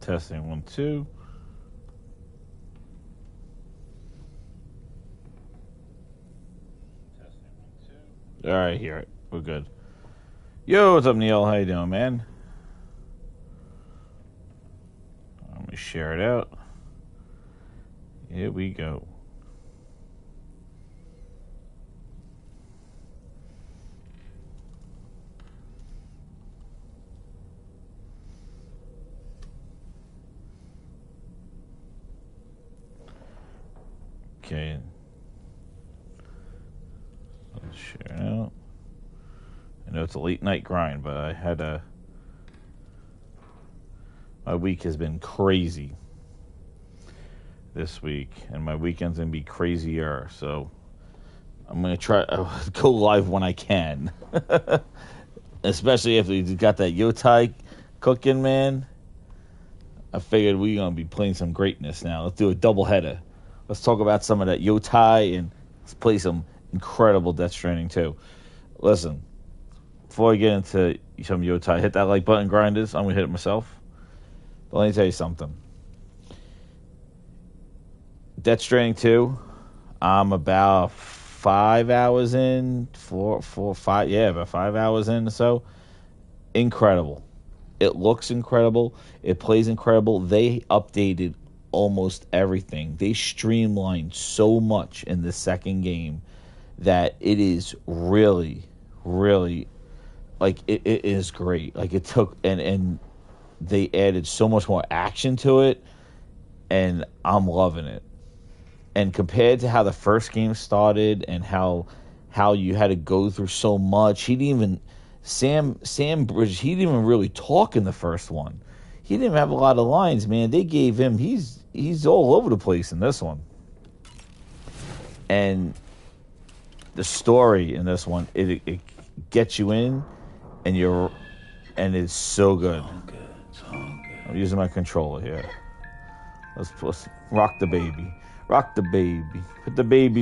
Testing 1, 2. All right, here we're good. Yo, what's up, Neil? How you doing, man? Let me share it out. Here we go. Okay. Let's share it out. I know it's a late night grind, but I had my week has been crazy this week, and my weekend's gonna be crazier. So I'm gonna try go live when I can, especially if we got that Yotai cooking, man. I figured we're gonna be playing some greatness now. Let's do a double header. Let's talk about some of that Yotai and let's play some incredible Death Stranding too. Listen, before I get into some Yotai, hit that like button, grinders. I'm gonna hit it myself. But let me tell you something. Death Stranding 2, I'm about 5 hours in, about 5 hours in or so. Incredible. It looks incredible. It plays incredible. They updated almost everything. They streamlined so much in the second game that it is really, really, like, it is great. Like, it took, and they added so much more action to it, and I'm loving it. And compared to how the first game started and how you had to go through so much, he didn't even Sam Bridge, he didn't even really talk in the first one. He didn't have a lot of lines, man. They gave him he's all over the place in this one. And the story in this one, it gets you in, and it's so good. I'm using my controller here. Let's rock the baby. Rock the baby.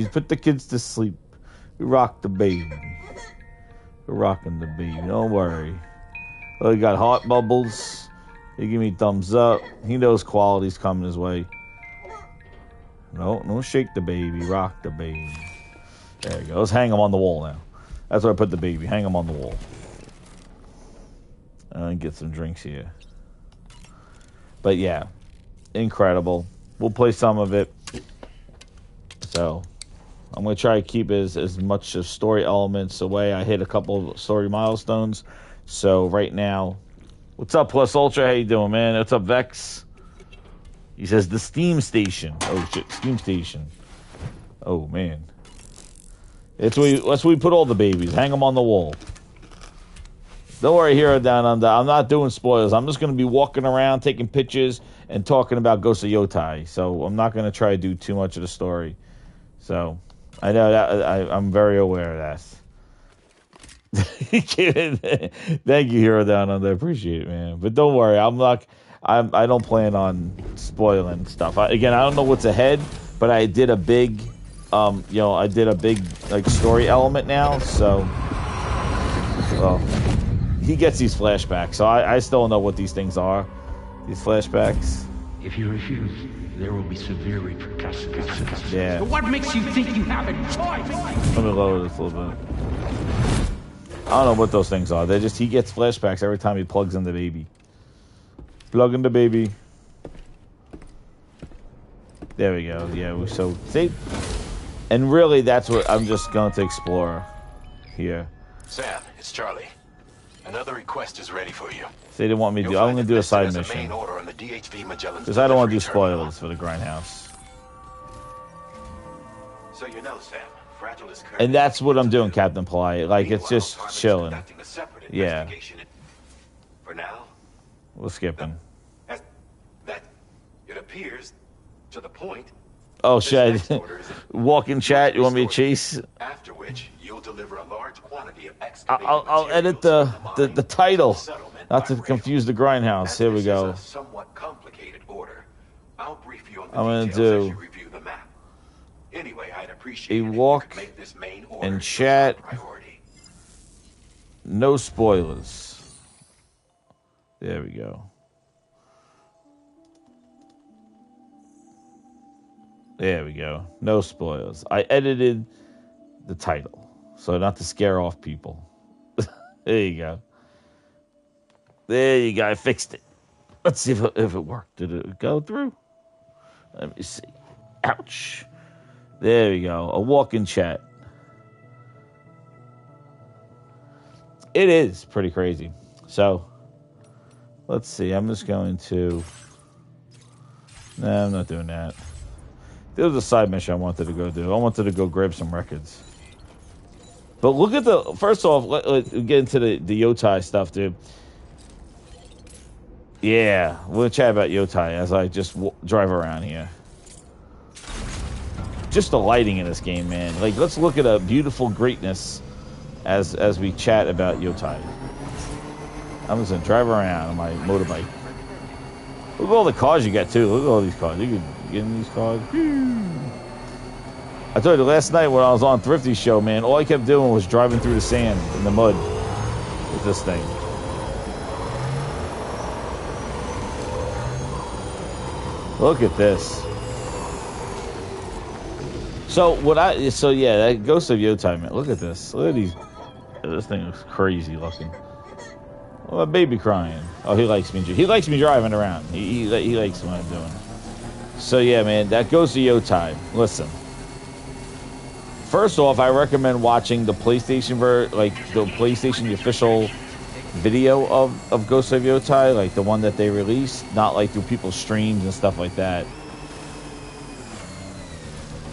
Put the kids to sleep. We rock the baby. We're rocking the baby. Don't worry. Oh, he got heart bubbles. He give me thumbs up. He knows quality's coming his way. No, don't shake the baby. Rock the baby. There you go. Let's hang him on the wall now. That's where I put the baby. Hang him on the wall. And get some drinks here. But yeah, incredible. We'll play some of it. So I'm going to try to keep as much of story elements away. I hit a couple of story milestones. So right now, what's up, Plus Ultra? How you doing, man? What's up, Vex? He says the Steam Station. Oh, shit. Steam Station. Oh, man. That's where we put all the babies. Hang them on the wall. Don't worry, Hero Down Under. I'm not doing spoilers. I'm just going to be walking around, taking pictures, and talking about Ghost of Yotai. So I'm not going to try to do too much of the story. So I know that I'm very aware of that. Thank you, Hero Down Under. I appreciate it, man. But don't worry, I don't plan on spoiling stuff. I don't know what's ahead, but I did a big, like story element now. So, well, he gets these flashbacks. So I still don't know what these things are. These flashbacks. If you refuse, there will be severe repercussions. Yeah. But what makes you think you have a choice? Let me lower this a little bit. I don't know what those things are. He gets flashbacks every time he plugs in the baby. Plug in the baby. There we go. Yeah, so see? And really, that's what I'm just going to explore here. Sam, it's Charlie. Another request is ready for you. They didn't want me to do. I'm going to do a side mission. Because I don't want to do spoilers for the Grindhouse. So you know, Sam, Fragile is and that's what I'm doing, Captain Ply. Like, it's just chilling. Yeah. For now, we're skipping. That it appears to the point. Oh, shit. Walk in chat. You want me to chase? After which, you'll deliver a large quantity of I'll edit the title. Not to confuse the Grindhouse. Here we go. Somewhat complicated order. I'll brief you on the I'm details gonna as you review the map. Anyway, I'd appreciate a walk make this main order and chat. Priority. No spoilers. There we go. There we go. No spoilers. I edited the title so not to scare off people. There you go. There you go. I fixed it. Let's see if it worked. Did it go through? Let me see. Ouch. There we go. A walk-in chat. It is pretty crazy. So, let's see. I'm just going to... Nah, I'm not doing that. There was a side mission I wanted to go do. I wanted to go grab some records. But look at the... First off, let's get into the Yotai stuff, dude. Yeah, we'll chat about Yotai as I just drive around here. Just the lighting in this game, man. Like, let's look at a beautiful greatness as we chat about Yotai. I'm just gonna drive around on my motorbike. Look at all the cars you got, too. Look at all these cars. You can get in these cars. I told you, last night when I was on Thrifty's show, man, all I kept doing was driving through the sand and the mud with this thing. Look at this. So yeah, that Ghost of Yotai, man. Look at this. Look at these. This thing looks crazy looking. Oh, a baby crying. Oh, he likes me. He likes me driving around. He likes what I'm doing. So yeah, man, that Ghost of Yotai. Listen. First off, I recommend watching the PlayStation the official video of Ghost of Yotai, like the one that they released, not like through people's streams and stuff like that.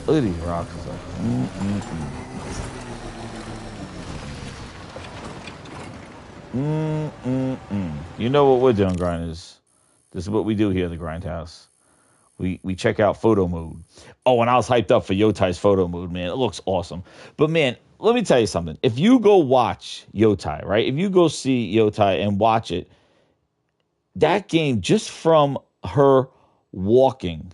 Look at these rocks. It's like, You know what we're doing, grinders. This is what we do here at the Grindhouse. We check out photo mode. Oh, and I was hyped up for Yotai's photo mode, man. It looks awesome. But man, let me tell you something. If you go watch Yotai, right? If you go see Yotai and watch it, that game, just from her walking,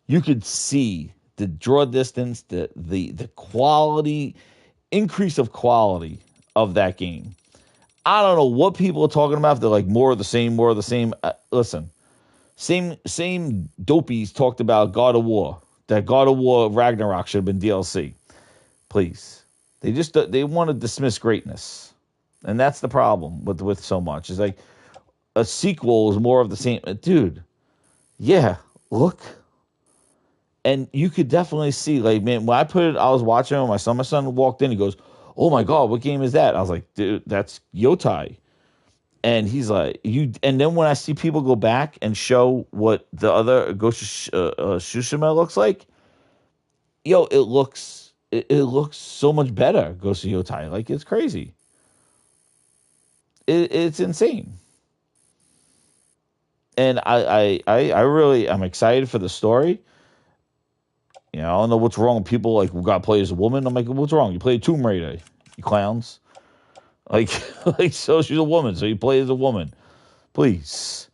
you could see the draw distance, the quality, increase of quality of that game. I don't know what people are talking about. They're like more of the same. Listen, same dopies talked about God of War. That God of War Ragnarok should have been DLC. Please. They want to dismiss greatness. And that's the problem with so much. It's like a sequel is more of the same. Dude, yeah, look. And you could definitely see, like, man, when I was watching it with my son walked in, he goes, oh my God, what game is that? I was like, dude, that's Yotai. And he's like, and then when I see people go back and show what the other Ghost of Tsushima looks like, yo, it looks so much better, Ghost of Yotai. Like, it's crazy. It's insane. And I'm excited for the story. You know, I don't know what's wrong with people like who got play as a woman. I'm like, what's wrong? You play Tomb Raider, you clowns. Like, so she's a woman, so you play as a woman. Please.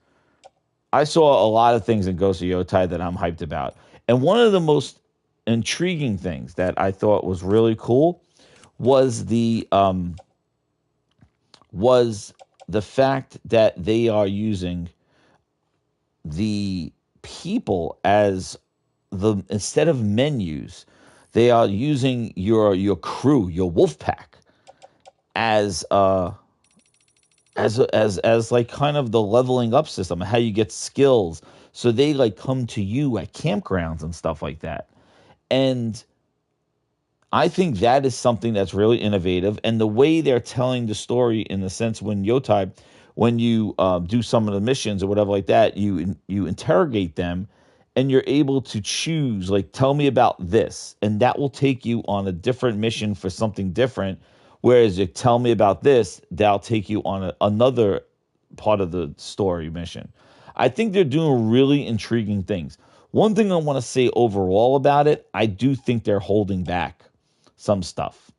I saw a lot of things in Ghost of Yotai that I'm hyped about. And one of the most intriguing things that I thought was really cool was the fact that they are using the people as instead of menus, they are using your crew, your wolf pack, as like kind of the leveling up system, how you get skills. So they like come to you at campgrounds and stuff like that. And I think that is something that's really innovative. And the way they're telling the story, in the sense when you do some of the missions or whatever like that, you interrogate them and you're able to choose, like, tell me about this. And that will take you on a different mission for something different. Whereas you tell me about this, that'll take you on another part of the story mission. I think they're doing really intriguing things. One thing I want to say overall about it, I do think they're holding back some stuff.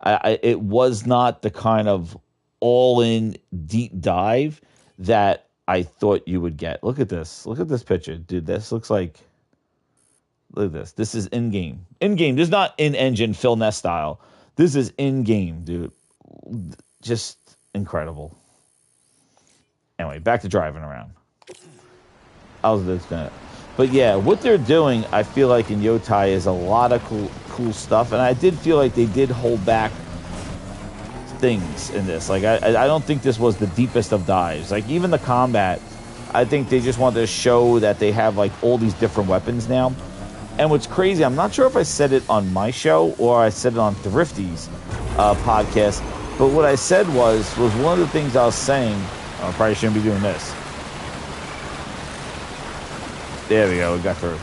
It was not the kind of all-in deep dive that I thought you would get. Look at this. Look at this picture. Dude, this looks like... Look at this. This is in-game. In-game. This is not in-engine Phil Ness style. This is in-game, dude. Just incredible. Anyway, back to driving around. I was just gonna... But yeah, what they're doing, I feel like in Yotai is a lot of cool stuff, and I did feel like they did hold back things in this. Like I don't think this was the deepest of dives. Like even the combat, I think they just wanted to show that they have like all these different weapons now. And what's crazy, I'm not sure if I said it on my show or I said it on Thrifty's podcast, but what I said was one of the things I was saying. I probably shouldn't be doing this. There we go, we got through.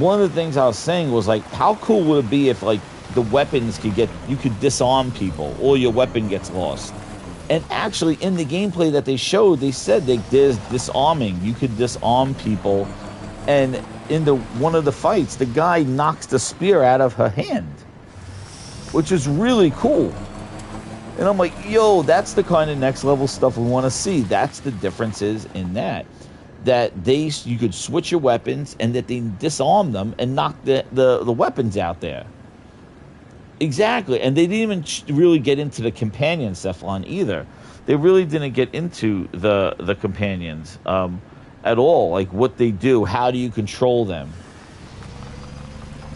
One of the things I was saying was like, how cool would it be if like the weapons you could disarm people or your weapon gets lost? And actually in the gameplay that they showed, they said there's disarming. You could disarm people, and in one of the fights, the guy knocks the spear out of her hand, which is really cool. And I'm like, yo, that's the kind of next level stuff we want to see. That's the differences in that you could switch your weapons and that they disarm them and knock the weapons out there. Exactly. And they didn't even really get into the companion stuff on either. They really didn't get into the companions at all. Like what they do, how do you control them?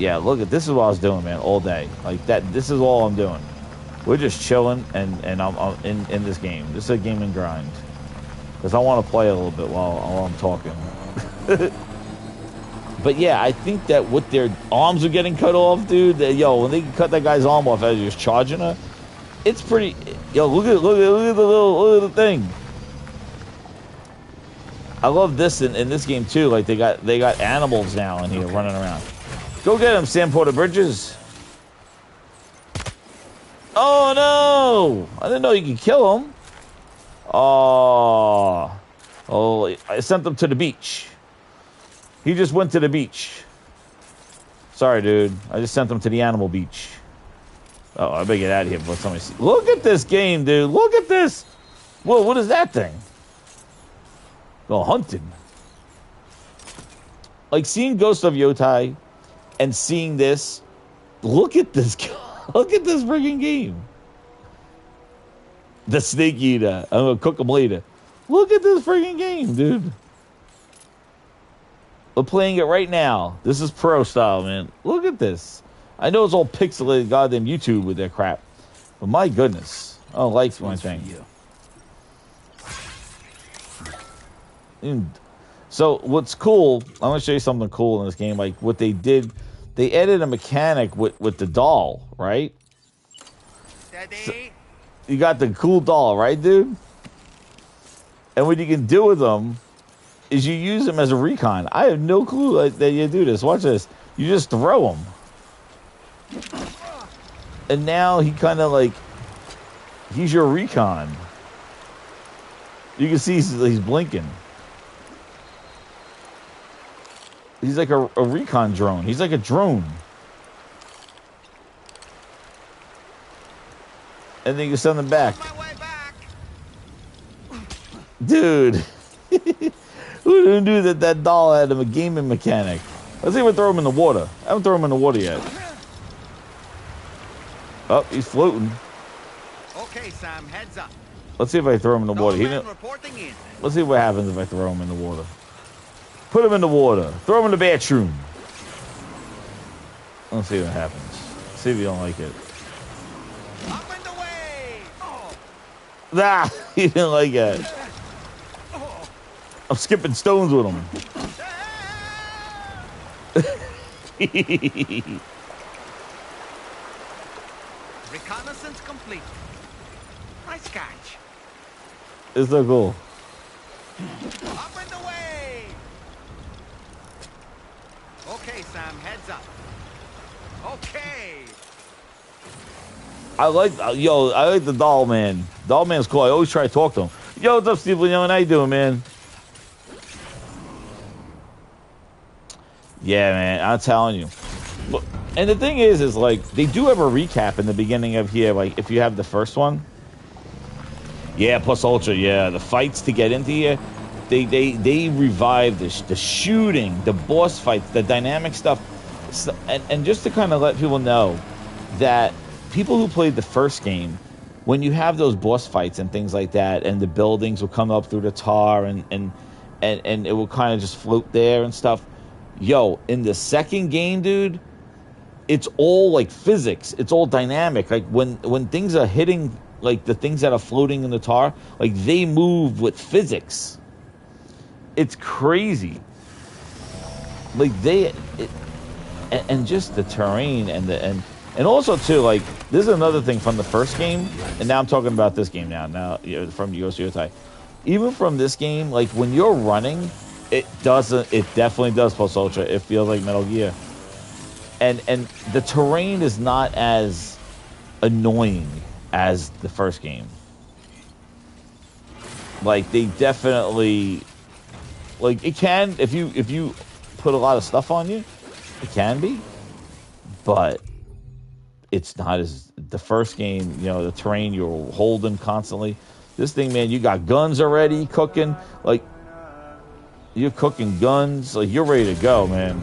Yeah, look at this is what I was doing, man, all day. Like that. This is all I'm doing. We're just chilling, and I'm in this game. This is a game and grind. Because I want to play a little bit while I'm talking. But yeah, I think that what their arms are getting cut off, dude. When they cut that guy's arm off as he was charging her, it's pretty. Yo, look at the thing. I love this in this game too. Like they got animals now in here running around. Go get him, Sam Porter Bridges. Oh no! I didn't know you could kill him. Oh, I sent them to the beach. He just went to the beach. Sorry, dude. I just sent them to the animal beach. Oh, I better get out of here before somebody sees. Look at this game, dude. Look at this. Whoa, what is that thing? Oh, hunting. Like seeing Ghost of Yotai and seeing this. Look at this. Look at this freaking game. The Snake Eater. I'm gonna cook them later. Look at this freaking game, dude. We're playing it right now. This is pro style, man. Look at this. I know it's all pixelated goddamn YouTube with their crap. But my goodness. I don't like my thing. So what's cool, I'm gonna show you something cool in this game. Like what they did, they added a mechanic with the doll, right? So, you got the cool doll, right, dude? And what you can do with them is you use them as a recon. I have no clue that you do this. Watch this. You just throw them. And now he kind of like, he's your recon. You can see he's blinking. He's like a recon drone. He's like a drone. And then you send them back. Dude. Who knew that doll had a gaming mechanic? Let's see if we throw him in the water. I haven't thrown him in the water yet. Oh, he's floating. Okay, Sam, heads up. Let's see if I throw him in the water. Reporting in. Let's see what happens if I throw him in the water. Put him in the water. Throw him in the bathroom. Let's see what happens. See if you don't like it. Up and away! Oh. Nah, he didn't like it. I'm skipping stones with him. Reconnaissance complete. Nice catch. It's so cool. Up and away! Okay, Sam, heads up. Okay. I like the doll man. Doll man's cool. I always try to talk to him. Yo, what's up, Steve? How you doing, man? Yeah, man. I'm telling you. Look, and the thing is like they do have a recap in the beginning of here. Like if you have the first one. Yeah, plus Ultra. Yeah, the fights to get into here. They revive the shooting, the boss fights, the dynamic stuff, and just to kind of let people know that people who played the first game, when you have those boss fights and things like that, and the buildings will come up through the tar and it will kind of just float there and stuff. Yo, in the second game, dude, it's all like physics. It's all dynamic. Like when things are hitting, like the things that are floating in the tar, like they move with physics. It's crazy. Like and just the terrain and also too, like this is another thing from the first game, and now I'm talking about this game now from Yotai. Even from this game, like when you're running, it definitely does Plus Ultra. It feels like Metal Gear. And the terrain is not as annoying as the first game. Like they definitely, like it can, if you put a lot of stuff on you, it can be, but it's not as the first game. You know, the terrain you're holding constantly. This thing, man, you got guns already cooking. Like you're cooking guns. Like you're ready to go, man.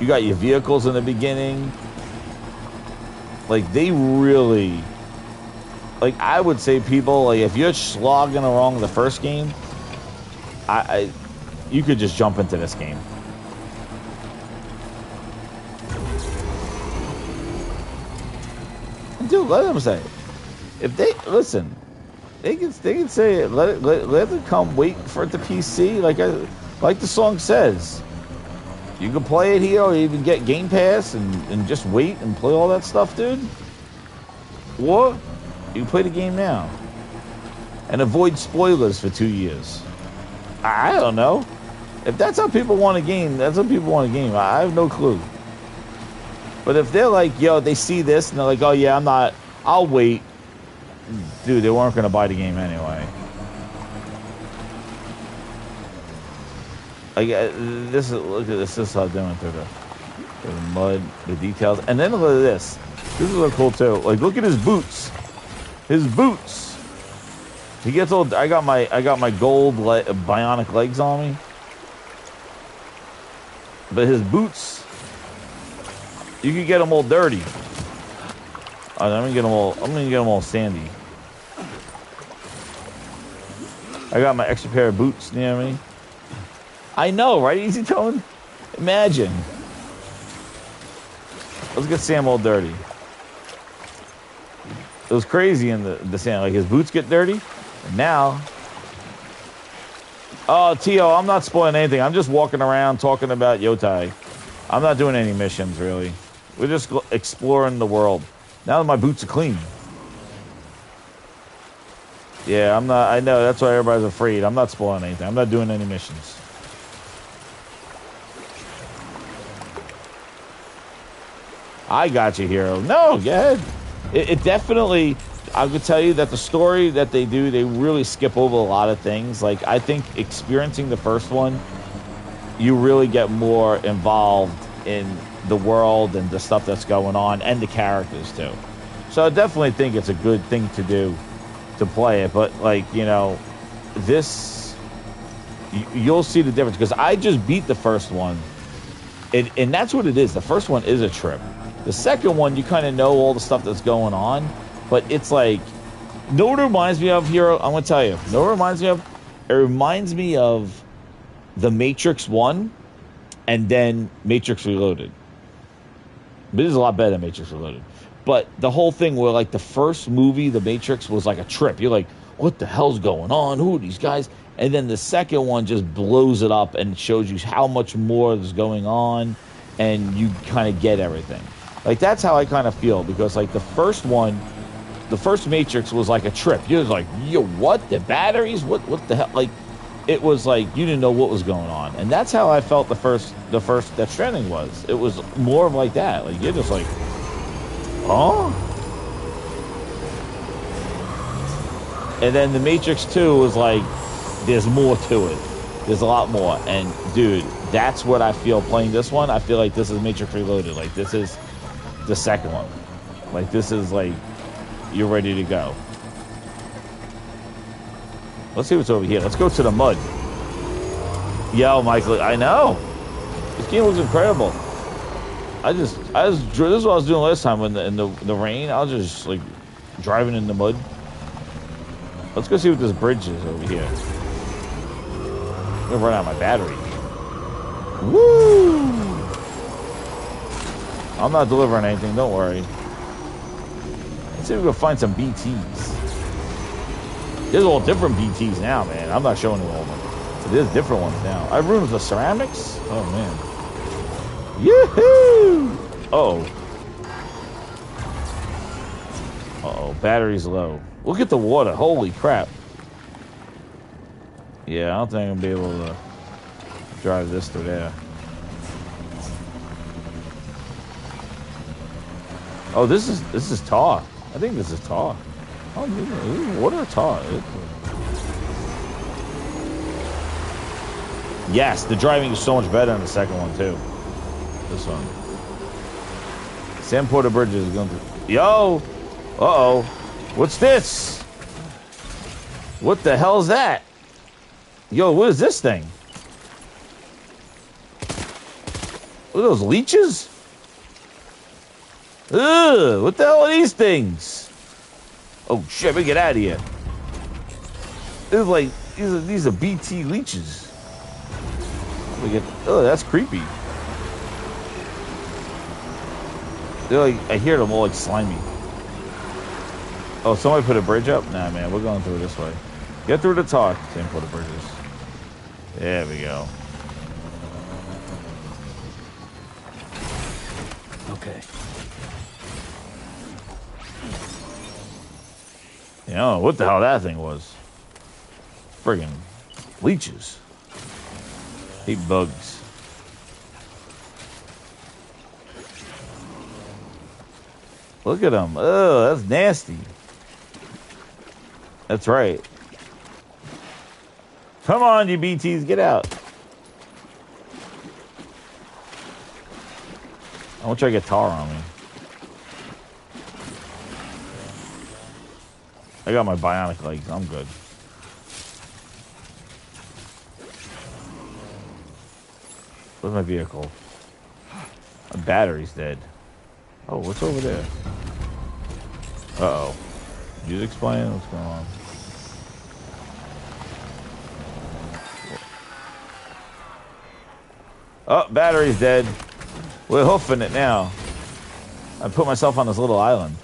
You got your vehicles in the beginning. Like they really, like I would say, people, like if you're slogging along the first game, you could just jump into this game. Dude, let them say it. If they listen, they can say it. Let them come wait for it to PC. Like the song says, you can play it here, or even get Game Pass and just wait and play all that stuff, dude. Or you can play the game now and avoid spoilers for 2 years. I don't know. If that's how people want a game, that's how people want a game. I have no clue. But if they're like, yo, they see this and they're like, oh yeah, I'll wait. Dude, they weren't going to buy the game anyway. Like, look at this. This is how they're doing through the mud, the details. And then look at this. This is look cool too. Like, look at his boots. His boots. He gets old. I got my gold bionic legs on me. But his boots, you can get them all dirty. I'm gonna get them all sandy. I got my extra pair of boots near me. I know, right? Easy tone. Imagine. Let's get Sam all dirty. It was crazy in the sand. Like his boots get dirty, and now. Oh, Tio, I'm not spoiling anything. I'm just walking around talking about Yotai. I'm not doing any missions, really. We're just exploring the world. Now that my boots are clean. Yeah, I'm not. I know, that's why everybody's afraid. I'm not spoiling anything. I'm not doing any missions. I got you, hero. No, go ahead. It definitely... I could tell you that the story that they do, they really skip over a lot of things. Like, I think experiencing the first one, you really get more involved in the world and the stuff that's going on, and the characters, too. So I definitely think it's a good thing to do, to play it. But, like, you know, this... You'll see the difference. Because I just beat the first one. And that's what it is. The first one is a trip. The second one, you kind of know all the stuff that's going on. But it's like, you know what it reminds me of, Hero? I'm going to tell you. You know what it reminds me of? It reminds me of The Matrix 1 and then Matrix Reloaded. But this is a lot better than Matrix Reloaded. But the whole thing where, like, the first movie, The Matrix, was like a trip. You're like, what the hell's going on? Who are these guys? And then the second one just blows it up and shows you how much more is going on, and you kind of get everything. Like, that's how I kind of feel, because, like, the first one... The first Matrix was like a trip. You was like, yo, what? The batteries? What the hell? Like, it was like you didn't know what was going on. And that's how I felt the first Death Stranding was. It was more of like that. Like, you're just like, huh? And then the Matrix 2 was like, there's more to it. There's a lot more. And dude, that's what I feel playing this one. I feel like this is Matrix Reloaded. Like, this is the second one. Like, this is like, you're ready to go. Let's see what's over here. Let's go to the mud. Yo, Michael, I know. This game looks incredible. This is what I was doing last time in the rain. I was just like driving in the mud. Let's go see what this bridge is over here. I'm gonna run out of my battery. Woo! I'm not delivering anything, don't worry. Let's see if we can find some BTs. There's all different BTs now, man. I'm not showing you all of them. So there's different ones now. I have rooms of ceramics? Oh, man. Yoo-hoo! Uh-oh. Uh-oh, battery's low. Look at the water. Holy crap. Yeah, I don't think I'm gonna be able to drive this through there. Oh, this is tar. I think this is tar. Oh, this is water or tar. Yes, the driving is so much better than the second one too. This one. Sam Porter Bridges is going to. Yo! Uh-oh. What's this? What the hell is that? Yo, what is this thing? What are those leeches? Ugh, what the hell are these things? Oh shit, we get out of here. This is like these are BT leeches. Oh, that's creepy. They're like, I hear them all like slimy. Oh, somebody put a bridge up? Nah, man, we're going through this way. Get through the tar. Same for the bridges. There we go. Okay. You know what the hell that thing was? Friggin' leeches. Hate bugs. Look at them. Oh, that's nasty. That's right. Come on, you BTs, get out. I want to try to get tar on me. I got my bionic legs. I'm good. Where's my vehicle? My battery's dead. Oh, what's over there? Uh-oh. Music's playing? What's going on? Oh, battery's dead. We're hoofing it now. I put myself on this little island.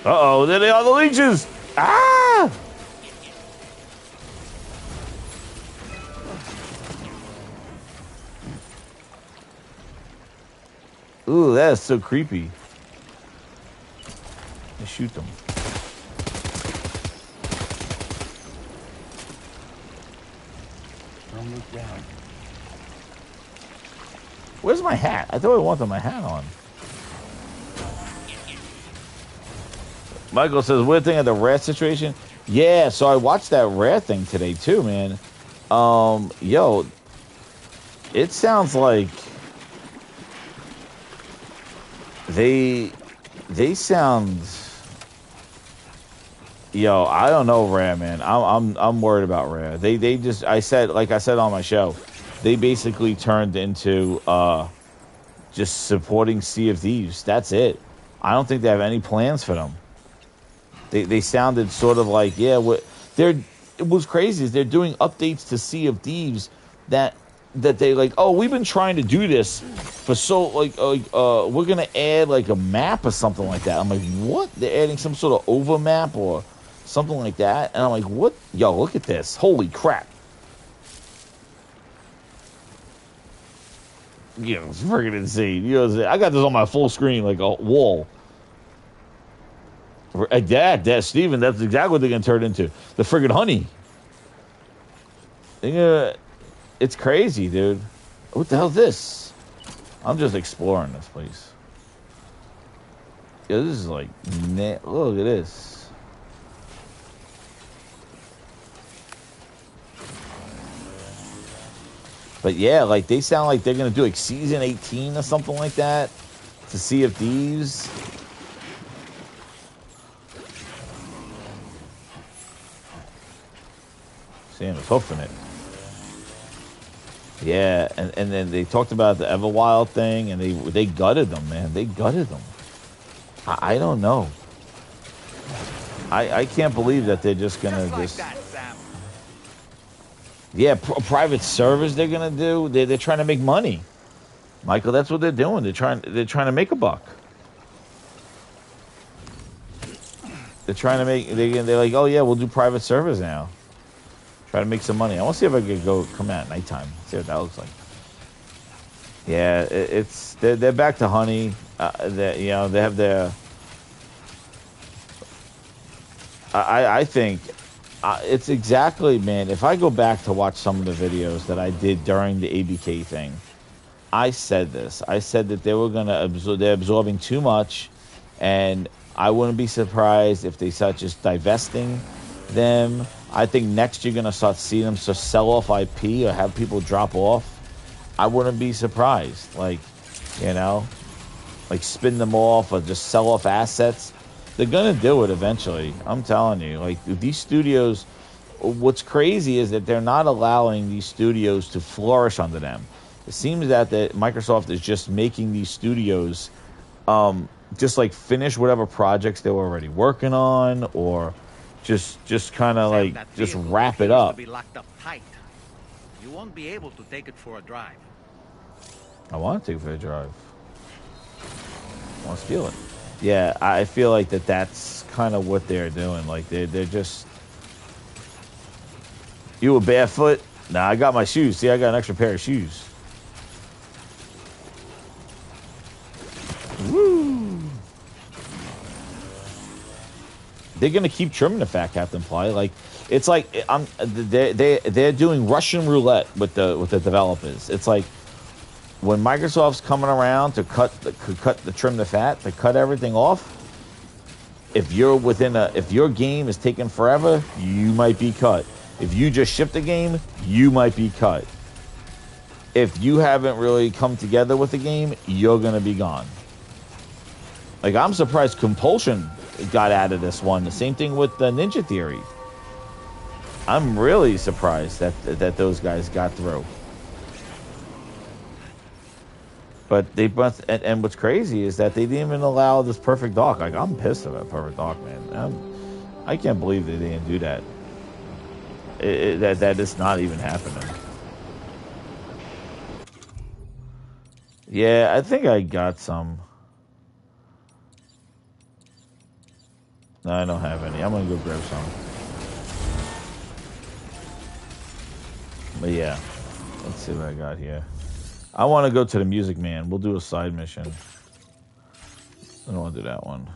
Uh-oh, there they are, the leeches! Ah! Ooh, that is so creepy. Let's shoot them. Don't look down. Where's my hat? I thought I wanted my hat on. Michael says, weird thing at the rat situation. Yeah, so I watched that rat thing today too, man. Yo, it sounds like they sound. Yo, I don't know, Rare, man. I'm worried about Rare. They just, I said on my show, they basically turned into just supporting Sea of Thieves. That's it. I don't think they have any plans for them. They sounded sort of like, yeah, it was crazy is they're doing updates to Sea of Thieves that they like, oh, we've been trying to do this for so we're gonna add like a map or something like that. I'm like, what? They're adding some sort of over map or something like that, and I'm like, what? Yo, look at this! Holy crap! Yeah, it's freaking insane. You know what I'm saying? I got this on my full screen like a wall. That Steven, that's exactly what they're gonna turn into. The friggin' honey. It's crazy, dude. What the hell is this? I'm just exploring this place. Yeah, this is like, look at this. But yeah, like they sound like they're gonna do like season 18 or something like that to Sea of Thieves. Sam is hoofing it. Yeah, and then they talked about the Everwild thing, and they gutted them, man. They gutted them. I don't know. I can't believe that they're just gonna Just like just that, Sam. yeah, private servers they're gonna do. They're trying to make money, Michael. That's what they're doing. They're trying to make a buck. They're trying to make they're like, oh yeah, we'll do private servers now. Try to make some money. I want to see if I could come out at nighttime. See what that looks like. Yeah, it's they're back to honey. They have their. I think it's exactly, man. If I go back to watch some of the videos that I did during the ABK thing, I said this. I said that they were gonna absorb. They're absorbing too much, and I wouldn't be surprised if they start just divesting them. I think next you're gonna start seeing them just sell off IP or have people drop off. I wouldn't be surprised. Like, like spin them off or just sell off assets. They're gonna do it eventually. I'm telling you. Like these studios, what's crazy is that they're not allowing these studios to flourish under them. It seems that Microsoft is just making these studios just like finish whatever projects they were already working on, or just kind of like just wrap it up. To be locked up tight. You won't be able to take it for a drive. I want to take it for a drive. I want to steal it. Yeah, I feel like that's kind of what they're doing. Like they're just. You a barefoot? Nah, I got my shoes. See, I got an extra pair of shoes. Woo! They're gonna keep trimming the fat Captain Ply. Like it's like they're doing Russian roulette with the developers. It's like when Microsoft's coming around to trim the fat, to cut everything off. If you're if your game is taking forever, you might be cut. If you just ship the game, you might be cut. If you haven't really come together with the game, you're gonna be gone. Like I'm surprised Compulsion got out of this one. The same thing with the Ninja Theory. I'm really surprised that those guys got through. But they both, and what's crazy is that they didn't even allow this Perfect Dark. Like I'm pissed about Perfect Dark, man. I can't believe they didn't do that. That is not even happening. Yeah, I think I got some. No, I don't have any. I'm gonna go grab some. But yeah, let's see what I got here. I want to go to the Music Man. We'll do a side mission. I don't want to do that one.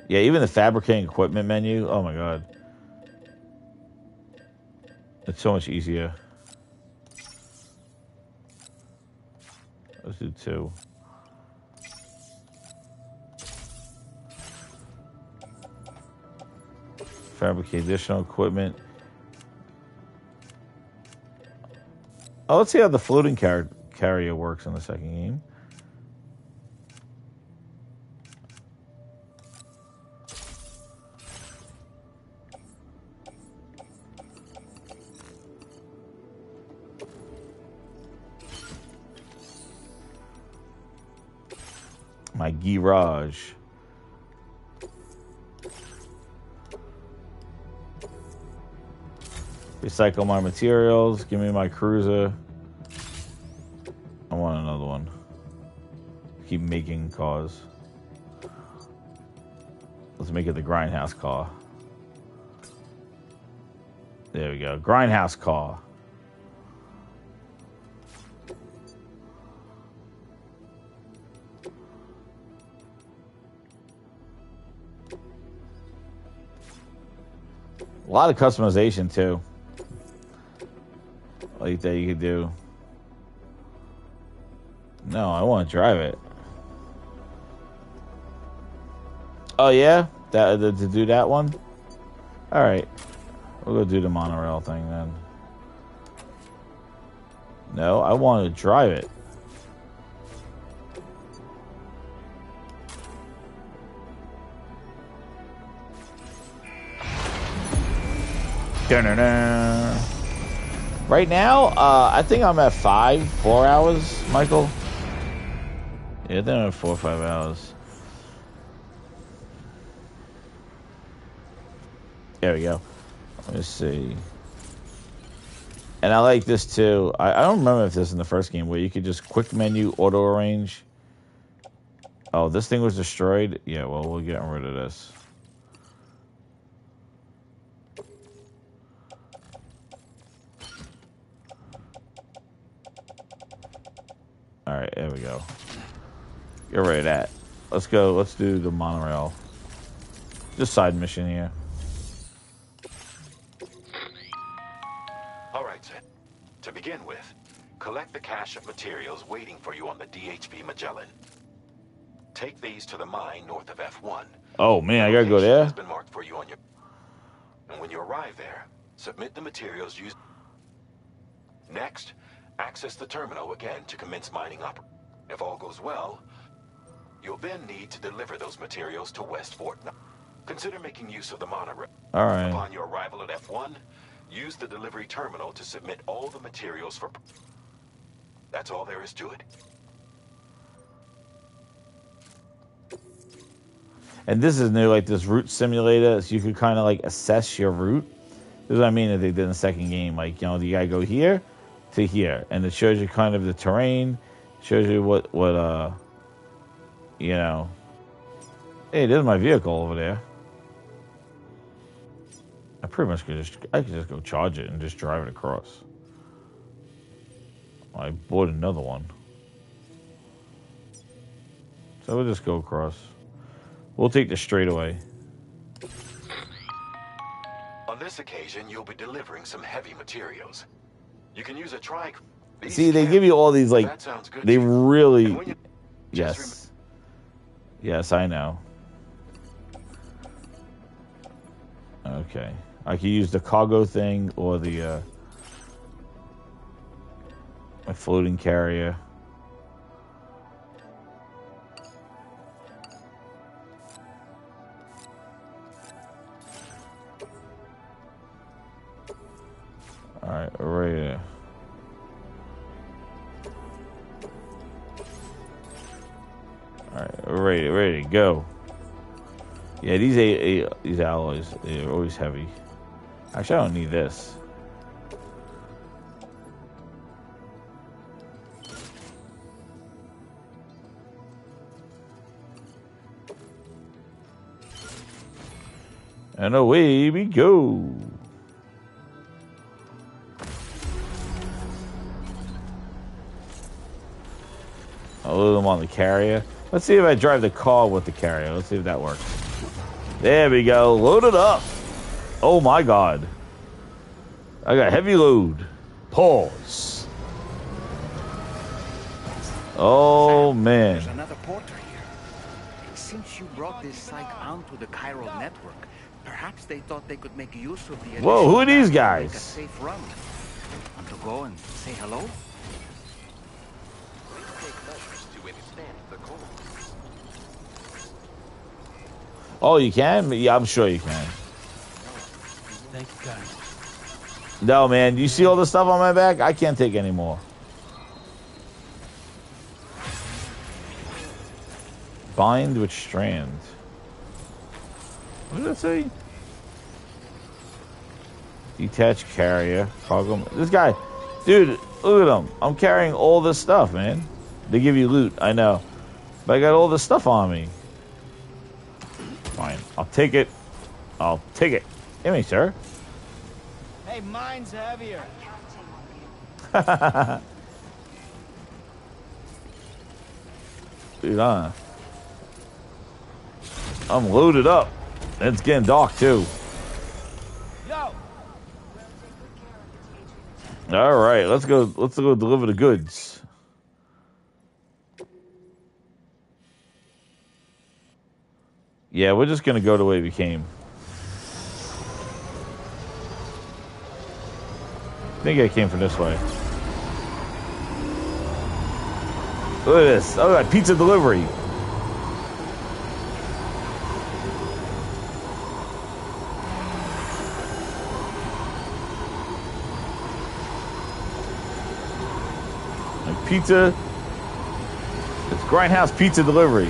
Yeah, even the fabricating equipment menu. Oh my god. It's so much easier. Let's do 2. Fabricate additional equipment. Oh, let's see how the floating carrier works in the second game. My garage. Recycle my materials. Give me my cruiser. I want another one. Keep making cars. Let's make it the Grindhouse car. There we go. Grindhouse car. A lot of customization too. Like that you could do. No, I want to drive it. Oh yeah, to do that one. All right, we'll go do the monorail thing then. No, I want to drive it. Dun-dun-dun. Right now, I think I'm at 4 hours, Michael. Yeah, I think I'm at 4 or 5 hours. There we go. Let me see. And I like this too. I don't remember if this is in the first game where you could just quick menu auto arrange. Oh, this thing was destroyed? Yeah, well, we're getting rid of this. Alright, there we go. Get rid of that. Let's go. Let's do the monorail. Just side mission here. All right, sir. To begin with, collect the cache of materials waiting for you on the DHB Magellan. Take these to the mine north of F1. Oh man, I The gotta go location there. has been marked for you on your. And when you arrive there, submit the materials used. Next, access the terminal again to commence mining up. If all goes well, you'll then need to deliver those materials to West Fort. Consider making use of the monorail. All right. Upon your arrival at F1, use the delivery terminal to submit all the materials for. That's all there is to it. And this is new, like this route simulator, so you could kind of like assess your route. This is what I mean that they did in the second game. Like, you know, you gotta go here to here, and it shows you kind of the terrain, shows you what you know. Hey, there's my vehicle over there. I pretty much could just go charge it and just drive it across. I bought another one, so we'll just go across. We'll take the straightaway. On this occasion, you'll be delivering some heavy materials. You can use a trike. See, they give you all these, like, That sounds good they to you. really, And when you- yes. Yes, I know. Okay. I could use the cargo thing or the, my floating carrier. Alright, right here. Alright, ready to go. Yeah, these alloys, they're always heavy. Actually, I don't need this. And away we go. I'll load them on the carrier. Let's see if I drive the car with the carrier. Let's see if that works. There we go. Load it up. Oh my god. I got heavy load. Pause. Oh man. There's another porter here. Since you brought this site onto the chiral network, perhaps they thought they could make use of the. Whoa, who are these additional data to make a guys? safe run. Want to go and say hello? Oh, you can? Yeah, I'm sure you can. Thank you, guys. No, man. You see all the stuff on my back? I can't take any more. Bind with strand. What did that say? Detached carrier. Cargo. This guy. Dude, look at him. I'm carrying all this stuff, man. They give you loot, I know. But I got all this stuff on me. Fine. I'll take it. I'll take it. Give me, sir. Hey, mine's heavier. Dude, I'm loaded up. It's getting dark too. Yo. All right, let's go. Let's go deliver the goods. Yeah, we're just gonna go the way we came. I think I came from this way. Look at this. Oh, that pizza delivery. Like pizza. It's Grindhouse pizza delivery.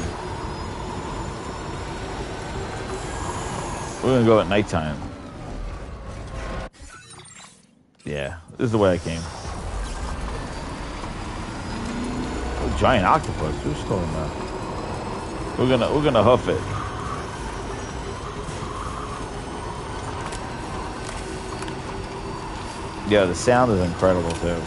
We're gonna go at nighttime. Yeah, this is the way I came. Oh, giant octopus. Who's talking about? We're gonna hoof it. Yeah, the sound is incredible too.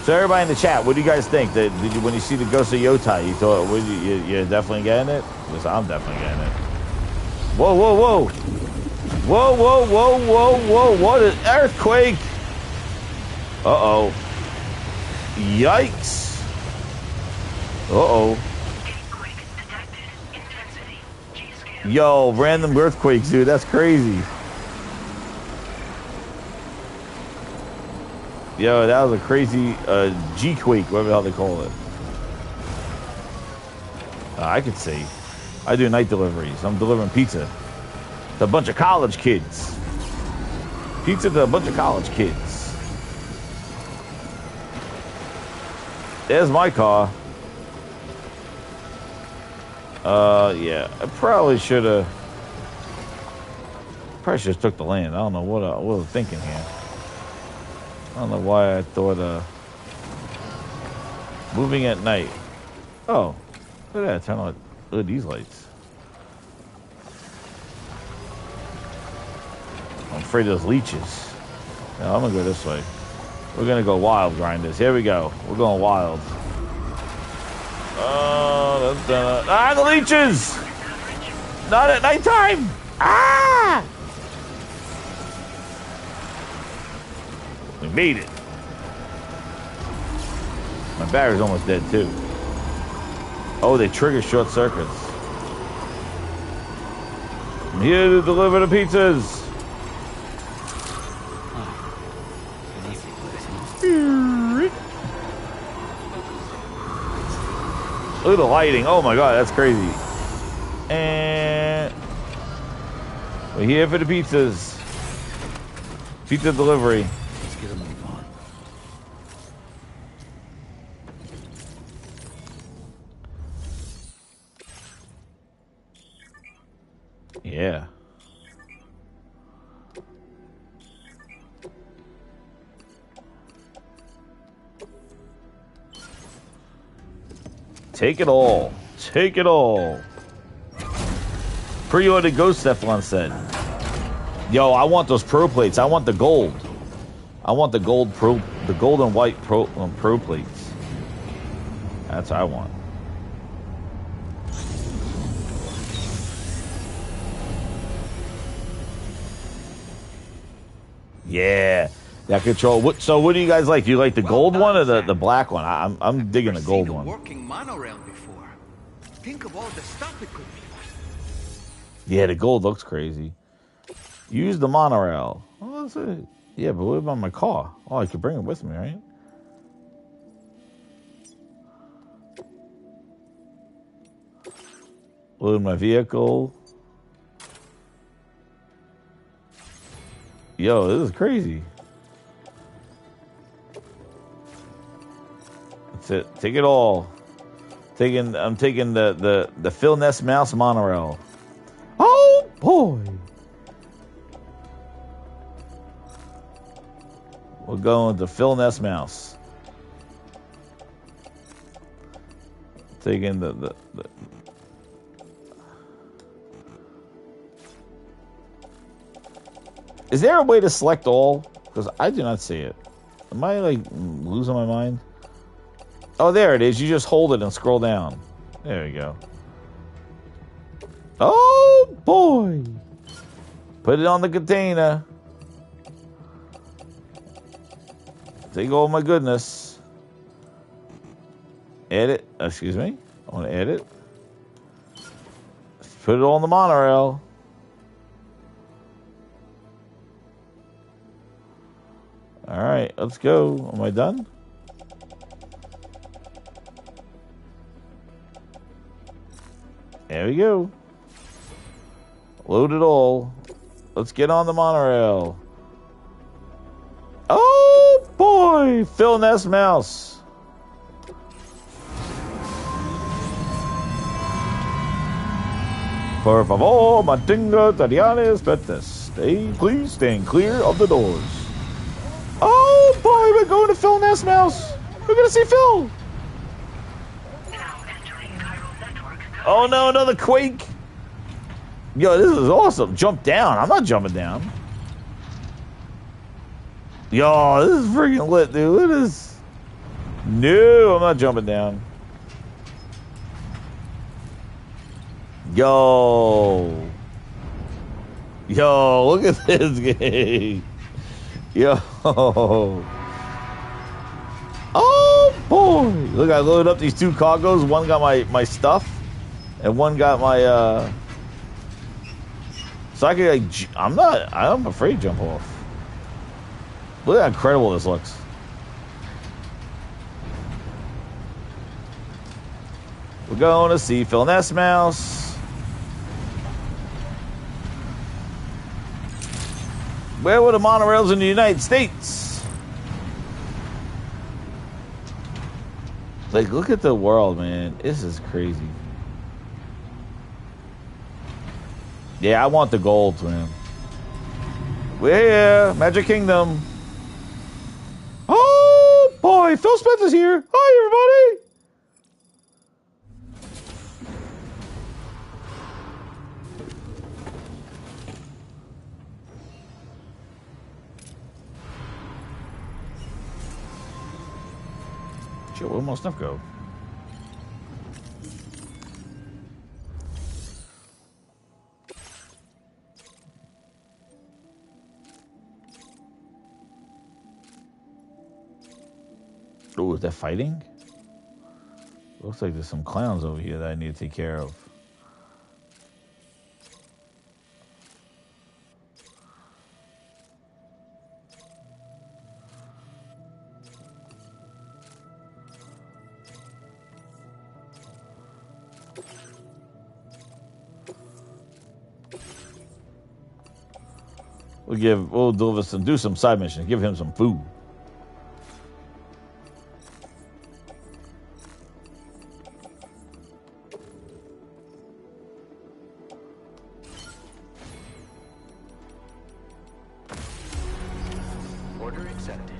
So everybody in the chat, what do you guys think? Did you, when you see the Ghost of Yotai, you thought you're definitely getting it? Because I'm definitely getting it. Whoa, whoa, whoa! Whoa, whoa, whoa, whoa, whoa! What an earthquake! Uh-oh. Yikes! Uh-oh. Yo, random earthquakes, dude. That's crazy. Yo, that was a crazy G-quake, whatever the hell they call it. I could see. I do night deliveries. I'm delivering pizza to a bunch of college kids. Pizza to a bunch of college kids. There's my car. Yeah. I probably should have took the land. I don't know what I was thinking here. I don't know why I thought moving at night. Oh, look at that. Turn on these lights. I'm afraid of those leeches. No, I'm gonna go this way. We're gonna go wild, grinders. Here we go. We're going wild. The leeches! Not at nighttime! Ah! We made it. My battery's almost dead too. Oh, they trigger short circuits. I'm here to deliver the pizzas. Look at the lighting. Oh my god, that's crazy. And we're here for the pizzas. Pizza delivery. Let's get a move on. Yeah. Take it all. Take it all. Pre-ordered Ghost, Stefan said. Yo, I want those pro plates. I want the gold. I want the gold and white pro plates. That's what I want. Yeah. That control. So what do you guys like? Do you like the gold one or the black one? I'm digging the gold one. Working monorail before. Think of all the stuff it could be. Yeah, the gold looks crazy. Use the monorail. Oh, that's it. Yeah, but what about my car? Oh, I could bring it with me, right? Load my vehicle. Yo, this is crazy. That's it. Take it all. I'm taking the Phil Ness Mouse monorail. Oh boy. We're going to Phil Ness Mouse. Taking the Is there a way to select all? Because I do not see it. Am I like losing my mind? Oh, there it is. You just hold it and scroll down. There we go. Oh boy. Put it on the container. Take all my goodness. Edit. Excuse me. I want to edit. Put it on the monorail. All right, let's go. Am I done? There we go. Load it all. Let's get on the monorail. Oh boy, Phil Ness Mouse. Por favor, mantenga Tarianes Betes. Hey, please stand clear of the doors. Oh boy, we're going to Phil Ness Mouse. We're gonna see Phil. Oh no, another quake. Yo, this is awesome. Jump down. I'm not jumping down. Yo, this is freaking lit, dude. It is. No, I'm not jumping down. Yo. Yo, look at this game. Yo. Oh, boy. Look, I loaded up these two cargos. One got my stuff, and one got my, So I could, like, I'm afraid to jump off. Look at how incredible this looks. We're going to see Phil Ness Mouse. Where were the monorails in the United States? Like, look at the world, man. This is crazy. Yeah, I want the gold, man. We're here. Magic Kingdom. Oh, boy. Phil Spencer's here. Hi, everybody. Shit, where'd my stuff go? Oh, is that fighting? Looks like there's some clowns over here that I need to take care of. We'll do some side missions. Give him some food. Order accepted.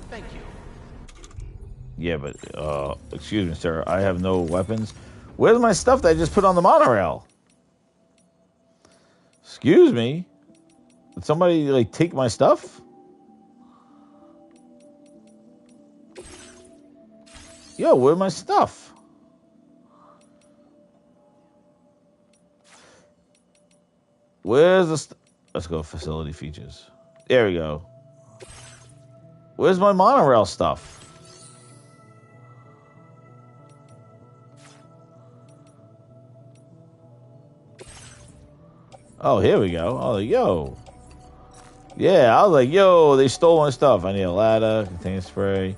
Thank you. Yeah, but excuse me, sir. I have no weapons. Where's my stuff that I just put on the monorail? Excuse me. Did somebody like take my stuff? Yo, where's my stuff? Where's the let's go facility features. There we go. Where's my monorail stuff? Oh, here we go. Oh, yo. Yeah, I was like, yo, they stole my stuff. I need a ladder, container spray.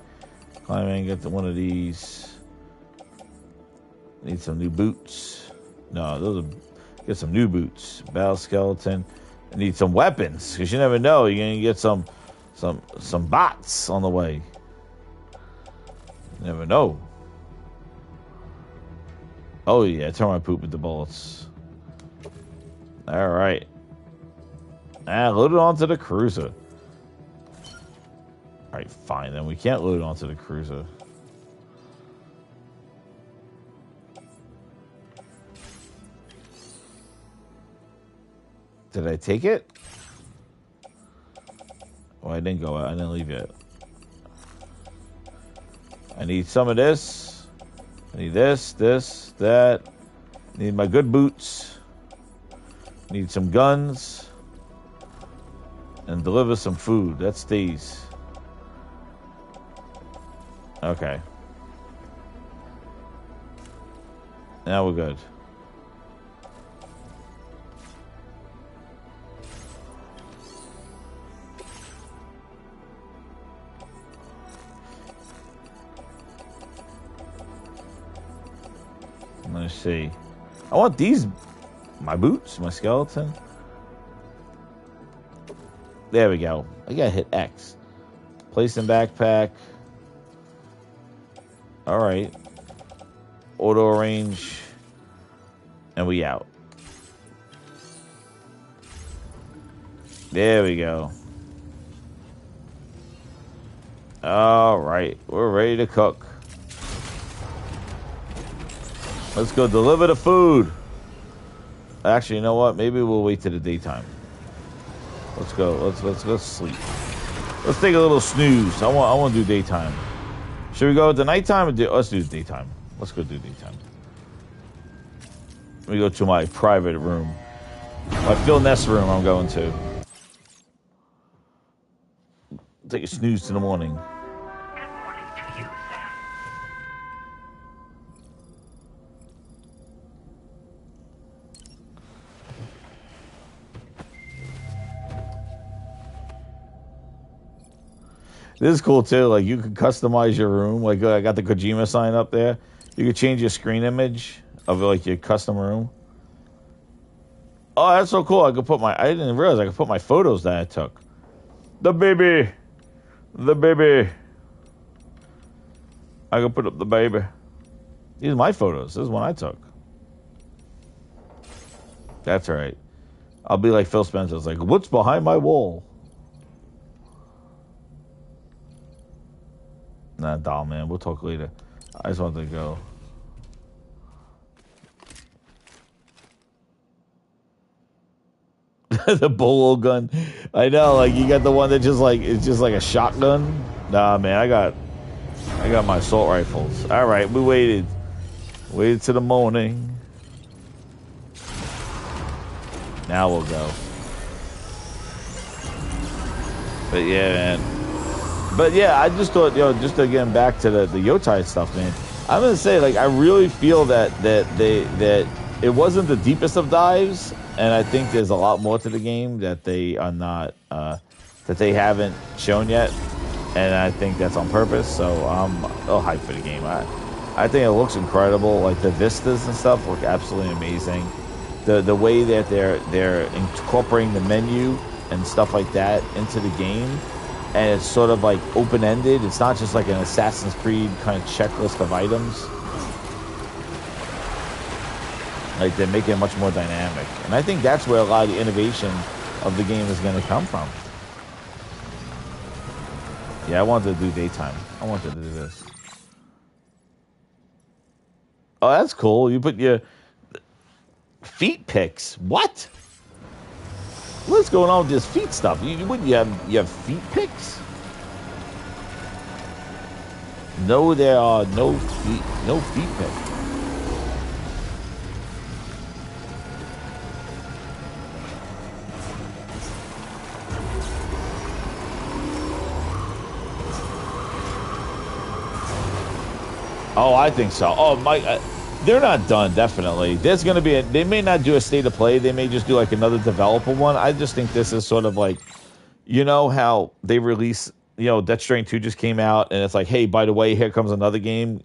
Climb in, get one of these. Need some new boots. No, those are, get some new boots. Battle skeleton. I need some weapons, because you never know. You're going to get some bots on the way. You never know. Oh, yeah, turn my poop into bullets. All right. Load it onto the cruiser. All right, fine. Then we can't load it onto the cruiser. Did I take it? Oh, I didn't go out. I didn't leave yet. I need some of this. I need this, that. I need my good boots. Need some guns. And deliver some food. That stays. Okay. Now we're good. Let's see. I want these. My boots, my skeleton. There we go. I gotta hit X. Place in backpack. Alright. Auto arrange. And we out. There we go. All right, we're ready to cook. Let's go deliver the food. Actually, you know what? Maybe we'll wait till the daytime. Let's go. Let's go sleep. Let's take a little snooze. I want to do daytime. Should we go to nighttime or let's do daytime? Let's go do daytime. Let me go to my private room. My Phil Ness room I'm going to. Take a snooze to the morning. Good morning to you, Sam. This is cool too. Like you can customize your room. Like I got the Kojima sign up there. You could change your screen image of like your custom room. Oh, that's so cool. I didn't realize I could put my photos that I took. The baby. I could put up the baby. These are my photos. This is one I took. That's right. I'll be like Phil Spencer. It's like, what's behind my wall? Nah, doll man. We'll talk later. I just wanted to go. The bolo gun. I know, like you got the one that just like it's just like a shotgun. Nah, man, I got my assault rifles. All right, we waited till the morning. Now we'll go. But yeah, man. But yeah, I just thought, just again back to the Yotai stuff, man. I'm gonna say, like, I really feel that it wasn't the deepest of dives. And I think there's a lot more to the game that they are not, that they haven't shown yet. And I think that's on purpose. So I'm hyped for the game. I think it looks incredible. Like the vistas and stuff look absolutely amazing. The way that they're incorporating the menu and stuff like that into the game. And it's sort of like open-ended. It's not just like an Assassin's Creed kind of checklist of items. Like, they're making it much more dynamic. And I think that's where a lot of the innovation of the game is going to come from. Yeah, I wanted to do daytime. I wanted to do this. Oh, that's cool. You put your feet pics. What? What's going on with this feet stuff? You have feet pics? No, there are no feet pics. Oh, I think so. Oh, my, they're not done, definitely. There's going to be they may not do a state of play. They may just do like another developer one. I just think this is sort of like, you know how they release, Death Stranding 2 just came out and it's like, hey, by the way, here comes another game.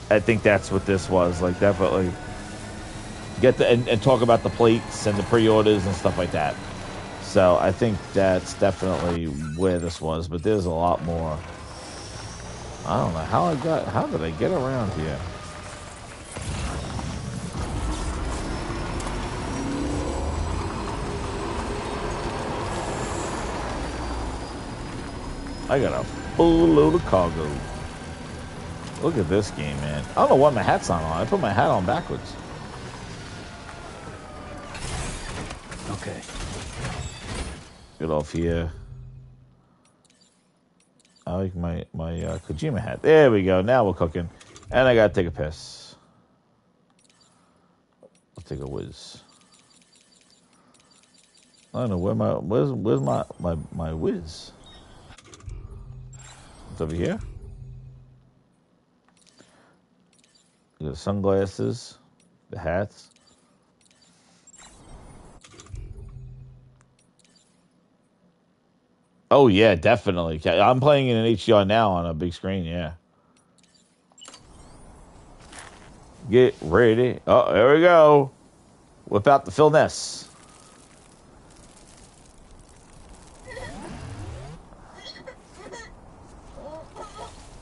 I think that's what this was. Like, definitely get and talk about the plates and the pre-orders and stuff like that. So I think that's definitely where this was, but there's a lot more. I don't know how did I get around here? I got a full load of cargo. Look at this game, man. I don't know why my hat's not on. I put my hat on backwards. Okay. Get off here. I like my Kojima hat. There we go. Now we're cooking. And I gotta take a piss. I'll take a whiz. I don't know where's my whiz? It's over here. The sunglasses, the hats. Oh, yeah, definitely. I'm playing in an HDR now on a big screen, yeah. Get ready. Oh, there we go. Whip out the Phil Ness.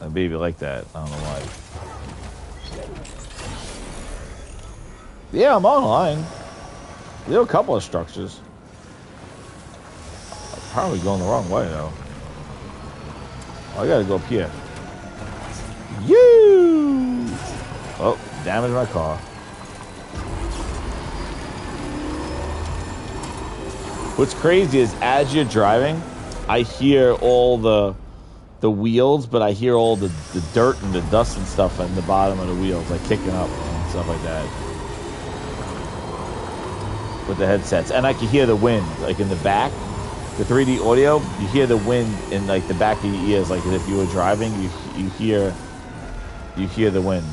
A baby like that. I don't know why. Yeah, I'm online. There are a couple of structures. Probably going the wrong way, though. Oh, I gotta go up here. You! Oh, damaged my car. What's crazy is as you're driving, I hear all the wheels, but I hear all the dirt and the dust and stuff in the bottom of the wheels, like kicking up and stuff like that. With the headsets. And I can hear the wind, like in the back. The 3D audio, you hear the wind in like the back of your ears, like if you were driving, you hear the wind.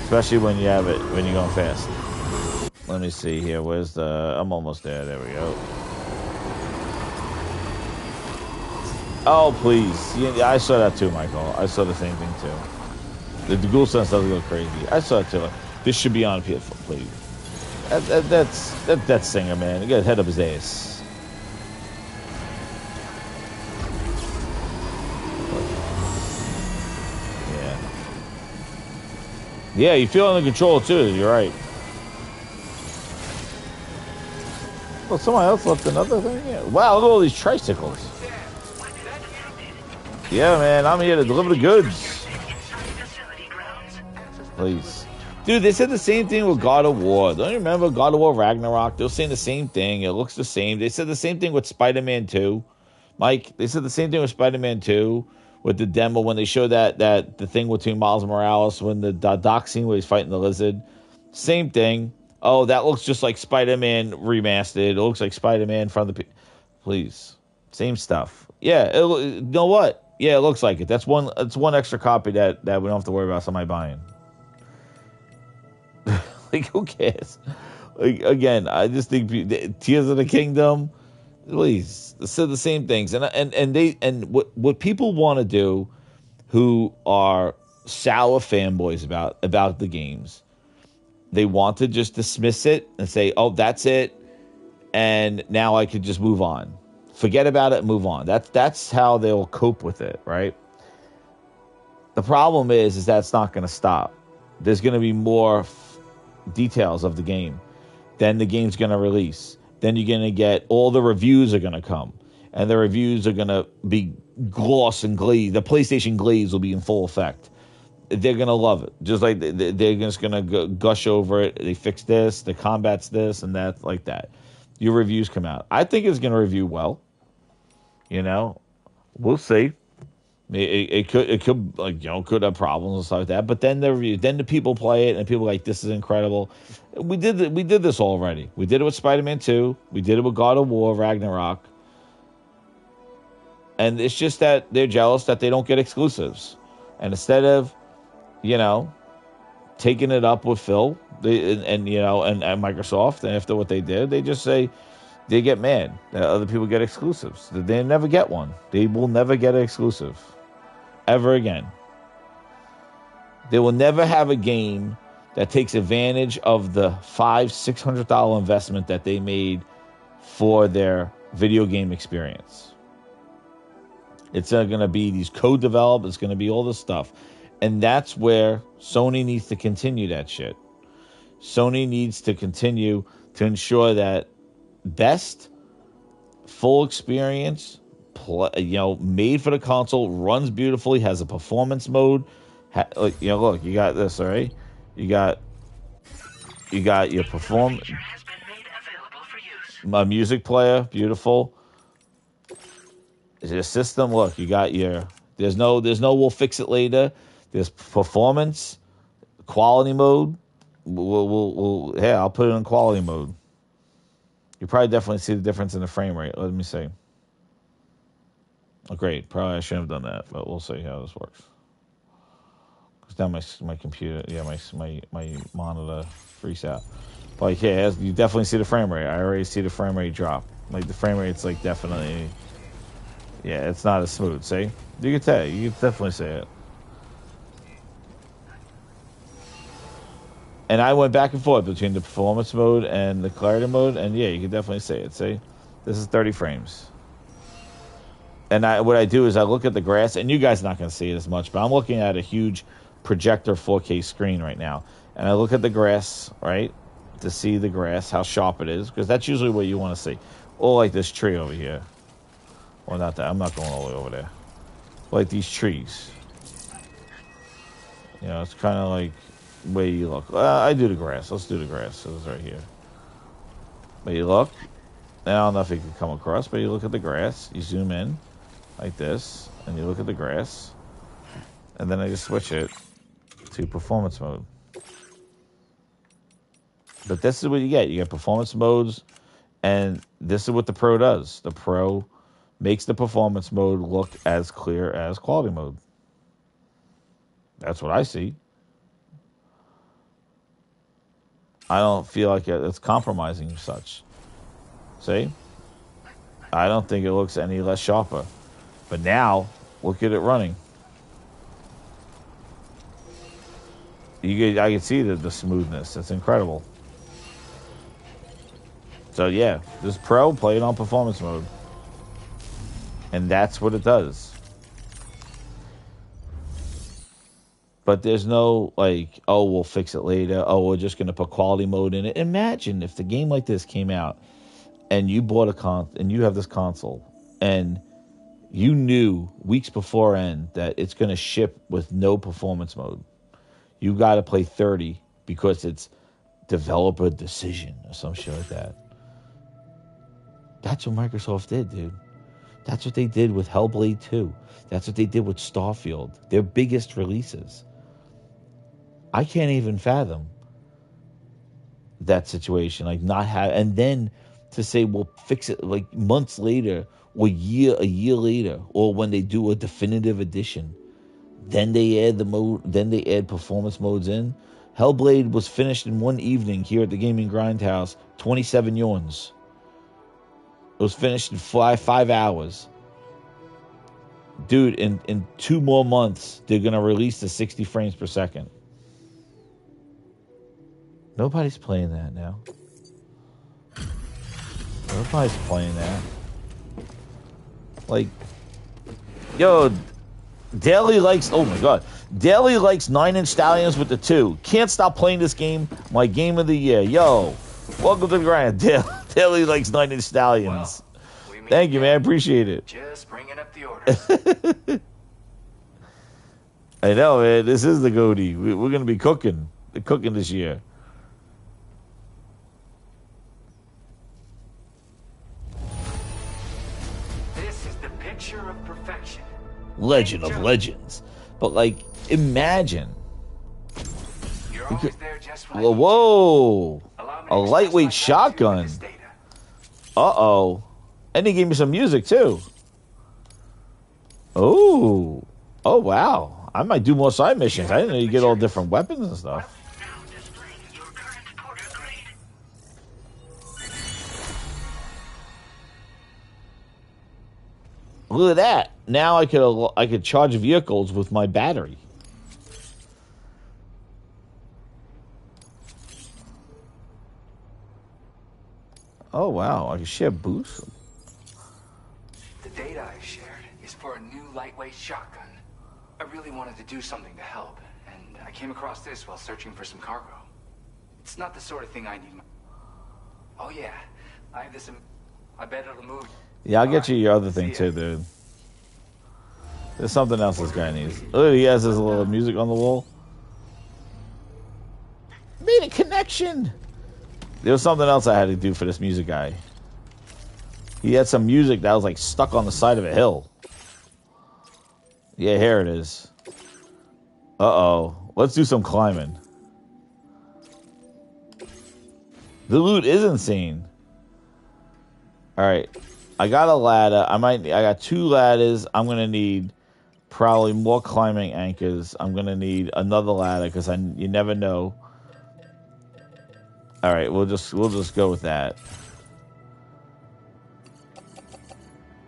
Especially when you have it when you're going fast. Let me see here. Where's the? I'm almost there. There we go. Oh please! Yeah, I saw that too, Michael. I saw the same thing too. The Ghoul Sense doesn't go crazy. I saw it too. This should be on PS4, please. That singer, man. He got a head up his ass. Yeah. Yeah, you feel under control too. You're right. Well, someone else left another thing. Yeah. Wow, look at all these tricycles. Yeah, man. I'm here to deliver the goods. Please. Dude, they said the same thing with God of War. Don't you remember God of War Ragnarok? They were saying the same thing. It looks the same. They said the same thing with Spider-Man 2. Mike, they said the same thing with Spider-Man 2 with the demo when they showed that the thing between Miles Morales when the dock scene where he's fighting the lizard. Same thing. Oh, that looks just like Spider-Man remastered. It looks like Spider-Man from the... Please. Same stuff. Yeah, you know what? Yeah, it looks like it. That's one extra copy that we don't have to worry about somebody buying. Like, who cares? Like, again, I just think Tears of the Kingdom, please, say the same things. And what people want to do who are sour fanboys about the games, they want to just dismiss it and say, oh, that's it, and now I could just move on. Forget about it and move on. That's how they'll cope with it, right? The problem is that's not going to stop. There's going to be more details of the game. Then the game's going to release. Then you're going to get all the reviews are going to come. And the reviews are going to be gloss and glaze. The PlayStation glaze will be in full effect. They're going to love it. Just like they're just going to gush over it. They fixed this. The combat's this and that, like that. Your reviews come out. I think it's going to review well. You know, we'll see. It could like, you know, could have problems and stuff like that. But then the people play it and people are like, this is incredible. We did this already. We did it with Spider-Man 2. We did it with God of War Ragnarok. And it's just that they're jealous that they don't get exclusives. And instead of, you know, taking it up with Phil and Microsoft, and after what they did, they just say they get mad that other people get exclusives. They never get one. They will never get an exclusive ever again. They will never have a game that takes advantage of the $500-600 investment that they made for their video game experience. It's going to be these co-develop. It's going to be all this stuff. And that's where Sony needs to continue that shit. Sony needs to continue to ensure that best full experience, made for the console, runs beautifully, has a performance mode. Look, you got this, all right? You got your performance. My music player, beautiful. Your system, look, you got your. There's no. We'll fix it later. There's performance, quality mode. I'll put it in quality mode. You probably definitely see the difference in the frame rate. Let me see. Oh, great. Probably I shouldn't have done that, but we'll see how this works. Because now my computer, my monitor freaks out. But yeah, you definitely see the frame rate. I already see the frame rate drop. Like the frame rate's like definitely, yeah, it's not as smooth. See, you can tell. You can definitely see it. And I went back and forth between the performance mode and the clarity mode, and yeah, you can definitely see it. See, this is 30 frames. And what I do is I look at the grass, and you guys are not going to see it as much, but I'm looking at a huge projector 4K screen right now. And I look at the grass, right, to see the grass, how sharp it is, because that's usually what you want to see. Or like this tree over here. Well, not that. I'm not going all the way over there. Like these trees. You know, it's kind of like where you look. I do the grass. Let's do the grass. So it's right here. But you look. I don't know if you can come across, but you look at the grass. You zoom in like this, and you look at the grass. And then I just switch it to performance mode. But this is what you get. You get performance modes, and this is what the Pro does. The Pro makes the performance mode look as clear as quality mode. That's what I see. I don't feel like it's compromising such. See? I don't think it looks any less sharper. But now, look at it running. I can see the smoothness. It's incredible. So yeah, this Pro, play it on performance mode. And that's what it does. But there's no, like, oh, we'll fix it later. Oh, we're just going to put quality mode in it. Imagine if the game like this came out and you bought and you have this console and you knew weeks before end that it's going to ship with no performance mode. You got to play 30 because it's developer decision or some shit like that. That's what Microsoft did, dude. That's what they did with Hellblade 2. That's what they did with Starfield. Their biggest releases. I can't even fathom that situation. Like not have, and then to say we'll fix it like months later or a year later, or when they do a definitive edition, then they add the mode, then they add performance modes in. Hellblade was finished in one evening here at the Gaming Grindhouse, 27 yawns. It was finished in five hours. Dude, in 2 more months, they're going to release the 60 frames per second. Nobody's playing that now. Nobody's playing that. Like, yo, Daly likes, oh my God. Daly likes 9 Inch Stallions with the 2. Can't stop playing this game. My game of the year. Yo, welcome to the grind. Daly likes 9 Inch Stallions. Well, thank you, man. I appreciate it. Just bringing up the orders. I know, man. This is the GOTY. We're going to be cooking this year. This is the picture of perfection. Legend of Legends. But, like, imagine. You're always there just when Whoa. A lightweight shotgun. Uh-oh. And he gave me some music, too. Oh. Oh, wow. I might do more side missions. I didn't know you get all different weapons and stuff. Look at that. Now I could charge vehicles with my battery. Oh, wow. I can share boost. The data I shared is for a new lightweight shotgun. I really wanted to do something to help, and I came across this while searching for some cargo. It's not the sort of thing I need. Oh yeah, I have this. I bet it'll move. Yeah, I'll get you your other thing too, dude. There's something else this guy needs. Look, he has his little music on the wall. Made a connection. There was something else I had to do for this music guy. He had some music that was like stuck on the side of a hill. Yeah, here it is. Uh-oh. Let's do some climbing. The loot is insane. Alright. I got a ladder. I got 2 ladders. I'm gonna need probably more climbing anchors. I'm gonna need another ladder because you never know. Alright, we'll just go with that.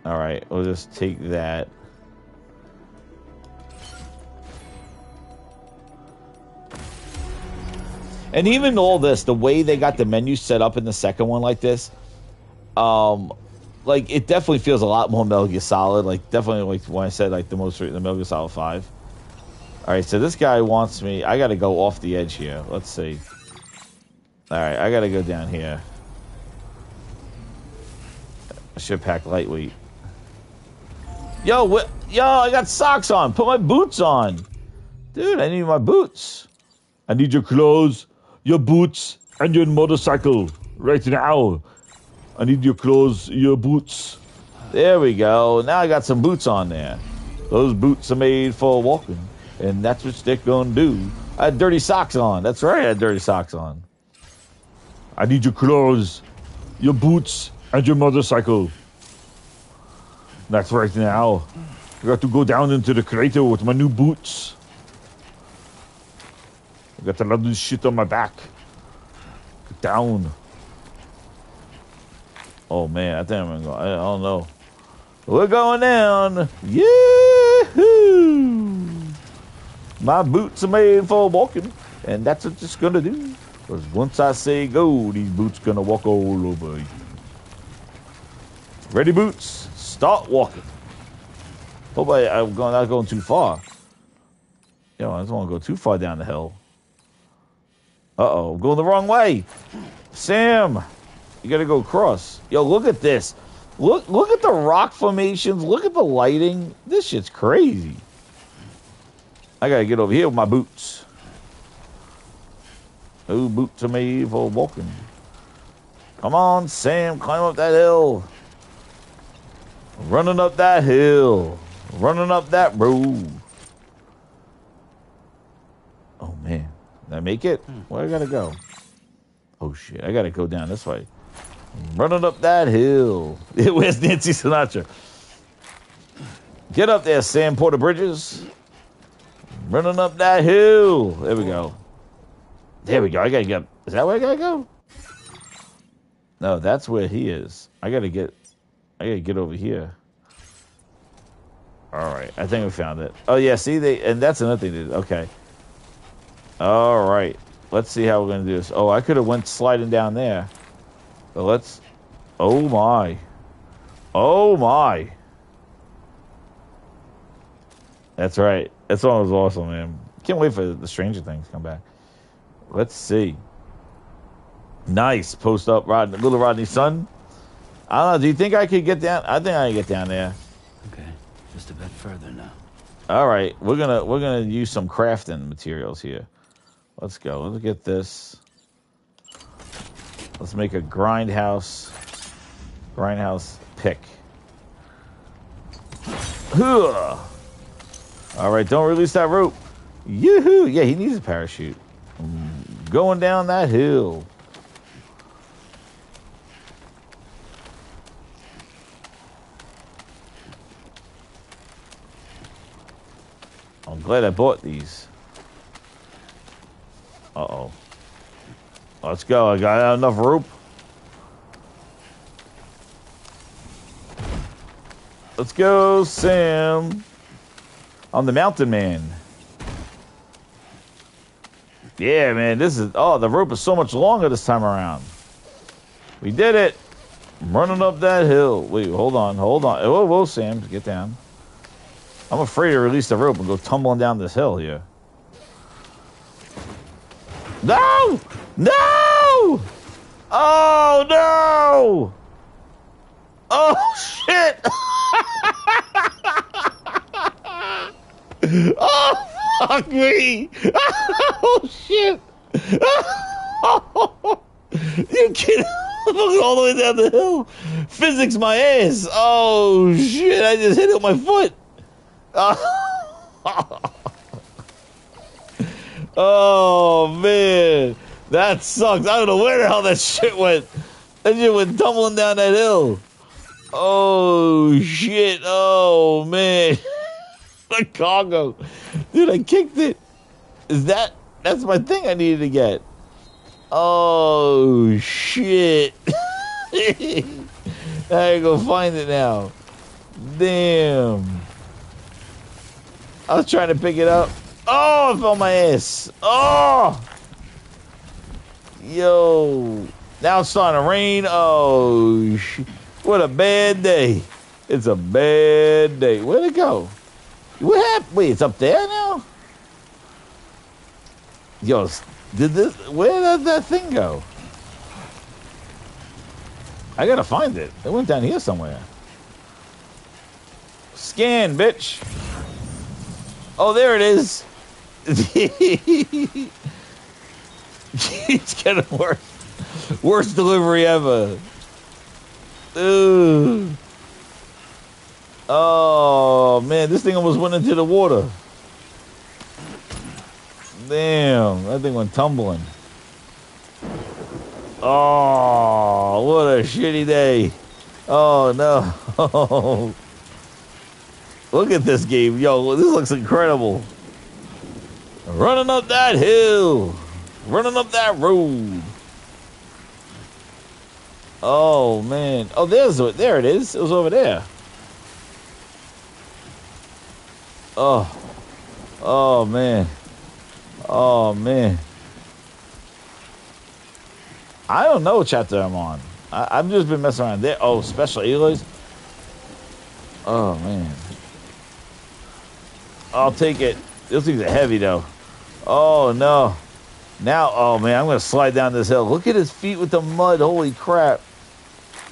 Alright, we'll just take that. And even all this, the way they got the menu set up in the second one like this, like, it definitely feels a lot more Metal Gear Solid. Like, definitely, like, when I said, like, the Metal Gear Solid 5. Alright, so this guy wants me... I gotta go off the edge here. Let's see. Alright, I gotta go down here. I should pack lightweight. Yo, what? Yo, I got socks on. Put my boots on. Dude, I need my boots. I need your clothes, your boots, and your motorcycle right now. I need your clothes, your boots. There we go. Now I got some boots on there. Those boots are made for walking, and that's what they're gonna do. I had dirty socks on. That's right, I had dirty socks on. I need your clothes, your boots, and your motorcycle. That's right now. I got to go down into the crater with my new boots. I got a lot of this shit on my back. Get down. Oh man, I think I'm gonna go. I don't know. We're going down. Yee-hoo! My boots are made for walking, and that's what it's gonna do. Because once I say go, these boots gonna walk all over you. Ready, boots? Start walking. Hope I'm not going too far. Yo, I don't want to go too far down the hill. Uh-oh, I'm going the wrong way. Sam, you gotta go across. Yo, look at this. Look at the rock formations. Look at the lighting. This shit's crazy. I gotta get over here with my boots. Oh, boots are made for walking. Come on, Sam, climb up that hill. Running up that hill. Running up that road. Oh, man. Did I make it? Where I gotta go? Oh, shit. I gotta go down this way. Running up that hill. Where's Nancy Sinatra? Get up there, Sam Porter Bridges. Running up that hill. There we go. There we go. I gotta get. Is that where I gotta go? No, that's where he is. I gotta get over here. All right. I think we found it. Oh yeah. See, and that's another thing to do. Okay. All right. Let's see how we're gonna do this. Oh, I could have went sliding down there. But let's. Oh my. Oh my. That's right. That song was awesome, man. Can't wait for the Stranger Things to come back. Let's see. Nice. Post up little Rodney's son. I don't know. Do you think I could get down? I think I can get down there. Okay, just a bit further now. All right. We're gonna use some crafting materials here. Let's go. Let's get this. Let's make a grindhouse pick. All right, don't release that rope. Yoo-hoo! Yeah, he needs a parachute. Going down that hill. I'm glad I bought these. Uh-oh. Let's go. I got enough rope. Let's go, Sam. I'm the mountain man. Yeah, man. The rope is so much longer this time around. We did it. I'm running up that hill. Wait, hold on. Whoa, Sam. Get down. I'm afraid to release the rope and go tumbling down this hill here. No! No! Oh, no! Oh, shit! Oh, fuck me! Oh, shit! You kidding? I'm going all the way down the hill. Physics my ass. Oh, shit. I just hit it with my foot. Oh, man. That sucks. I don't know where the hell that shit went. That shit went tumbling down that hill. Oh, shit. Oh, man. The cargo. Dude, I kicked it. That's my thing I needed to get. Oh, shit. I gotta go find it now. Damn. I was trying to pick it up. Oh, I fell on my ass. Oh. Yo. Now it's starting to rain. Oh, what a bad day. It's a bad day. Where'd it go? What happened? Wait, it's up there now? Yo, where did that thing go? I gotta find it. It went down here somewhere. Scan, bitch. Oh, there it is. It's getting worse. Worst delivery ever. Ugh. Oh, man. This thing almost went into the water. Damn. That thing went tumbling. Oh, what a shitty day. Oh, no. Look at this game. Yo, this looks incredible. Running up that hill. Running up that road. Oh, man. Oh, there it is. It was over there. Oh. Oh, man. Oh, man. I don't know what chapter I'm on. I've just been messing around there. Oh, special alloys. Oh, man. I'll take it. Those things are heavy, though. Oh, no. Now, oh, man, I'm going to slide down this hill. Look at his feet with the mud. Holy crap.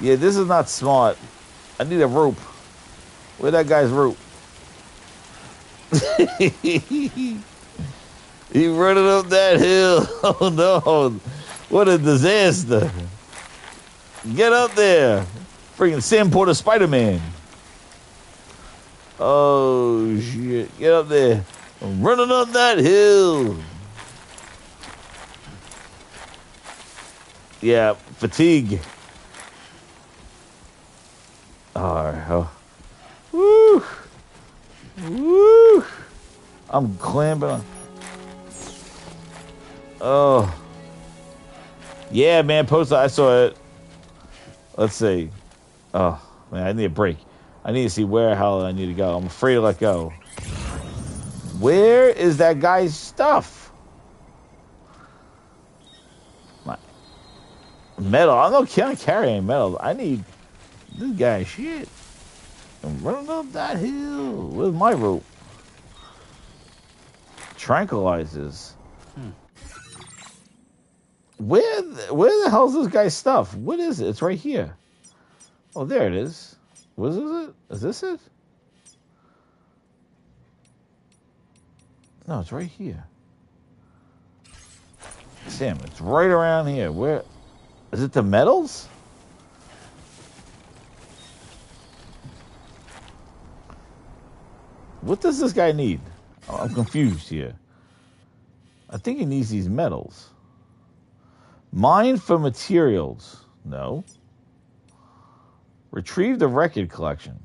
Yeah, this is not smart. I need a rope. Where's that guy's rope? He running up that hill. Oh, no. What a disaster. Get up there. Freaking Sam Porter Spider-Man. Oh, shit. Get up there. I'm running up that hill. Yeah, fatigue. All right. Oh. Woo. Woo. I'm clamping on. Oh. Yeah, man, poster. I saw it. Let's see. Oh, man, I need a break. I need to see where the hell I need to go. I'm afraid to let go. Where is that guy's stuff? My metal. I can't carry any metal. I need this guy's shit. I'm running up that hill. Where's my rope? Tranquilizers. Where the hell is this guy's stuff? What is it? It's right here. Oh, there it is. What is it? Is this it? No, it's right here. Sam, it's right around here. Where? Is it the metals? What does this guy need? Oh, I'm confused here. I think he needs these metals. Mine for materials. No. Retrieve the record collection.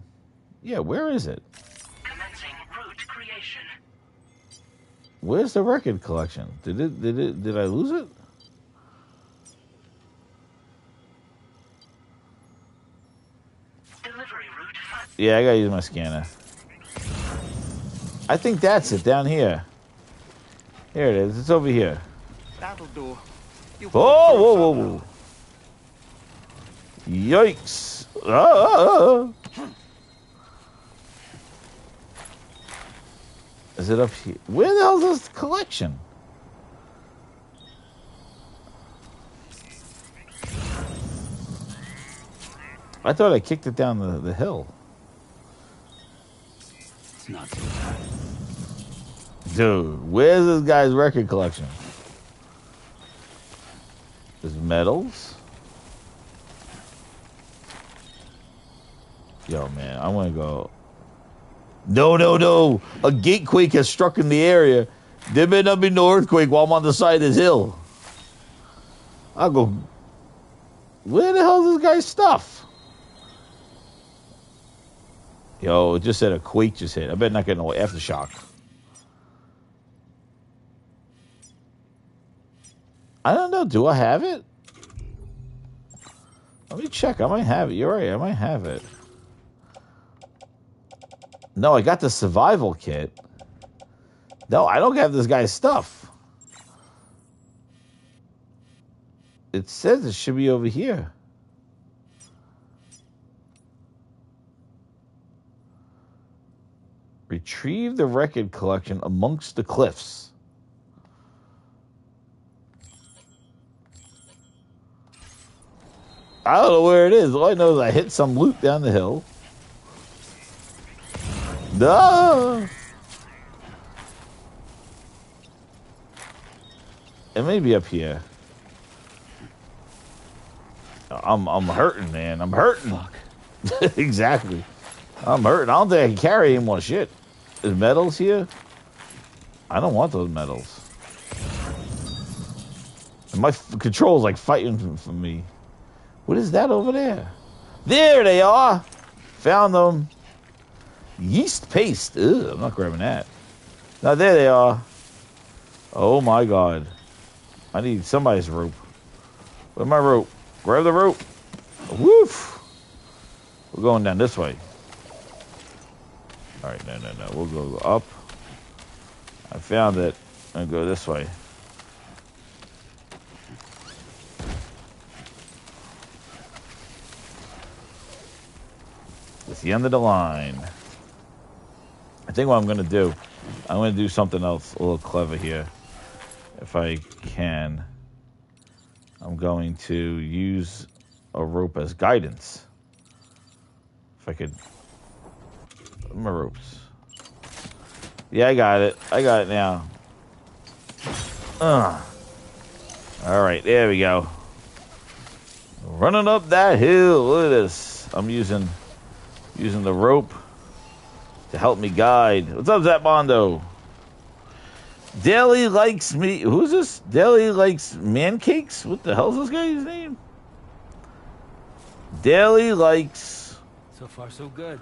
Yeah, where is it? Commencing route creation. Where's the record collection? Did I lose it? Delivery route. Yeah, I gotta use my scanner. I think that's it down here. Here it is. It's over here. That'll do. Whoa, whoa, whoa. Yikes. Ah. Is it up here? Where the hell is this collection? I thought I kicked it down the hill. It's not so bad. Dude, where's this guy's record collection? There's metals. Yo, man, I want to go. No. A gatequake has struck in the area. There may not be no earthquake while I'm on the side of this hill. I'll go. Where the hell is this guy's stuff? Yo, it just said a quake just hit. I better not get no aftershock. I don't know. Do I have it? Let me check. I might have it. You're right. I might have it. No, I got the survival kit. No, I don't have this guy's stuff. It says it should be over here. Retrieve the record collection amongst the cliffs. I don't know where it is. All I know is I hit some loot down the hill. No. It may be up here. I'm hurting, man. I'm hurting. Exactly. I'm hurting. I don't think I can carry any more shit. Is medals here? I don't want those medals. And my control's like fighting for me. What is that over there? There they are. Found them. Yeast paste. Ugh, I'm not grabbing that. Now there they are. Oh my god. I need somebody's rope. Where's my rope? Grab the rope. Woof. We're going down this way. Alright, no. We'll go up. I found it. I'm gonna go this way. It's the end of the line. I think what I'm gonna do, I'm gonna do something else a little clever here. If I can. I'm going to use a rope as guidance. If I could. My ropes. Yeah, I got it. I got it now. Alright, there we go. Running up that hill. Look at this. I'm using the rope to help me guide. What's up, Zap Mondo? Daly likes me. Who's this? Daly likes man cakes? What the hell's this guy's name? Daly likes. So far, so good.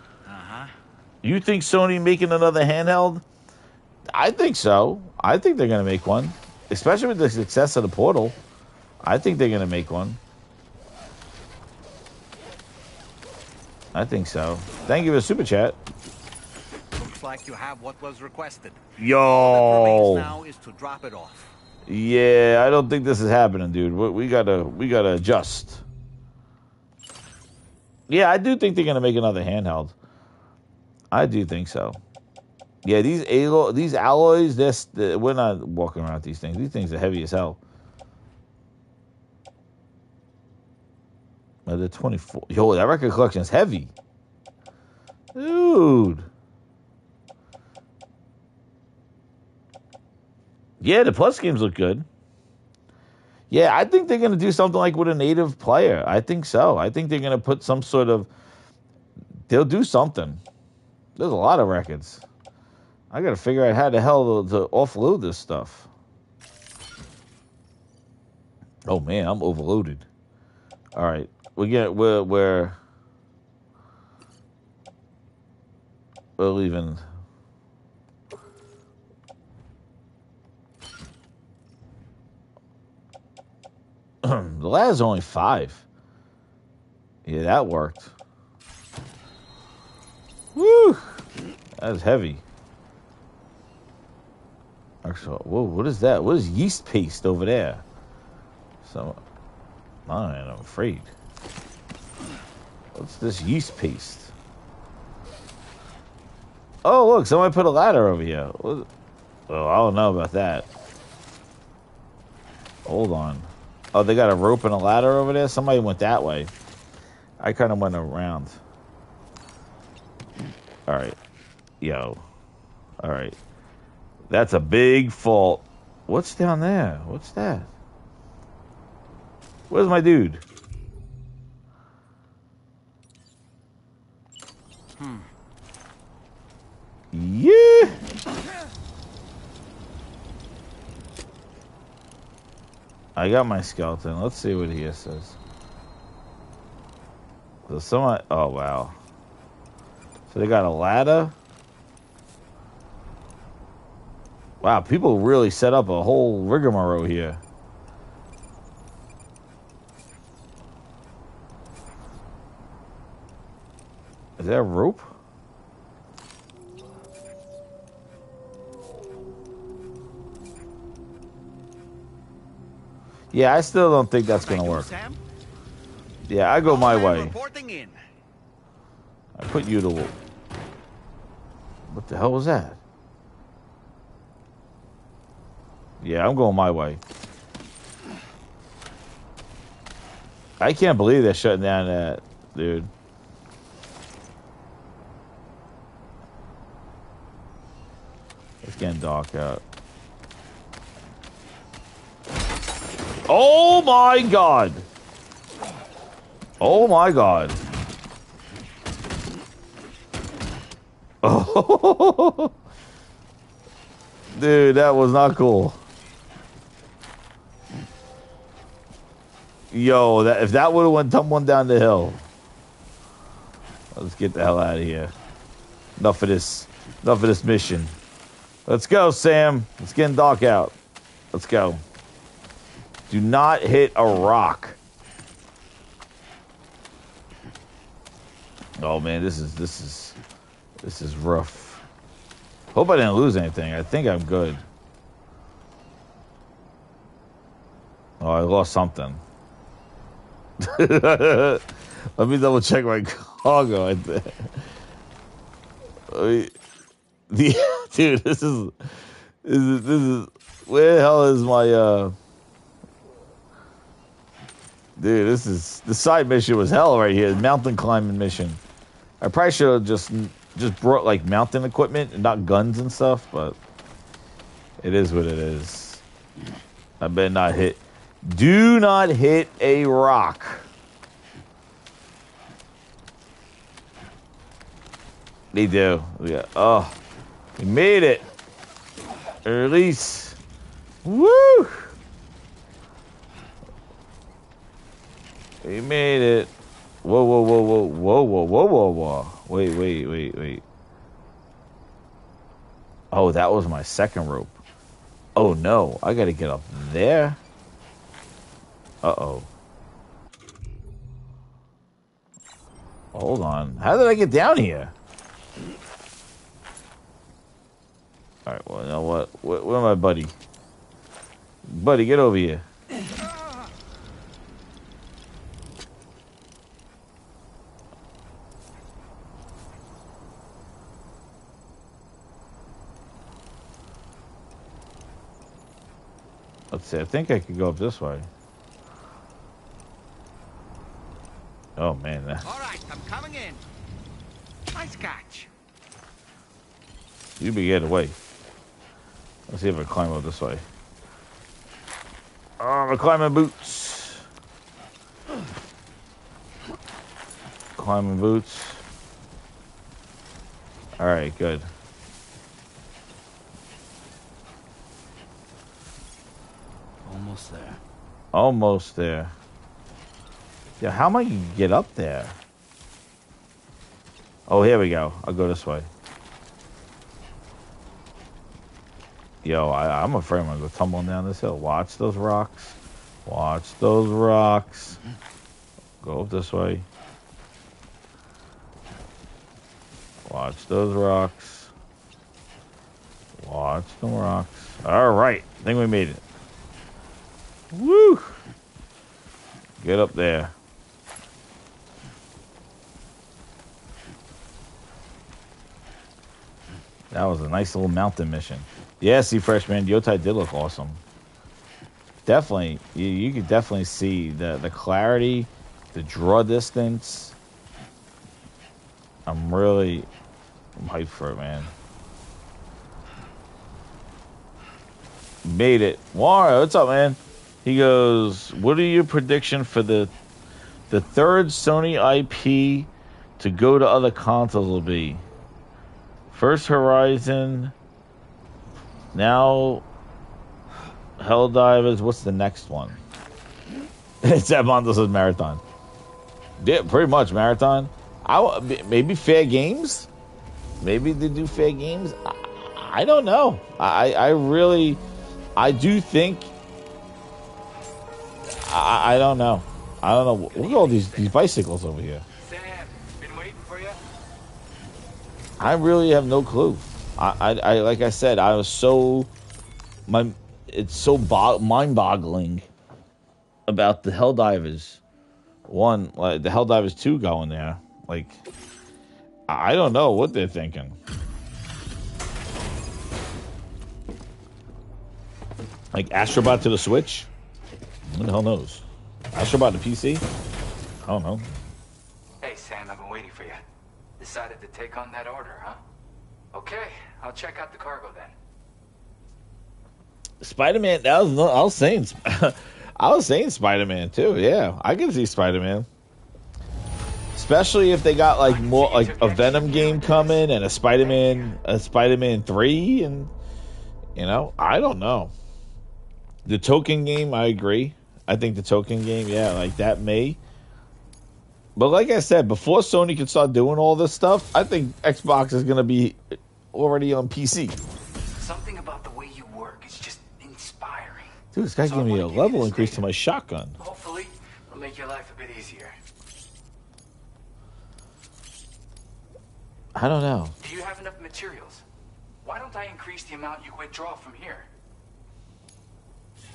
You think Sony making another handheld? I think so. I think they're going to make one. Especially with the success of the Portal. I think they're going to make one. I think so. Thank you for the super chat. Looks like you have what was requested. Yo. All that remains now is to drop it off. Yeah, I don't think this is happening, dude. We gotta adjust. Yeah, I do think they're gonna make another handheld. I do think so. Yeah, these alloys, we're not walking around with these things. These things are heavy as hell. They're 24. Yo, that record collection is heavy. Dude. Yeah, the Plus games look good. Yeah, I think they're going to do something like with a native player. I think so. I think they're going to put some sort of... They'll do something. There's a lot of records. I got to figure out how the hell to offload this stuff. Oh, man, I'm overloaded. All right. We're leaving... The ladder's only 5. Yeah, that worked. Woo! That was heavy. Actually, whoa, what is that? What is yeast paste over there? So, I'm afraid. What's this yeast paste? Oh, look, somebody put a ladder over here. Oh, I don't know about that. Hold on. Oh, they got a rope and a ladder over there? Somebody went that way. I kind of went around. All right. Yo. All right. That's a big fault. What's down there? What's that? Where's my dude? Yeah. I got my skeleton. Let's see what he says. So someone... Oh, wow. So they got a ladder. Wow, people really set up a whole rigmarole here. Is that a rope? Yeah, I still don't think that's going to work. Yeah, I go my way. I put you to... What the hell was that? Yeah, I'm going my way. I can't believe they're shutting down that, dude. It's getting dark out. Oh my god! Oh my god. Oh, dude, that was not cool. Yo, that if that would have went tumbling down the hill. Let's get the hell out of here. Enough of this. Enough of this mission. Let's go, Sam. It's getting dark out. Let's go. Do not hit a rock. Oh man, this is rough. Hope I didn't lose anything. I think I'm good. Oh, I lost something. Let me double check my cargo. Dude, this is where the hell is my dude, the side mission was hell right here. Mountain climbing mission. I probably should have just brought like mountain equipment and not guns and stuff, but it is what it is. I better not hit. Do not hit a rock. They do. Yeah. Oh, we made it. Release. Woo! We made it. Whoa, whoa, whoa, whoa, whoa, whoa, whoa, whoa, whoa. Wait. Oh, that was my second rope. Oh no, I gotta get up there. Uh-oh. Hold on. How did I get down here? Alright, well, you know what? Where my buddy? Buddy, get over here. Let's see. I think I could go up this way. Oh, man. All right, I'm coming in. Nice catch. You be get away. Let's see if I climb up this way. Oh, my climbing boots. Climbing boots. All right, good. Almost there. Almost there. Yeah, how am I going to get up there? Oh, here we go. I'll go this way. Yo, I'm afraid I'm going to go tumbling down this hill. Watch those rocks. Watch those rocks. Go up this way. Watch those rocks. Watch the rocks. All right. I think we made it. Woo! Get up there. That was a nice little mountain mission. Yeah, see, freshman, Yotai did look awesome. Definitely, you could definitely see the clarity, the draw distance. I'm hyped for it, man. Made it. Wario, what's up, man? He goes, what are your prediction for the third Sony IP to go to other consoles will be? First Horizon, now Helldivers. What's the next one? It's Mondo says Marathon. Yeah, pretty much Marathon. Maybe Fair Games. Maybe they do Fair Games. I don't know. I do think. I don't know. I don't know. Look at all these bicycles over here. Sam, been waiting for you. I really have no clue. I like I said, I was it's so mind-boggling about the Helldivers 1, like the Helldivers 2 going there. Like, I don't know what they're thinking. Like Astrobot to the Switch? Who the hell knows? Astrobot to PC? I don't know. Hey, Sam, I've been waiting for you. Decided to take on that order, huh? Okay, I'll check out the cargo then. Spider-Man. I was saying, I was saying Spider-Man too. Yeah, I can see Spider-Man. Especially if they got like more like a Venom game coming and a Spider-Man 3, and I don't know. The token game, I agree. I think the token game, yeah, like that may. But like I said, before Sony can start doing all this stuff, I think Xbox is gonna be already on PC. Something about the way you work is just inspiring. Dude, this guy gave me a level increase to my shotgun. Hopefully, it'll make your life a bit easier. I don't know. Do you have enough materials? Why don't I increase the amount you withdraw from here?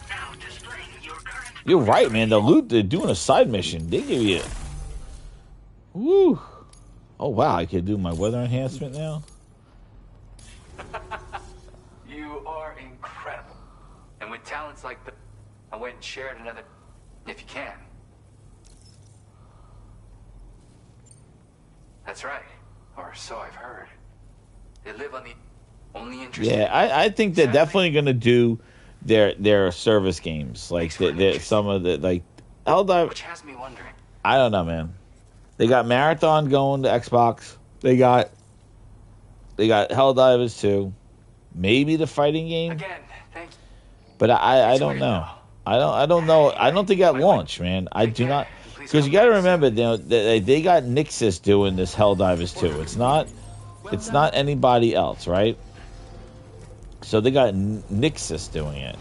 Now displaying your current... You're right, man. The loot, they're doing a side mission. They give you... Woo. Oh, wow. I can do my weather enhancement now? You are incredible. And with talents like that, I went and shared another... If you can. That's right. Or so I've heard. They live on the only interest. Yeah, I think they're definitely going to do their service games. Like, some of the... Like, Helldive... Which has me wondering. I don't know, man. They got Marathon going to Xbox. They got Helldivers 2. Maybe the fighting game. Again, thank you. But I don't know. I don't know. I don't think at launch, man. I do not, because you got to remember, they got Nixus doing this Helldivers 2. It's not anybody else, right? So they got Nixus doing it.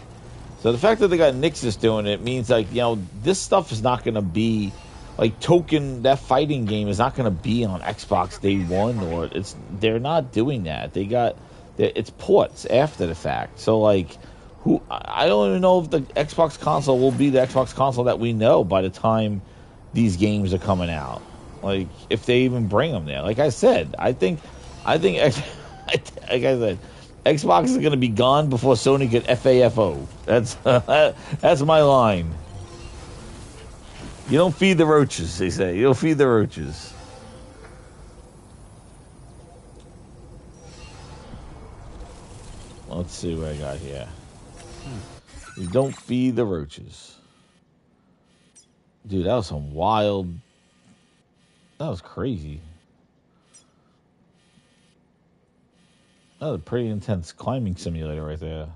So the fact that they got Nixus doing it means, like, this stuff is not going to be like Token. That fighting game is not going to be on Xbox day one, or they're not doing that. It's ports after the fact. So, like, I don't even know if the Xbox console will be the Xbox console that we know by the time these games are coming out. Like, if they even bring them there. Like I said, I think like I said, Xbox is going to be gone before Sony could FAFO. That's my line. You don't feed the roaches, they say. You don't feed the roaches. Let's see what I got here. You don't feed the roaches. Dude, that was some wild... That was crazy. That was a pretty intense climbing simulator right there.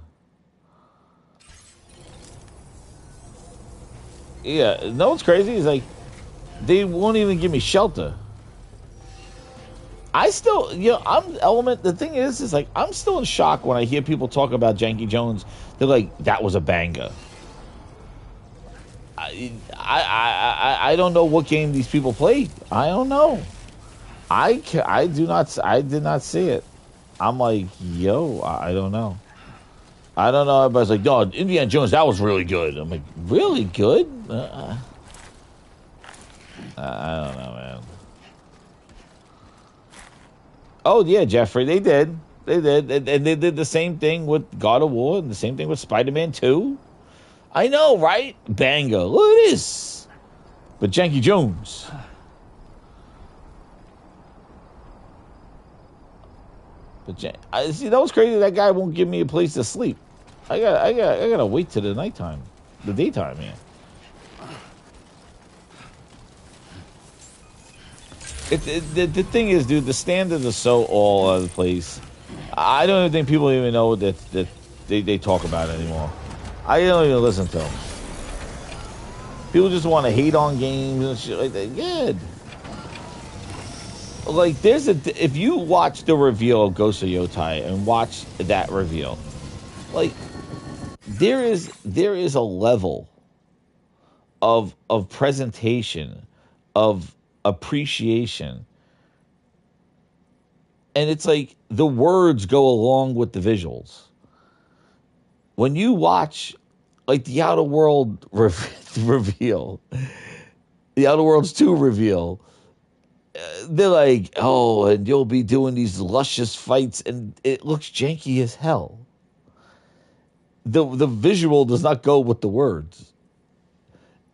Yeah, no, what's crazy is, like, they won't even give me shelter. I still, the thing is like, I'm still in shock when I hear people talk about Janky Jones. They're like, that was a banger. I don't know what game these people played. I don't know. I did not see it. I'm like, yo, I don't know. I don't know. Everybody's like, no, Indiana Jones, that was really good. I'm like, really good? I don't know, man. Oh, yeah, Jeffrey, they did. They did. And they did the same thing with God of War and the same thing with Spider-Man 2. I know, right? Banger. Look at this. But Janky Jones. See, that was crazy. That guy won't give me a place to sleep. I gotta wait till the nighttime. The daytime, man. The thing is, dude, the standards are so all over the place. I don't even think people even know that they talk about it anymore. I don't even listen to them. People just want to hate on games and shit like that. Good. Like, if you watch the reveal of Ghost of Yotai and watch that reveal, like, there is a level of presentation, of appreciation, and it's like the words go along with the visuals. When you watch, like, the Outer World reveal, the Outer Worlds 2 reveal, they're like, oh, and you'll be doing these luscious fights, and it looks janky as hell. The visual does not go with the words.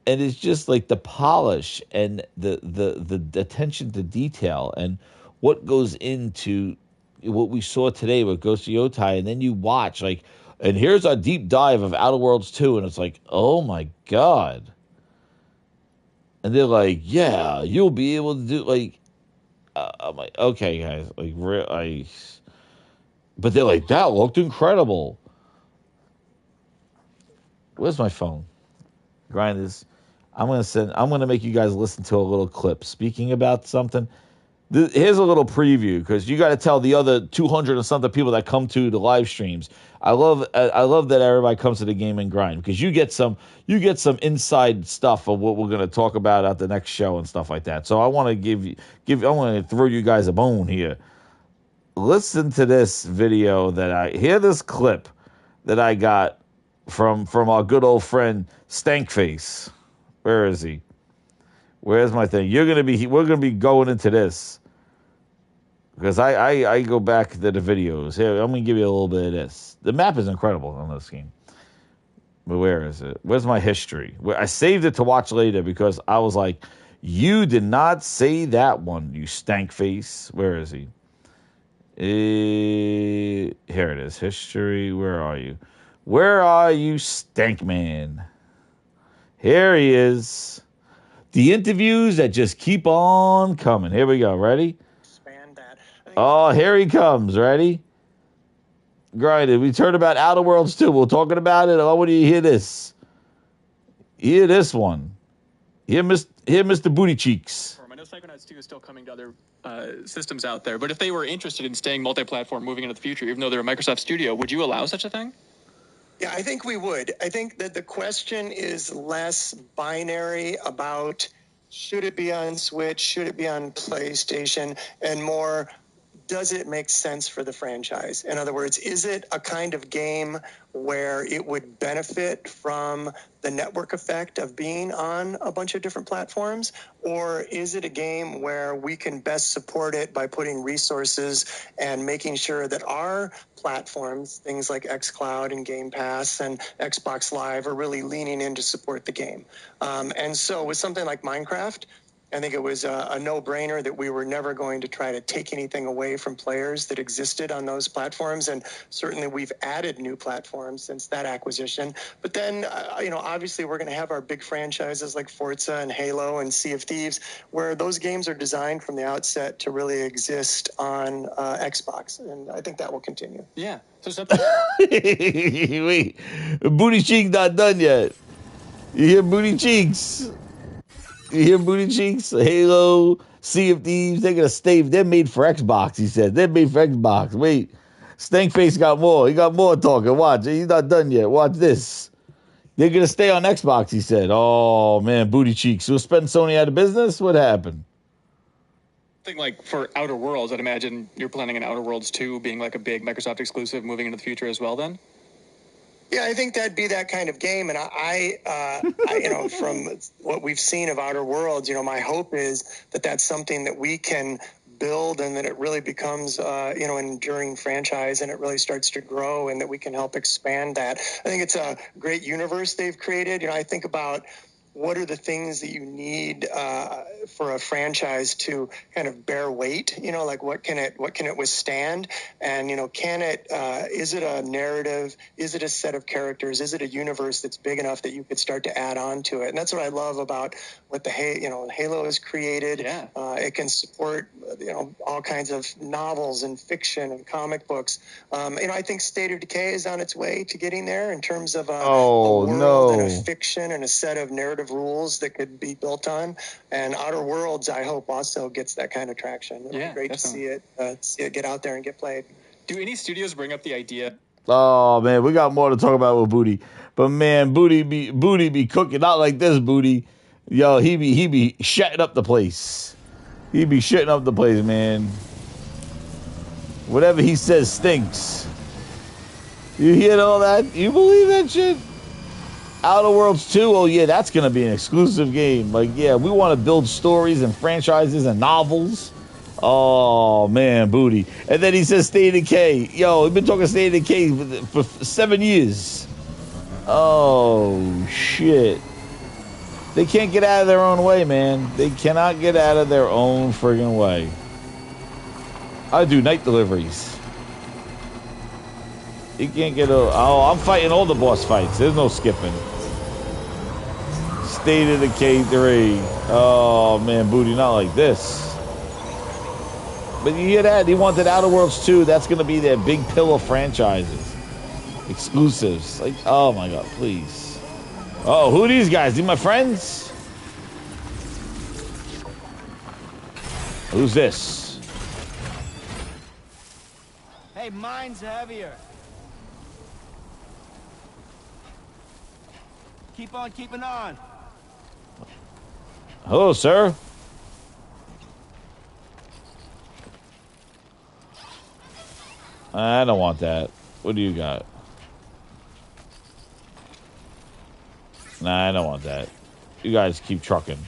and it's just like the polish and the attention to detail and what goes into what we saw today with Ghost of Yotai, and then you watch like, and here's our deep dive of Outer Worlds 2, and it's like, oh my god. And they're like, yeah, you'll be able to do like, I'm like, okay, guys, like, but they're like, that looked incredible. Where's my phone? Grinders. I'm gonna make you guys listen to a little clip. Speaking about something, here's a little preview because you got to tell the other 200 and something people that come to the live streams. I love that everybody comes to the game and grind because you get some inside stuff of what we're gonna talk about at the next show and stuff like that. So I want to I want to throw you guys a bone here. Listen to this video hear this clip that I got from our good old friend Stankface. Where is he? Where's my thing? We're gonna be going into this because I go back to the videos. Here, I'm gonna give you a little bit of this. The map is incredible on this game. But where is it? Where's my history? I saved it to watch later because I was like, you did not say that one, you Stankface. Where is he? Here it is. History. Where are you? Where are you, Stankman? Here he is. The interviews that just keep on coming. Here we go. Ready? Oh, here he comes. Ready? Grinded. We heard about Outer Worlds 2. We're talking about it. I want you to hear this. Hear this one. Hear Mr. Booty Cheeks. I know Psychonauts 2 is still coming to other systems out there, but if they were interested in staying multi-platform moving into the future, even though they're a Microsoft studio, would you allow such a thing? Yeah, I think we would. I think that the question is less binary about should it be on Switch, should it be on PlayStation, and more, does it make sense for the franchise? In other words, is it a kind of game where it would benefit from the network effect of being on a bunch of different platforms? Or is it a game where we can best support it by putting resources and making sure that our platforms, things like xCloud and Game Pass and Xbox Live, are really leaning in to support the game? And so with something like Minecraft, I think it was a no-brainer that we were never going to try to take anything away from players that existed on those platforms. And certainly we've added new platforms since that acquisition. But then, obviously we're going to have our big franchises like Forza and Halo and Sea of Thieves, where those games are designed from the outset to really exist on Xbox. And I think that will continue. Yeah. So something. Wait, Booty Cheeks not done yet. You hear Booty Cheeks? You hear Booty Cheeks? Halo, Sea of Thieves, they're going to stay. They're made for Xbox, he said. They're made for Xbox. Wait, Stankface got more. He got more talking. Watch. He's not done yet. Watch this. They're going to stay on Xbox, he said. Oh, man, Booty Cheeks. We'll spend Sony out of business? What happened? I think like for Outer Worlds, I'd imagine you're planning an Outer Worlds 2 being like a big Microsoft exclusive moving into the future as well then? Yeah, I think that'd be that kind of game. And I from what we've seen of Outer Worlds, my hope is that that's something that we can build and that it really becomes, an enduring franchise and it really starts to grow and that we can help expand that. I think it's a great universe they've created. I think about what are the things that you need for a franchise to kind of bear weight? Like what can it withstand? And is it a narrative? Is it a set of characters? Is it a universe that's big enough that you could start to add on to it? And that's what I love about what Halo has created. Yeah. It can support all kinds of novels and fiction and comic books. I think State of Decay is on its way to getting there in terms of a world and a fiction and a set of narrative rules that could be built on. And Outer Worlds, I hope, also gets that kind of traction. It'll be great definitely. To see it get out there and get played. Do any studios bring up the idea? Oh man, we got more to talk about with Booty, but man, Booty be cooking, not like this Booty. Yo, he be shutting up the place. He be shutting up the place, man. Whatever he says stinks. You hear all that? You believe that shit? Outer Worlds 2, oh yeah, that's going to be an exclusive game. Like, yeah, we want to build stories and franchises and novels. Oh, man, Booty. And then he says State of Decay. Yo, we've been talking State of Decay for 7 years. Oh, shit. They can't get out of their own way, man. They cannot get out of their own friggin' way. I do night deliveries. You can't get over. Oh, I'm fighting all the boss fights. There's no skipping. State of Decay 3. Oh, man, Booty, not like this. But you hear that? He wanted Outer Worlds 2. That's going to be their big pillar franchises. Exclusives. Like, oh, my God, please. Oh, who are these guys? These my friends? Who's this? Hey, mine's heavier. Keep on keeping on. Hello, sir. I don't want that. What do you got? Nah, I don't want that. You guys keep trucking.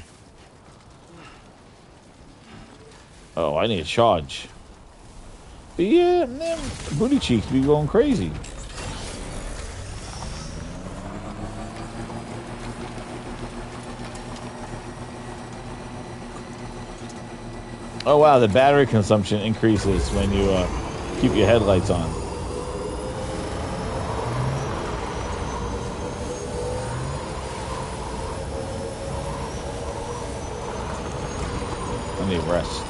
Oh, I need a charge. But yeah, man, booty cheeks be going crazy. Oh wow, the battery consumption increases when you keep your headlights on. I need rest.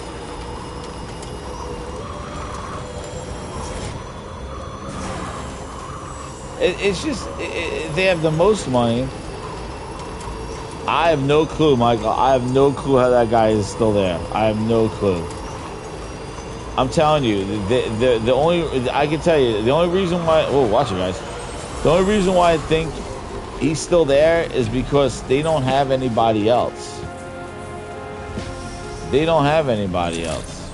It's just they have the most money. I have no clue, Michael. I have no clue how that guy is still there. I have no clue. I'm telling you, the only I can tell you the only reason why. Oh, watch it, guys. The only reason why I think he's still there is because they don't have anybody else. They don't have anybody else.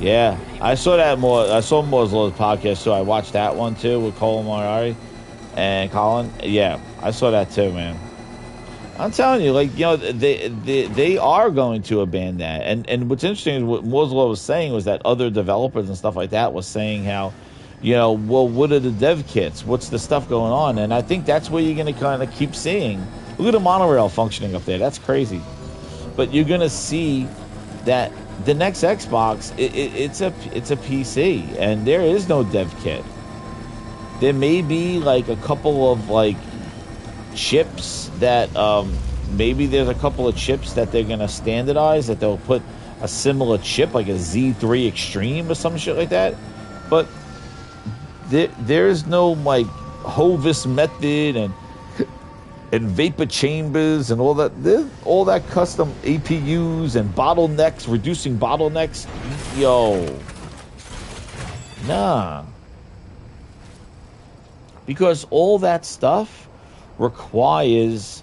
Yeah, I saw that more. I saw Moore's Law's podcast, so I watched that one too with Cole Moriarty and Colin. Yeah, I saw that too, man. I'm telling you, like, you know, they are going to abandon that. And what's interesting is what Moore's Law was saying was that other developers and stuff like that was saying how, you know, well, what are the dev kits? What's the stuff going on? And I think that's where you're going to kind of keep seeing. Look at the monorail functioning up there. That's crazy. But you're going to see that the next Xbox, it's a PC, and there is no dev kit. There may be like a couple of like chips that maybe there's a couple of chips that they're gonna standardize, that they'll put a similar chip like a Z3 Extreme or some shit like that, but there's no like Hovis method and vapor chambers and all that. There's all that custom APUs and bottlenecks, reducing bottlenecks. Yo, nah, because all that stuff requires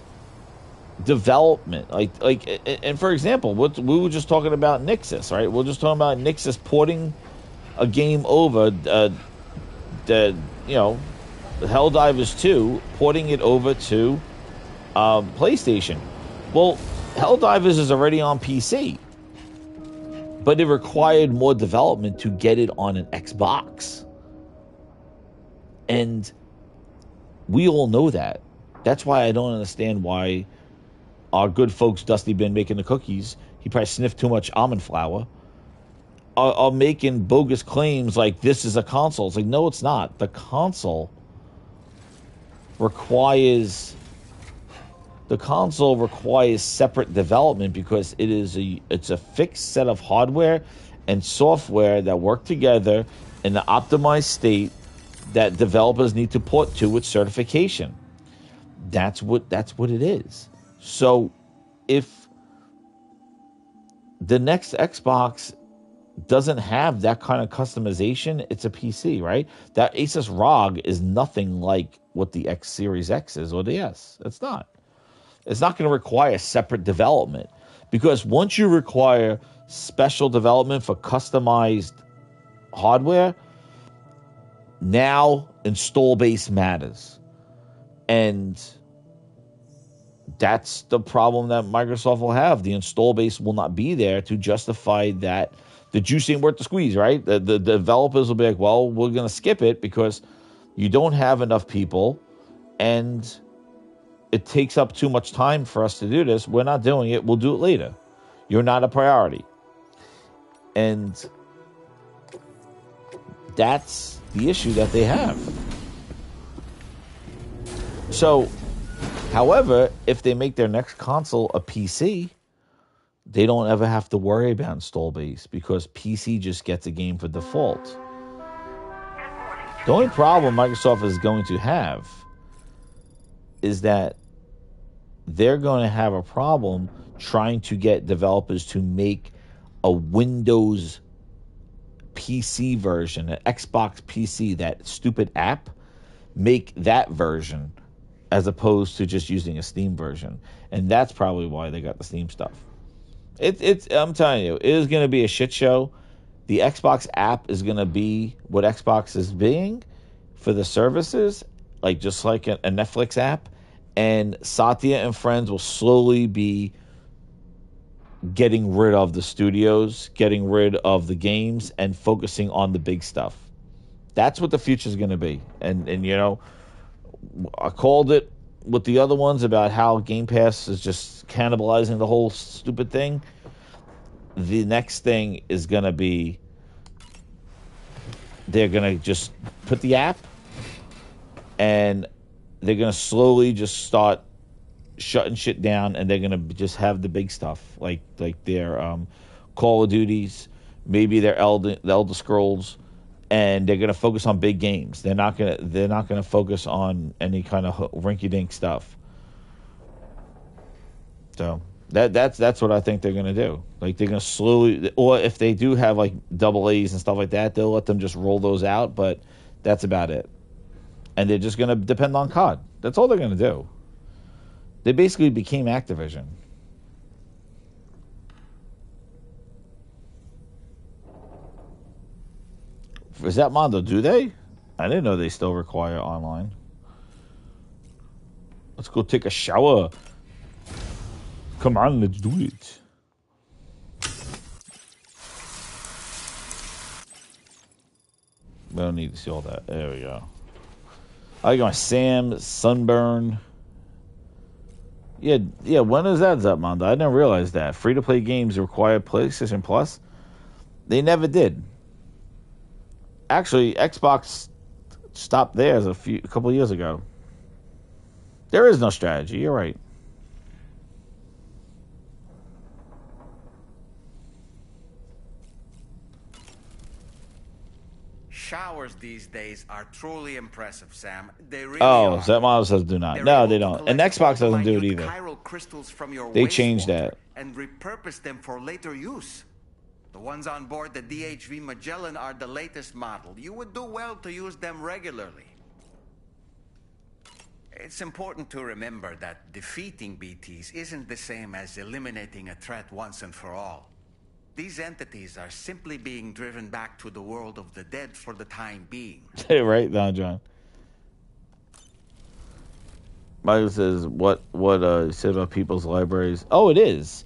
development, and for example, what we were just talking about Nixus, right? We're just talking about Nixus porting a game over, the you know, Helldivers 2, porting it over to PlayStation. Well, Helldivers is already on PC, but it required more development to get it on an Xbox, and we all know that. That's why I don't understand why our good folks, Dusty Bin, making the cookies, he probably sniffed too much almond flour, are making bogus claims like this is a console. It's like, no, it's not. The console requires separate development because it's a fixed set of hardware and software that work together in the optimized state that developers need to port to with certification. That's what it is. So if the next Xbox doesn't have that kind of customization, it's a PC, right? That Asus ROG is nothing like what the X Series X is or the S. It's not. It's not going to require separate development, because once you require special development for customized hardware, now install base matters. And that's the problem that Microsoft will have. The install base will not be there to justify that. The juice ain't worth the squeeze, right? The developers will be like, well, we're going to skip it because you don't have enough people, and it takes up too much time for us to do this. We're not doing it. We'll do it later. You're not a priority. And that's the issue that they have. So, however, if they make their next console a PC, they don't ever have to worry about install base because PC just gets a game for default. The only problem Microsoft is going to have is that they're going to have a problem trying to get developers to make a Windows PC version, an Xbox PC, that stupid app, make that version as opposed to just using a Steam version. And that's probably why they got the Steam stuff. I'm telling you, it is going to be a shit show. The Xbox app is going to be what Xbox is being for the services, like just like a Netflix app. And Satya and friends will slowly be getting rid of the studios, getting rid of the games, and focusing on the big stuff. That's what the future is going to be. And you know, I called it with the other ones about how Game Pass is just cannibalizing the whole stupid thing. The next thing is going to be they're going to just put the app and they're going to slowly just start shutting shit down, and they're going to just have the big stuff like their Call of Duties, maybe their the Elder Scrolls, and they're going to focus on big games. They're not going to focus on any kind of rinky-dink stuff. So that's what I think they're going to do. Like, they're going to slowly, or if they do have like double A's and stuff like that, they'll let them just roll those out, but that's about it. And they're just going to depend on COD. That's all they're going to do. They basically became Activision. Is that Mondo? Do they? I didn't know they still require online. Let's go take a shower. Come on, let's do it. We don't need to see all that. There we go. I got my Sam Sunburn. Yeah. When is that up, Mondo? I didn't realize that. Free-to-play games require PlayStation Plus. They never did. Actually, Xbox stopped theirs a couple of years ago. There is no strategy. You're right. Showers these days are truly impressive, Sam. They really Oh, are. so that model says do not. No, they don't. And Xbox doesn't do it either. They changed that. And repurpose them for later use. The ones on board the DHV Magellan are the latest model. You would do well to use them regularly. It's important to remember that defeating BTs isn't the same as eliminating a threat once and for all. These entities are simply being driven back to the world of the dead for the time being. Right, Don John. Michael says, what you said about people's libraries. Oh, it is.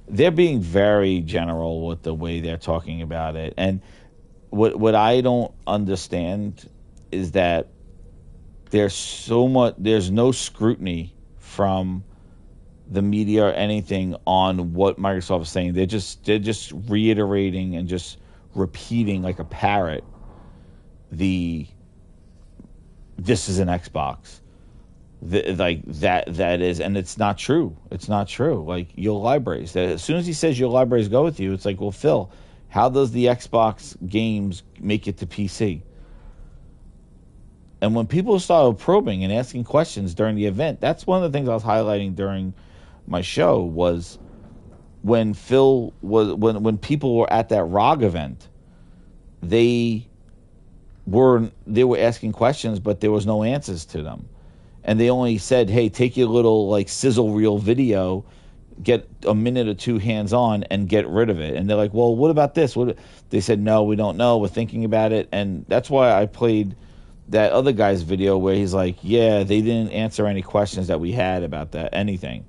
They're being very general with the way they're talking about it. And what I don't understand is that there's no scrutiny from the media or anything on what Microsoft is saying. They're just reiterating and just repeating like a parrot this is an Xbox. Like that is, and it's not true. It's not true. Like, your libraries. As soon as he says your libraries go with you, it's like, well, Phil, how does the Xbox games make it to PC? And when people started probing and asking questions during the event, that's one of the things I was highlighting during my show was when when people were at that ROG event, they were asking questions, but there was no answers to them. And they only said, hey, take your little like sizzle reel video, get a minute or two hands on and get rid of it. And they're like, well, what about this? They said, no, we don't know. We're thinking about it. And that's why I played that other guy's video where he's like, yeah, they didn't answer any questions that we had about that, anything.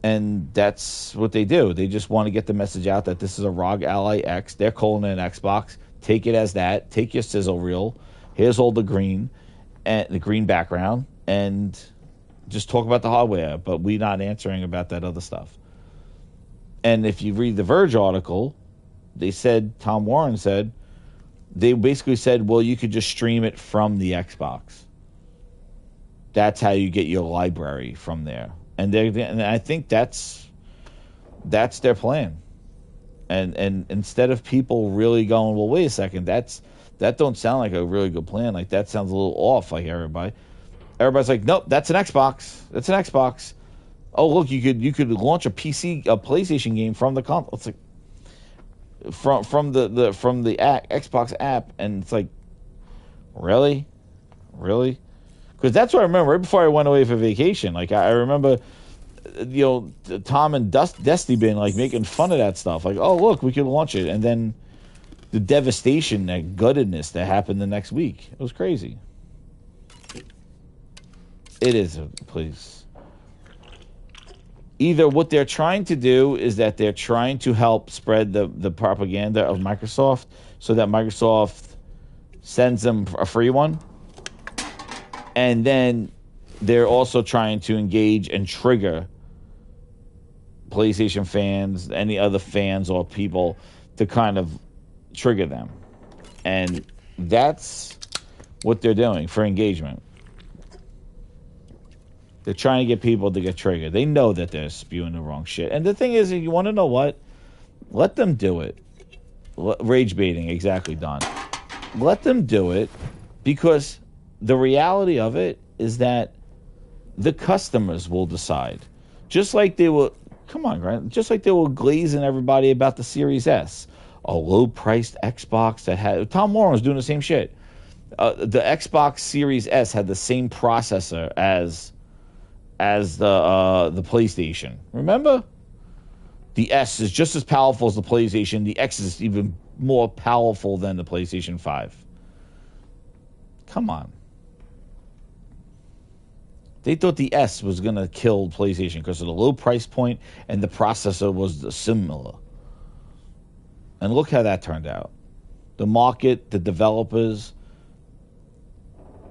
And that's what they do. They just want to get the message out that this is a ROG Ally X. They're calling it an Xbox. Take it as that. Take your sizzle reel. Here's all the green and the green background, and Just talk about the hardware, but we not answering about that other stuff. And if you read the Verge article, they said, Tom Warren said, they basically said, well, you could just stream it from the Xbox. That's how you get your library from there. And I think that's their plan. And instead of people really going, well, wait a second, that don't sound like a really good plan. Like, that sounds a little off, like everybody's like, nope, that's an Xbox. That's an Xbox. Oh, look, you could launch a PlayStation game from the console. It's like from the Xbox app, and it's like, really? Because that's what I remember right before I went away for vacation. Like, I remember, Tom and Dusty been like making fun of that stuff. Like, oh, look, we could launch it, and then the devastation, that guttedness that happened the next week. It was crazy. It is a place. Either what they're trying to do is that they're trying to help spread the propaganda of Microsoft so that Microsoft sends them a free one. And then they're also trying to engage and trigger PlayStation fans, any other fans or people, to kind of trigger them. And that's what they're doing for engagement. They're trying to get people to get triggered. They know that they're spewing the wrong shit. And the thing is, if you want to know what, let them do it. Rage baiting, exactly, Don. Let them do it, because the reality of it is that the customers will decide. Just like they were, come on, Grant, just like they were glazing everybody about the Series S, a low-priced Xbox that had, Tom Warren was doing the same shit. The Xbox Series S had the same processor as the PlayStation. Remember? The S is just as powerful as the PlayStation. The X is even more powerful than the PlayStation 5. Come on. They thought the S was going to kill PlayStation because of the low price point, and the processor was similar. And look how that turned out. The market, the developers.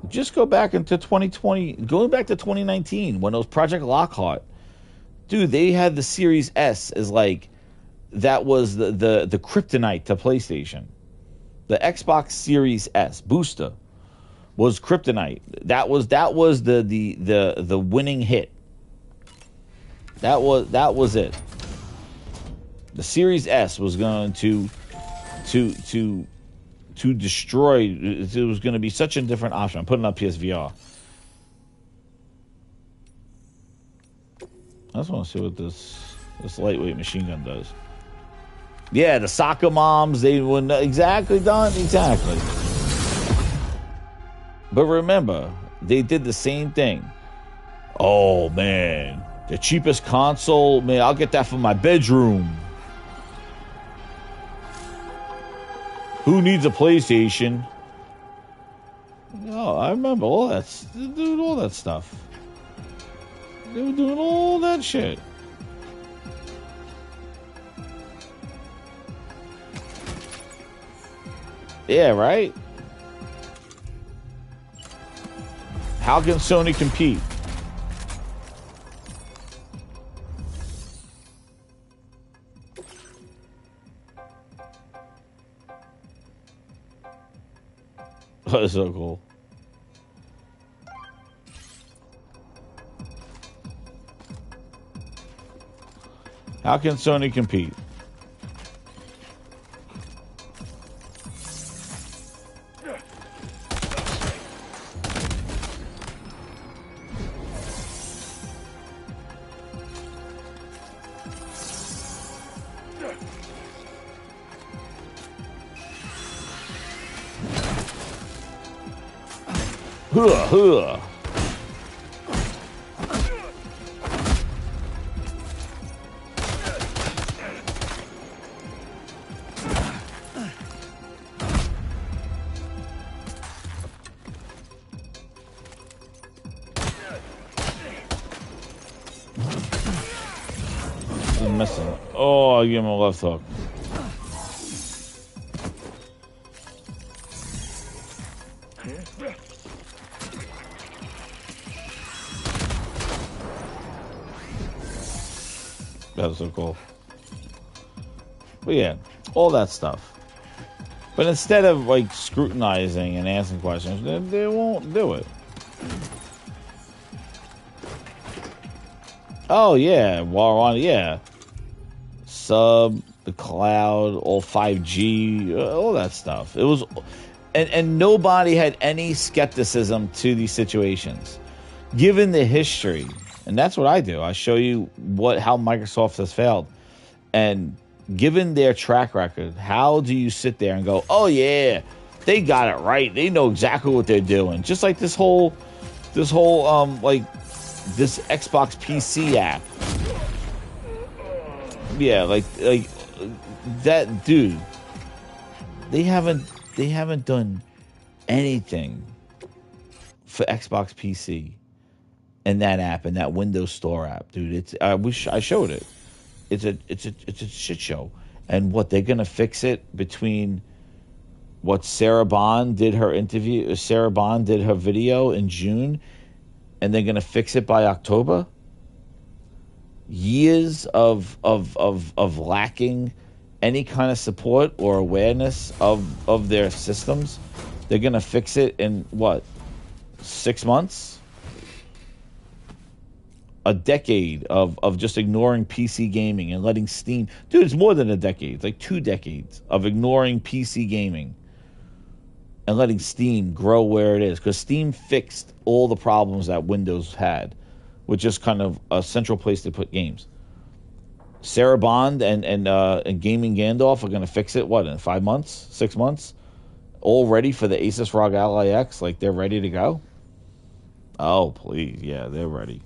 Just go back into 2020, going back to 2019, when it was Project Lockhart. Dude, they had the Series S as like, that was the kryptonite to PlayStation. The Xbox Series S booster was kryptonite. That was the winning hit. That was it. The Series S was going to destroy. It was going to be such a different option. I'm putting up PSVR. I just want to see what this lightweight machine gun does. Yeah, the soccer moms, they wouldn't exactly done exactly. But remember, they did the same thing. Oh man, the cheapest console, man, I'll get that for my bedroom. Who needs a PlayStation? Oh, I remember all that. They were doing all that stuff. They were doing all that shit. Yeah, right? How can Sony compete? That's so cool. How can Sony compete? Huh. He's missing. Oh, I give him a left hook. That was so cool. But yeah, all that stuff. But instead of like scrutinizing and asking questions, they won't do it. Oh yeah, yeah. Sub, the cloud, all 5G, all that stuff. It was, and nobody had any skepticism to these situations, given the history. And that's what I do. I show you how Microsoft has failed, and given their track record, how do you sit there and go, "Oh yeah, they got it right. They know exactly what they're doing." Just like this whole like this Xbox PC app. Yeah, like that, dude. They haven't done anything for Xbox PC and that app and that Windows Store app, dude. I wish I showed it. It's a shit show. And what, they're gonna fix it between what Sarah Bond did her video in June, and they're gonna fix it by October? Years of lacking any kind of support or awareness of their systems. They're gonna fix it in what, 6 months? A decade of just ignoring PC gaming and letting Steam... Dude, it's more than a decade. It's like 2 decades of ignoring PC gaming and letting Steam grow where it is. Because Steam fixed all the problems that Windows had, with just kind of a central place to put games. Sarah Bond and Gaming Gandalf are going to fix it, what, in 5 months? 6 months? All ready for the Asus ROG Ally X? Like, they're ready to go? Oh, please. Yeah, they're ready.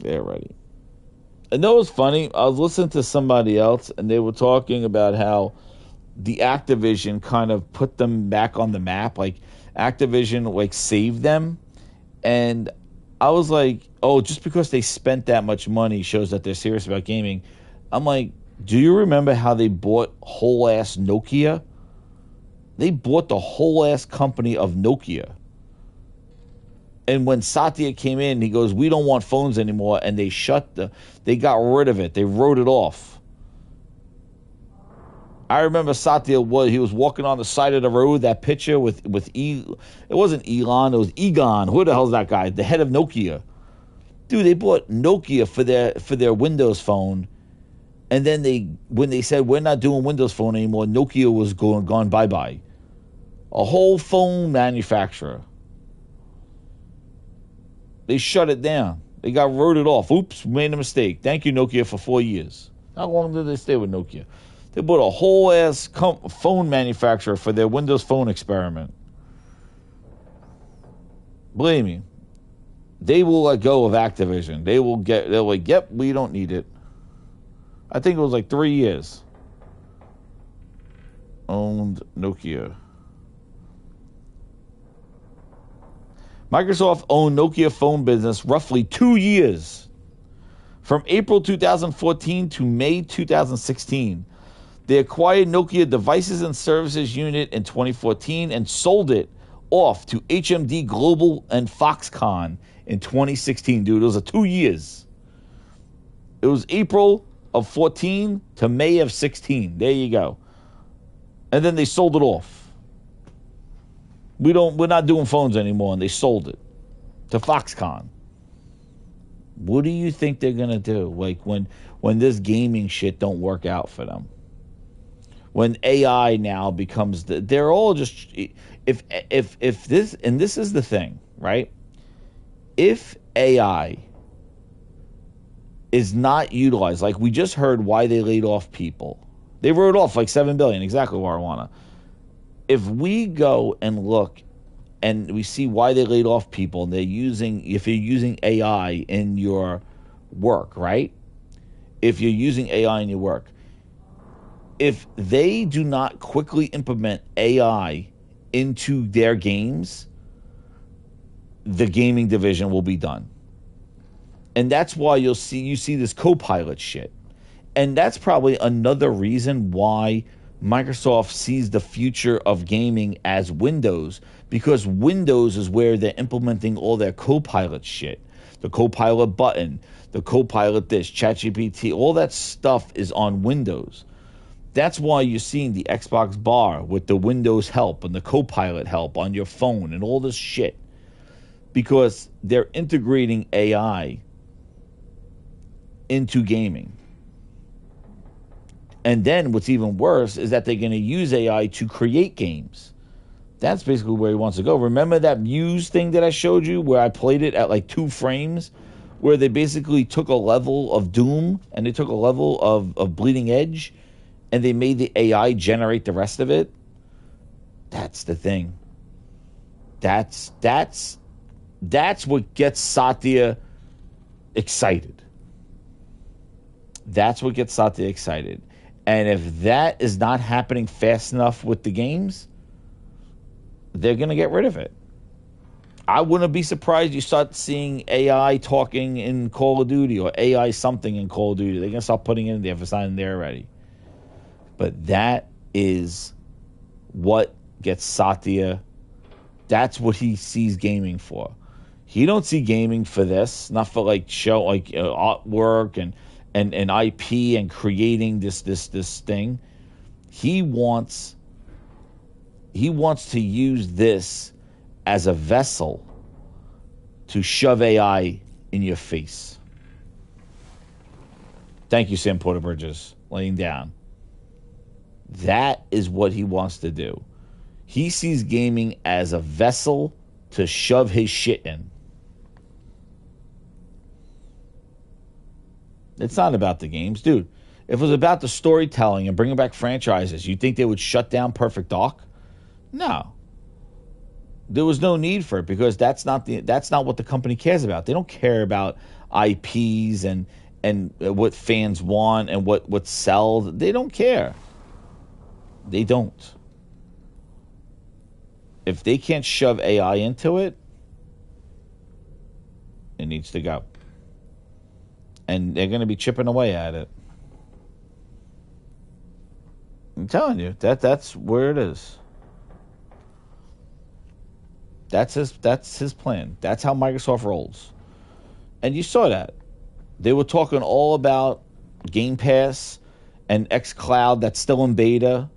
They're ready. And that was funny. I was listening to somebody else, and they were talking about how the Activision kind of put them back on the map. Like, Activision, like, saved them. And I was like, oh, just because they spent that much money shows that they're serious about gaming. I'm like, do you remember how they bought whole-ass Nokia? They bought the whole-ass company of Nokia. And when Satya came in, he goes, we don't want phones anymore. And they got rid of it. They wrote it off. I remember Satya he was walking on the side of the road, that picture it wasn't Elon, it was Egon. Who the hell's that guy? The head of Nokia. Dude, they bought Nokia for their Windows phone. And then when they said we're not doing Windows Phone anymore, Nokia was gone bye-bye. A whole phone manufacturer. They shut it down. They wrote it off. Oops, made a mistake. Thank you, Nokia, for 4 years. How long did they stay with Nokia? They bought a whole-ass phone manufacturer for their Windows Phone experiment. Believe me, they will let go of Activision. They're like, yep, we don't need it. I think it was like 3 years. Owned Nokia. Microsoft owned Nokia phone business roughly 2 years. From April 2014 to May 2016. They acquired Nokia Devices and Services Unit in 2014 and sold it off to HMD Global and Foxconn in 2016. Dude, it was 2 years. It was April of 14 to May of 16. There you go. And then they sold it off. We're not doing phones anymore, and they sold it to Foxconn. What do you think they're gonna do? Like when this gaming shit don't work out for them? When AI now becomes they're all just if this, and this is the thing, right? If AI is not utilized, like we just heard why they laid off people. They wrote off like $7 billion, exactly where I wanna. If we go and look and we see why they laid off people, and if you're using AI in your work, right? If you're using AI in your work, if they do not quickly implement AI into their games, the gaming division will be done. And that's why you see this co-pilot shit. And that's probably another reason why Microsoft sees the future of gaming as Windows, because Windows is where they're implementing all their co-pilot shit. the Copilot button, the Copilot this, ChatGPT, all that stuff is on Windows. That's why you're seeing the Xbox bar with the Windows help and the Copilot help on your phone and all this shit. Because they're integrating AI into gaming. And then what's even worse is that they're going to use AI to create games. That's basically where he wants to go. Remember that Muse thing that I showed you where I played it at like 2 frames? Where they basically took a level of Doom and they took a level of Bleeding Edge and they made the AI generate the rest of it? That's the thing. That's what gets Satya excited. That's what gets Satya excited. And if that is not happening fast enough with the games, they're going to get rid of it. I wouldn't be surprised you start seeing AI talking in Call of Duty or AI something in Call of Duty. They're going to start putting it in there if it's not in there already. But that is what gets Satya. That's what he sees gaming for. He don't see gaming for this, not for like show like artwork and IP and creating this thing. He wants to use this as a vessel to shove AI in your face. Thank you, Sam Porter Bridges, laying down. That is what he wants to do. He sees gaming as a vessel to shove his shit in. It's not about the games. Dude, if it was about the storytelling and bringing back franchises, you think they would shut down Perfect Dark? No. There was no need for it because that's not what the company cares about. They don't care about IPs and what fans want and what sells. They don't care. They don't. If they can't shove AI into it, it needs to go. And they're going to be chipping away at it. I'm telling you, that's where it is. That's his plan. That's how Microsoft rolls. And you saw that. They were talking all about Game Pass and xCloud that's still in beta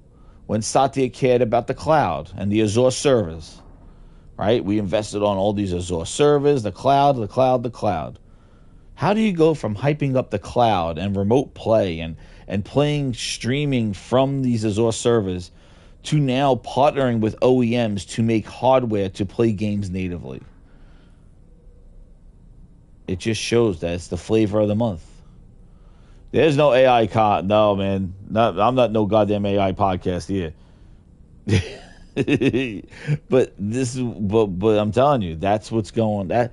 when Satya cared about the cloud and the Azure servers. Right? We invested on all these Azure servers, the cloud. How do you go from hyping up the cloud and remote play and playing streaming from these Azure servers to now partnering with OEMs to make hardware to play games natively? It just shows that it's the flavor of the month. There's no AI no, man. I'm not no goddamn AI podcast here. but I'm telling you, that's what's going. That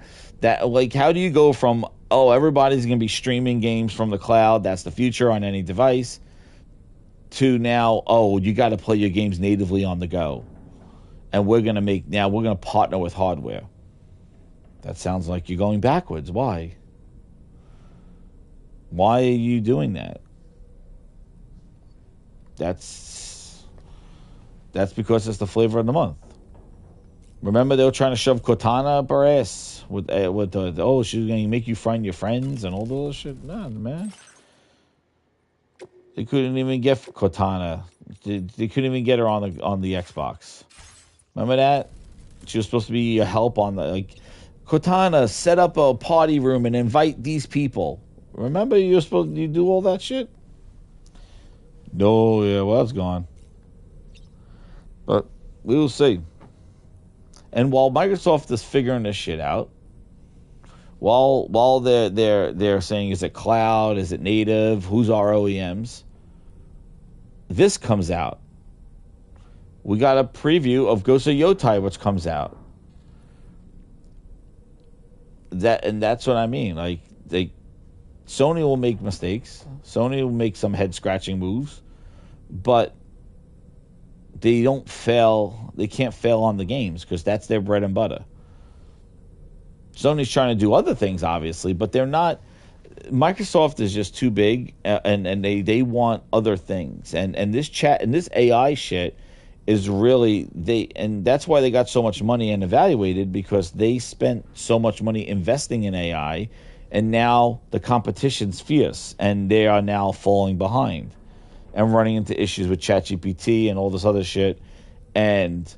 like, how do you go from everybody's going to be streaming games from the cloud, that's the future on any device, to now, you got to play your games natively on the go. And we're going to partner with hardware. That sounds like you're going backwards. Why? Why are you doing that? That's because it's the flavor of the month. Remember they were trying to shove Cortana up our ass with she's going to make you find your friends and all those shit. Nah, man. They couldn't even get Cortana. They couldn't even get her on the Xbox. Remember that? She was supposed to be a help on the Cortana, set up a party room and invite these people. Remember you do all that shit? No, yeah, well, that's gone. But we will see. And while Microsoft is figuring this shit out, while they're saying, is it cloud, is it native, who's our OEMs, this comes out. We got a preview of Ghost of Yotai, which comes out. That's what I mean. Like, Sony will make mistakes. Sony will make some head-scratching moves, but they don't fail. They can't fail on the games because that's their bread and butter. Sony's trying to do other things, obviously, but they're not. Microsoft is just too big, and they want other things. And this AI shit is really and that's why they got so much money and evaluated, because they spent so much money investing in AI, and now the competition's fierce, and they are now falling behind and running into issues with ChatGPT and all this other shit, and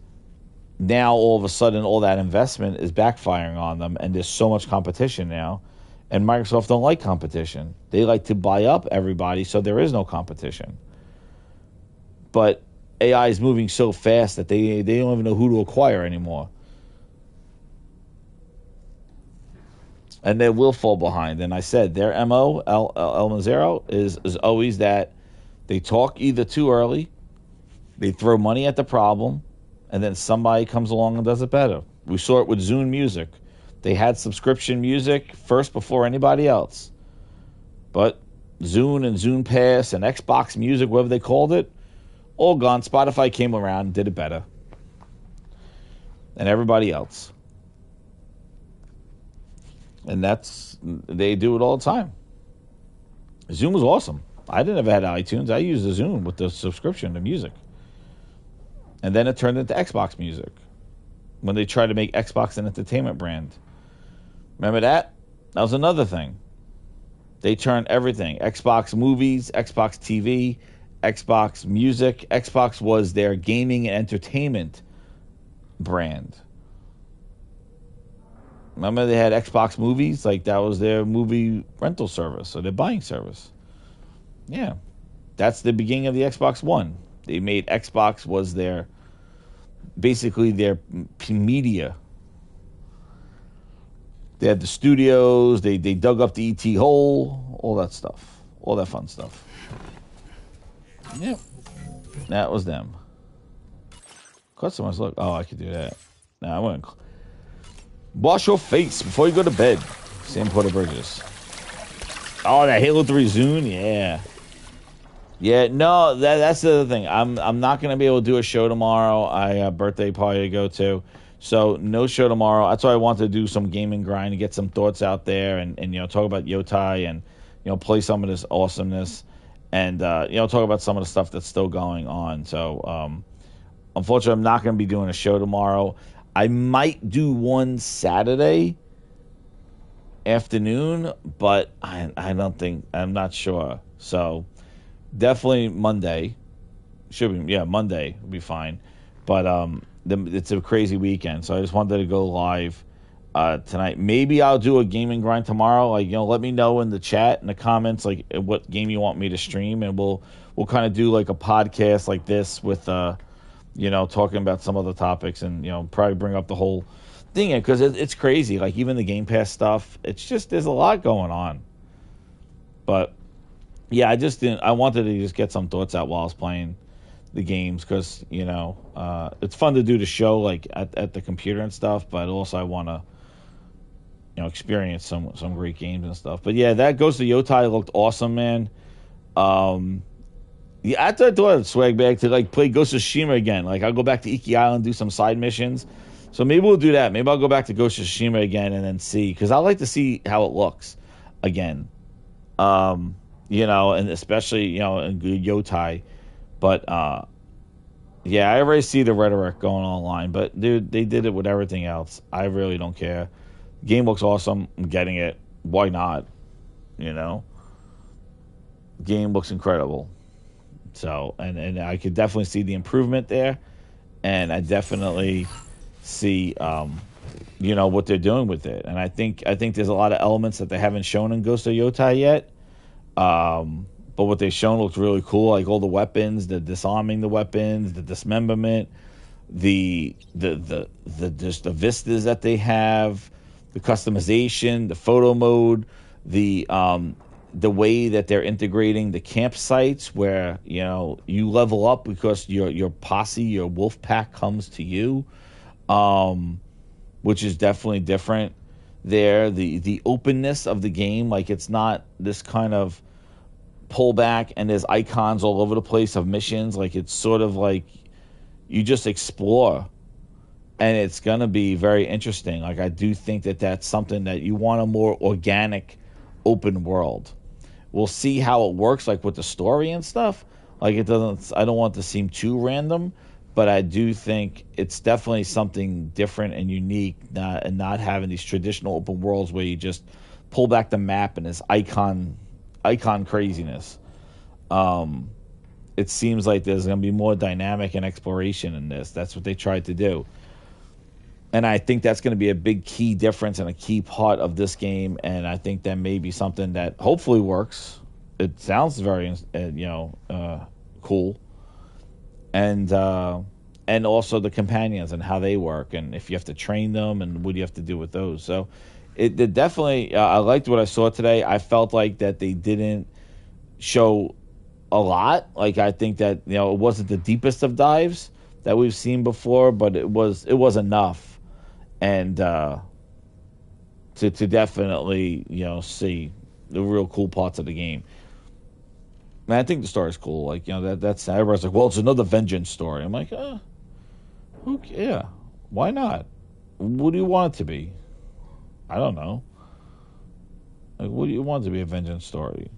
now all of a sudden all that investment is backfiring on them, and there's so much competition now, and Microsoft don't like competition. They like to buy up everybody so there is no competition. But AI is moving so fast that they don't even know who to acquire anymore. And they will fall behind. And I said their MO, El Mazero, is always that they talk either too early, they throw money at the problem, and then somebody comes along and does it better. We saw it with Zune Music. They had subscription music first before anybody else. But Zune and Zune Pass and Xbox Music, whatever they called it, all gone. Spotify came around and did it better than everybody else. And they do it all the time. Zune was awesome. I didn't ever had iTunes. I used the Zune with the subscription to music. And then it turned into Xbox Music when they tried to make Xbox an entertainment brand. Remember that? That was another thing. They turned everything. Xbox Movies, Xbox TV, Xbox Music. Xbox was their gaming and entertainment brand. Remember they had Xbox Movies? Like that was their movie rental service or their buying service. Yeah. That's the beginning of the Xbox One. They made Xbox was basically their media. They had the studios. They dug up the ET hole. All that stuff. All that fun stuff. Yep. That was them. Customers look. Oh, I could do that. Now I want to wash your face before you go to bed. Sam Porter Burgess. Oh, that Halo 3 Zune? Yeah. Yeah, no, that's the other thing. I'm not going to be able to do a show tomorrow. I have a birthday party to go to. So no show tomorrow. That's why I wanted to do some gaming grind and get some thoughts out there and talk about Yotai and, play some of this awesomeness and, talk about some of the stuff that's still going on. So, unfortunately, I'm not going to be doing a show tomorrow. I might do one Saturday afternoon, but I don't think, I'm not sure. So definitely Monday. Monday will be fine. But it's a crazy weekend, so I just wanted to go live tonight. Maybe I'll do a gaming grind tomorrow. Like, let me know in the chat, in the comments, like what game you want me to stream, and we'll kind of do like a podcast like this with talking about some other topics, and probably bring up the whole thing, because it's crazy. Like even the Game Pass stuff, it's just there's a lot going on. But yeah, I wanted to just get some thoughts out while I was playing the games, because it's fun to do the show like at the computer and stuff, but also I want to experience some great games and stuff. But yeah, that Ghost of Yotai looked awesome, man. Yeah, I thought I'd swag back to like play Ghost of Tsushima again. Like I'll go back to Iki Island, do some side missions. So maybe we'll do that. Maybe I'll go back to Ghost of Tsushima again and then see, because I like to see how it looks again. And especially in Yotai. But yeah, I already see the rhetoric going online. But dude, they did it with everything else. I really don't care. Game looks awesome. I'm getting it. Why not? Game looks incredible. So, and I could definitely see the improvement there, and I definitely see, what they're doing with it. And I think there's a lot of elements that they haven't shown in Ghost of Yotai yet. But what they've shown looks really cool, like all the weapons, the disarming the weapons, the dismemberment, the vistas that they have, the customization, the photo mode, the way that they're integrating the campsites where you level up because your posse, your wolf pack comes to you, which is definitely different there. The openness of the game, like it's not this kind of pullback and there's icons all over the place of missions. Like it's sort of like you just explore, and it's gonna be very interesting. Like I do think that that's something that you want, a more organic open world. We'll see how it works, like with the story and stuff. Like I don't want it to seem too random, but I do think it's definitely something different and unique, and not having these traditional open worlds where you just pull back the map and this icon craziness. It seems like there's going to be more dynamic and exploration in this. That's what they tried to do. And I think that's going to be a big key difference and a key part of this game. And I think that may be something that hopefully works. It sounds very, cool. And also the companions and how they work, and if you have to train them and what do you have to do with those. So it definitely, I liked what I saw today. I felt like that they didn't show a lot. Like, I think that, it wasn't the deepest of dives that we've seen before, but it was enough. And to definitely, see the real cool parts of the game. Man, I think the story's cool. Like, that's everybody's like, well, it's another vengeance story. I'm like, yeah, why not? What do you want it to be? I don't know. Like, what do you want it to be, a vengeance story?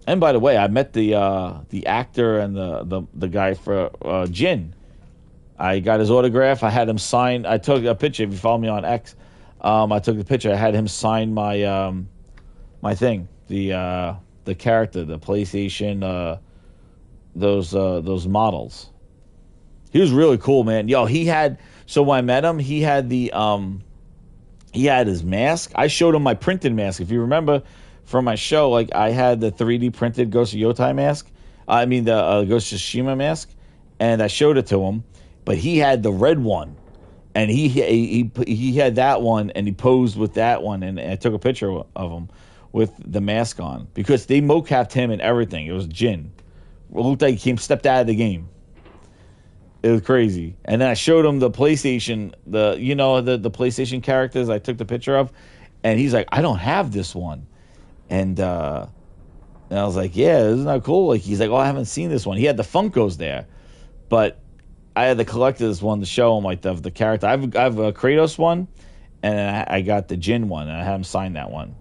And by the way, I met the actor and the guy for Jin. I got his autograph. I had him sign. I took a picture. If you follow me on X, I took the picture. I had him sign my my thing. The character, the PlayStation, those models. He was really cool, man. Yo, so when I met him, he had his mask. I showed him my printed mask. If you remember from my show, like, I had the 3D printed Ghost of Yotai mask. I mean, the Ghost of Tsushima mask, and I showed it to him. But he had the red one, and he had that one, and he posed with that one, and I took a picture of him with the mask on, because they mocapped him and everything. It was Jin. It looked like he stepped out of the game. It was crazy. And then I showed him the PlayStation, the PlayStation characters I took the picture of, and he's like, I don't have this one. And I was like, yeah, isn't that cool? Like, he's like, oh, I haven't seen this one. He had the Funkos there, but I had the collector's one to show him, like, the character. I have a Kratos one, and I got the Jin one, and I had him sign that one.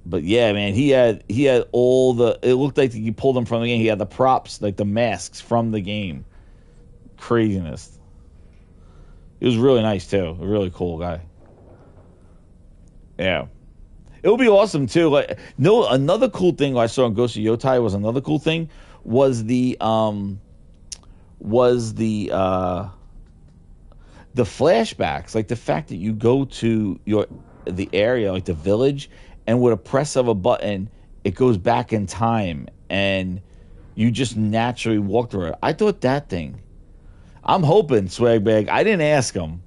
But yeah, man, he had all the. It looked like you pulled them from the game. He had the props, like the masks from the game. Craziness. It was really nice too. A really cool guy. Yeah, it would be awesome too. Like, another cool thing I saw in Ghost of Yotai was the flashbacks, like the fact that you go to the area, like the village, and with a press of a button, it goes back in time, and you just naturally walk through it. I thought that thing. I'm hoping, Swagbag. I didn't ask him.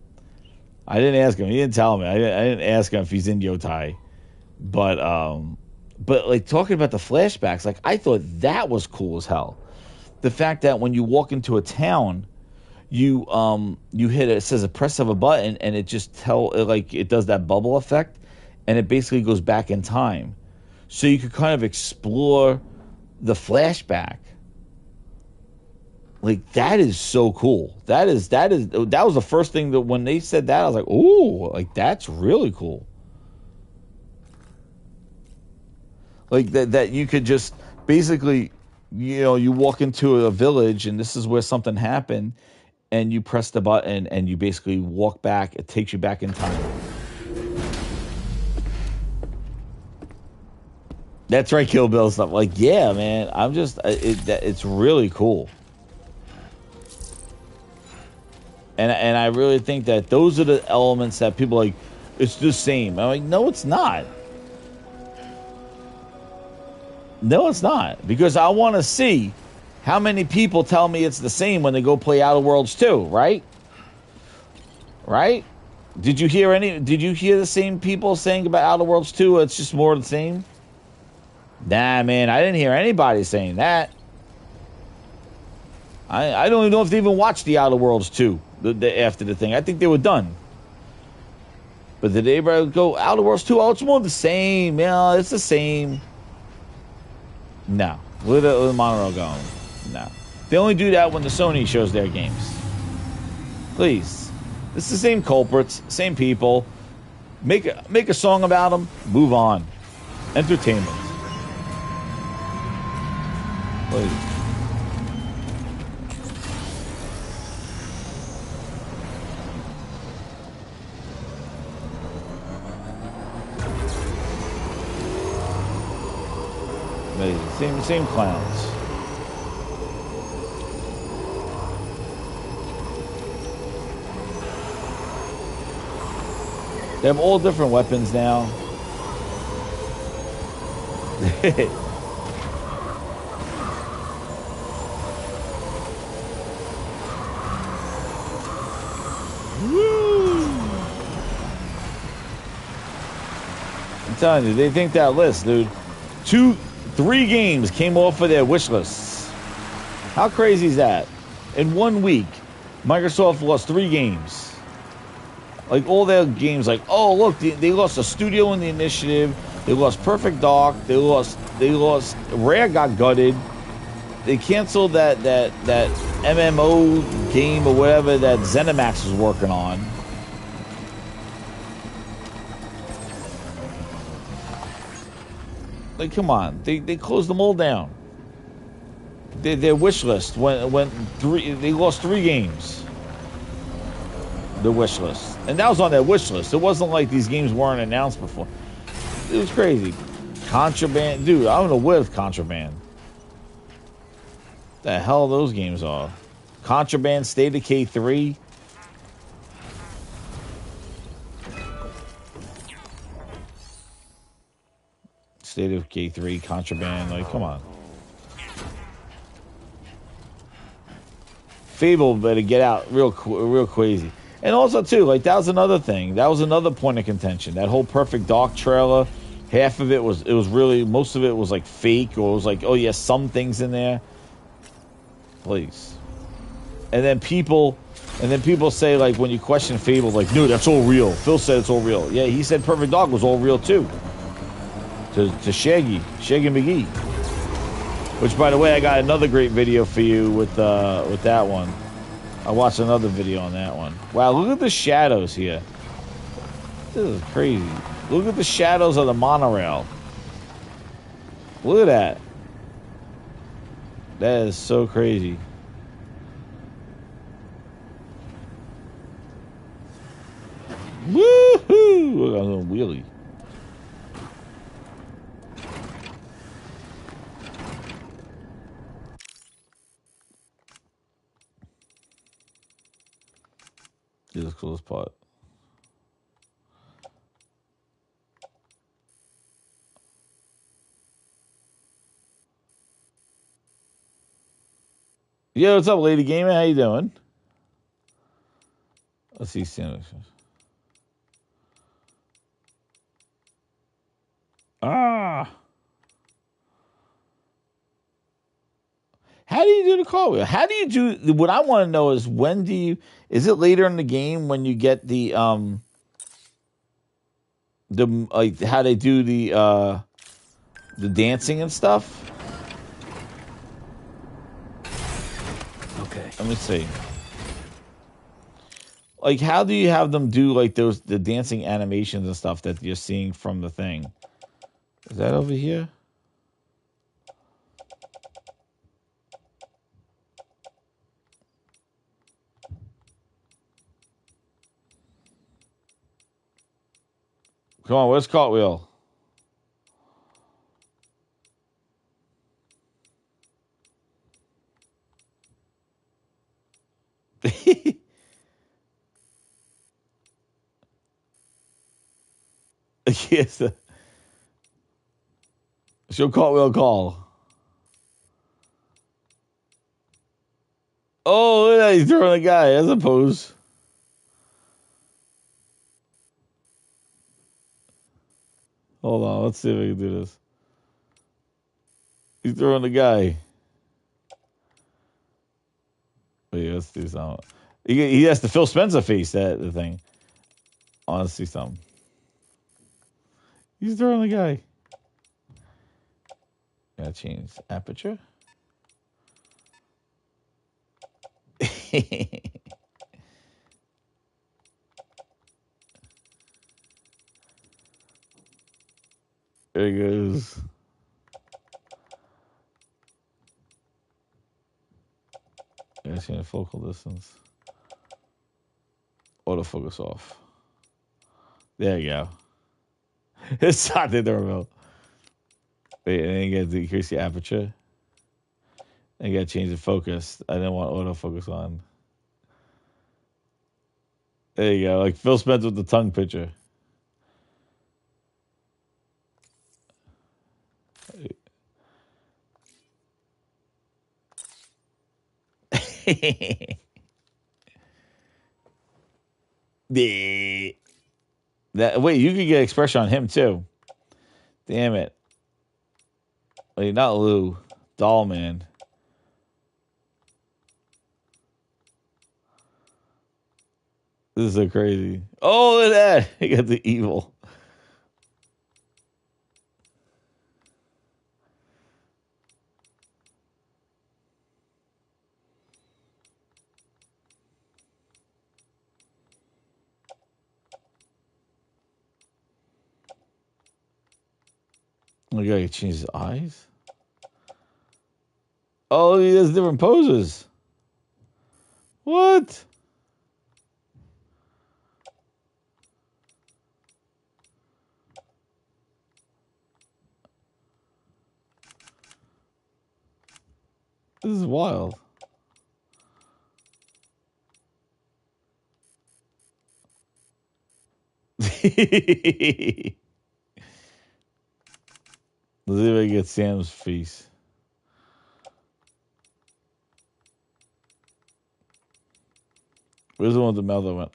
He didn't tell me. I didn't ask him if he's in Yotai, but like, talking about the flashbacks, like, I thought that was cool as hell. The fact that when you walk into a town, you hit it says a press of a button, and it just it does that bubble effect, and it basically goes back in time, so you could kind of explore the flashback. Like, that is so cool. That was the first thing that when they said that, I was like, ooh, like, that's really cool. Like, that you could just basically, you walk into a village, and this is where something happened, and you press the button, and you basically walk back. It takes you back in time. That's right, Kill Bill stuff. Like, yeah, man, it's really cool. And I really think that those are the elements that people are like, it's the same. I'm like, no, it's not. No, it's not. Because I want to see how many people tell me it's the same when they go play Outer Worlds 2, right? Right? Did you hear the same people saying about Outer Worlds 2, it's just more of the same? Nah, man, I didn't hear anybody saying that. I don't even know if they even watched the Outer Worlds 2 after the thing. I think they were done. But did anybody go, Outer Worlds 2? Oh, it's more the same. Yeah, it's the same. No. Where the Monorail going? No. They only do that when the Sony shows their games. Please. It's the same culprits, same people. Make a song about them, move on. Entertainment. Please. Same clowns. They have all different weapons now. Woo! I'm telling you, they think that list, dude. 3 games came off of their wish lists. How crazy is that? In 1 week, Microsoft lost 3 games. Like all their games, like, oh look, they lost a studio in the initiative. They lost Perfect Dark. They lost. Rare got gutted. They canceled that MMO game or whatever that ZeniMax was working on. Like, come on, they closed them all down. Their wish list went 3. They lost 3 games. The wish list, and that was on their wish list. It wasn't like these games weren't announced before. It was crazy. Contraband, dude. I don't know what is Contraband. The hell those games are. Contraband, State of Decay 3. State of Decay 3, Contraband. Like, come on. Fable better get out real crazy. And also, too, like, that was another thing. That was another point of contention. That whole Perfect Dark trailer, half of it was really, most of it was, like, fake. Or it was like, oh, yeah, some things in there. Please. And then people say, like, when you question Fable, like, no, that's all real. Phil said it's all real. Yeah, he said Perfect Dark was all real, too. To Shaggy McGee. Which, by the way, I got another great video for you with that one. I watched another video on that one. Wow, look at the shadows here. This is crazy. Look at the shadows of the monorail. Look at that. That is so crazy. Woohoo! Look at a little wheelie. This is the coolest part. Yo, what's up, Lady Gamer? How you doing? Let's see sandwiches. Ah. How do you do the cartwheel? How do you do? What I want to know is when do you? Is it later in the game when you get the like how they do the dancing and stuff? Okay. Let me see. Like, how do you have them do like the dancing animations and stuff that you're seeing from the thing? Is that over here? Come on, where's cartwheel? Yes. Show cartwheel call. Oh, look at that. He's throwing a guy as a pose. Hold on. Let's see if I can do this. He's throwing the guy. Wait, let's do something. He has the Phil Spencer face, the thing. I want to see something. He's throwing the guy. Gotta change aperture. There he goes. Gotta change the focal distance. Autofocus off. There you go. It's not the doorbell. Wait, and then you got to increase the aperture. And you got to change the focus. I didn't want autofocus on. There you go. Like Phil Spencer with the tongue picture. That wait, you could get expression on him too. Damn it. Wait, not Lou. Doll Man. This is so crazy. Oh, look at that. He got the evil. Look, he changed his eyes. Oh, he does different poses. What? This is wild. Let's see if I get Sam's face. Where's the one with the mouth that went?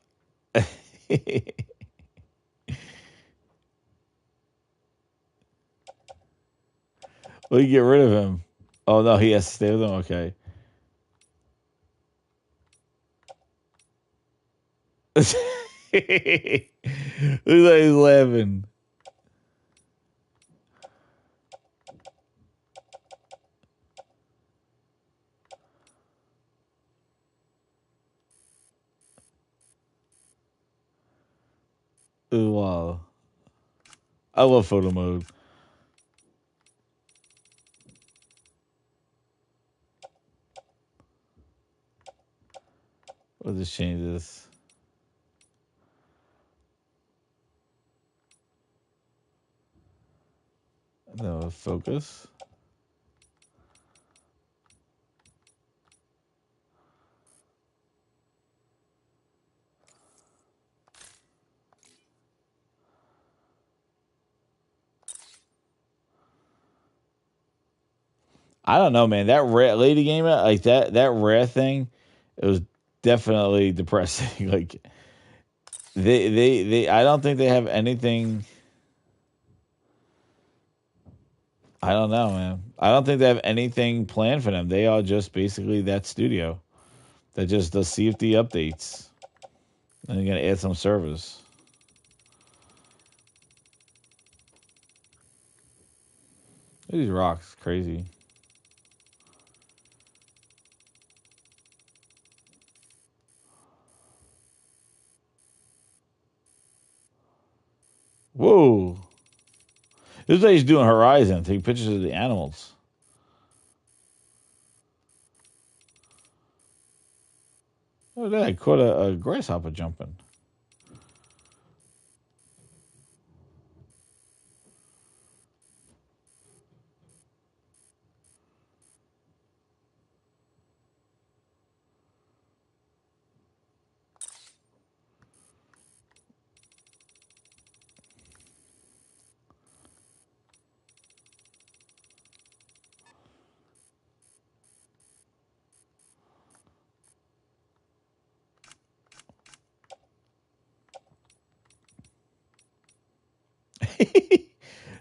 Well, you get rid of him. Oh, no, he has to stay with him? Okay. Looks like he's laughing. Ooh, wow. I love photo mode. We'll just change this. No, focus. I don't know, man. That rare lady gamer, like that rare thing, it was definitely depressing. Like they I don't think they have anything. I don't know, man. I don't think they have anything planned for them. They are just basically that studio that just does CFD updates. And they're gonna add some servers. These rocks, crazy. Whoa. This is what he's doing Horizon, taking pictures of the animals. Oh, there, I caught a grasshopper jumping.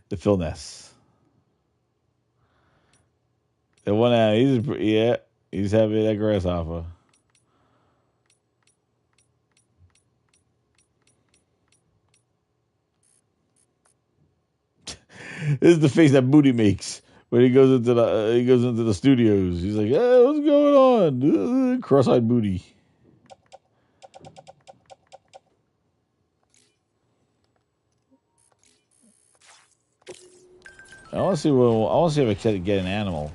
The Phil Ness. The one out, he's having that grasshopper. This is the face that Booty makes when he goes into the studios. He's like, hey, what's going on? Cross-eyed Booty. I want to see. Well, I want to see if I can get an animal.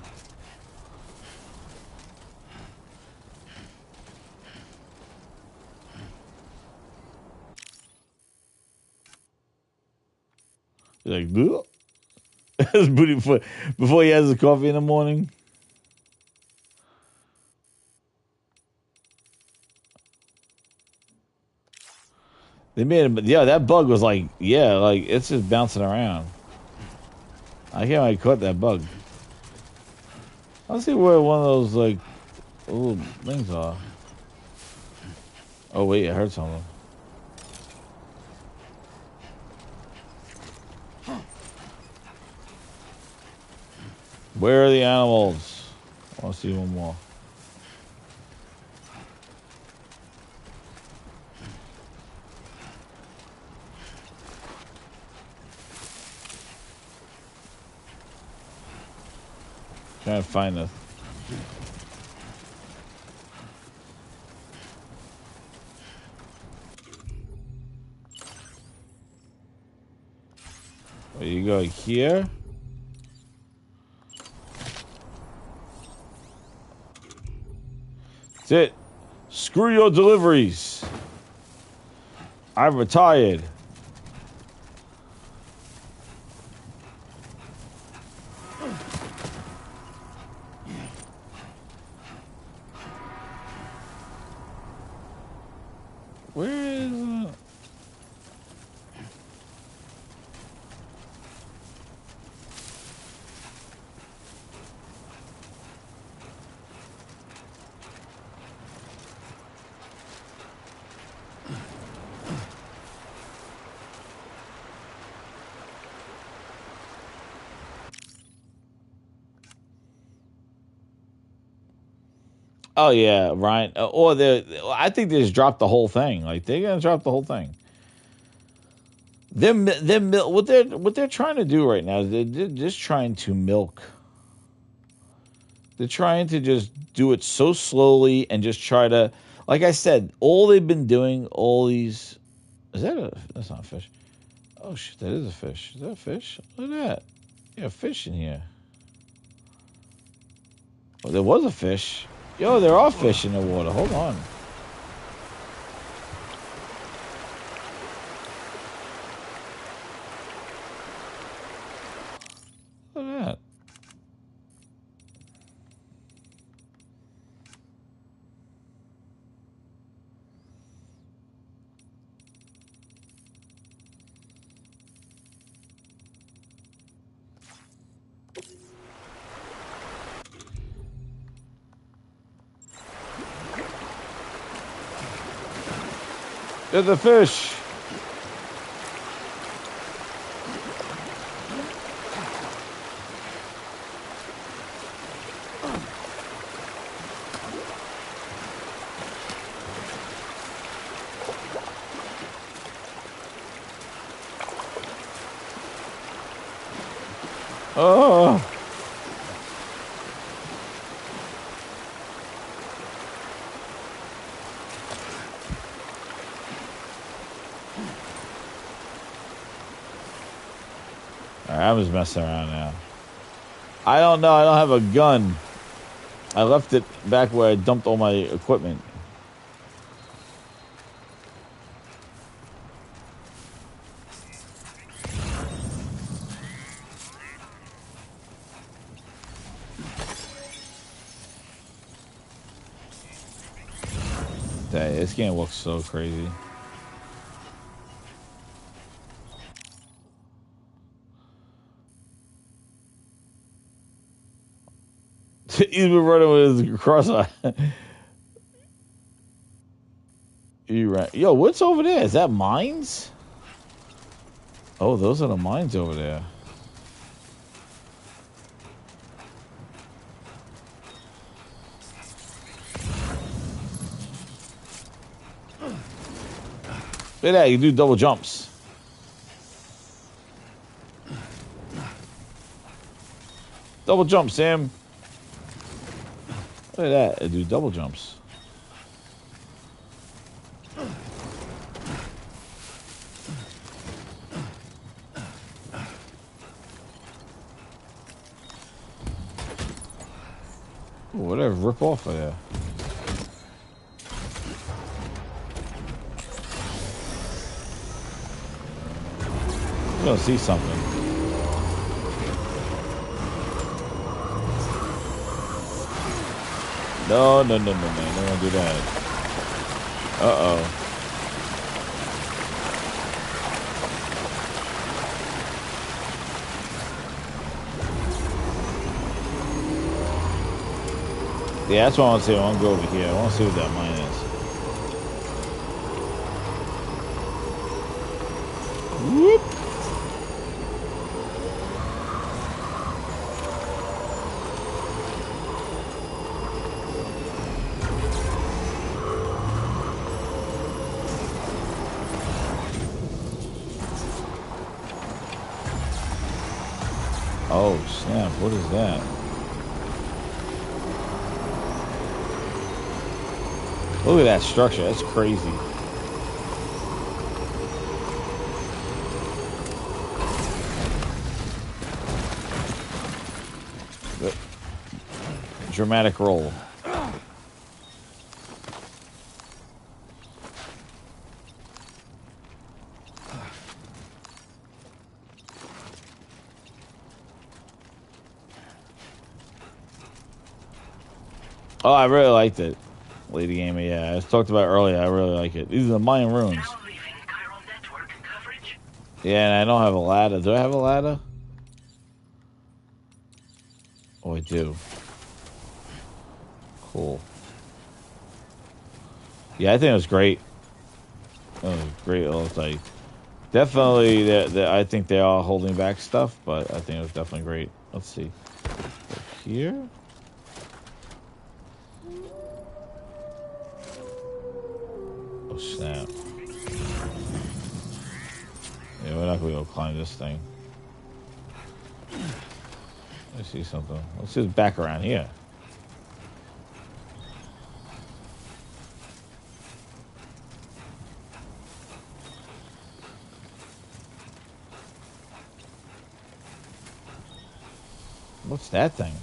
He's like, bleh. his booty before he has his coffee in the morning. They made him, yeah, that bug was like, yeah, like, it's just bouncing around. I can't really caught that bug. Let's see where one of those, like, little things are. Oh, wait, I heard something. Where are the animals? I want to see one more. Trying to find this. There you go here. That's it. Screw your deliveries. I'm retired. Where is it? Oh yeah, Ryan. Or I think they just dropped the whole thing. Like they're gonna drop the whole thing. What they're trying to do right now is they're just trying to milk. They're trying to just do it so slowly and just try to, like I said, all they've been doing, all these. That's not a fish. Oh shit, that is a fish. Is that a fish? Look at that. Yeah, a fish in here. Oh, there was a fish. Yo, there are fish in the water. Hold on. Look at that. There's a fish. Oh. I'm just messing around now. I don't know. I don't have a gun. I left it back where I dumped all my equipment. Dang, this game looks so crazy. He's been running with his cross-eye. Yo, what's over there? Is that mines? Oh, those are the mines over there. Look at that, you do double jumps. Double jump, Sam. Look at that, I do double jumps. Ooh, whatever, rip off of there. We're gonna see something. No, no, no, no, no. I don't want to do that. Uh-oh. Yeah, that's what I want to see. I want to go over here. I want to see what that mine is. Whoop. Oh, snap. What is that? Look at that structure. That's crazy. Dramatic roll. Oh, I really liked it. Lady Gamer, yeah. I talked about earlier. I really like it. These are the Mayan ruins. Yeah, and I don't have a ladder. Do I have a ladder? Oh, I do. Cool. Yeah, I think it was great. It was great. It was like definitely. I think they are holding back stuff, but I think it was definitely great. Let's see. Here. Oh snap! Yeah, we're not gonna go climb this thing. I see something. Let's just back around here. What's that thing?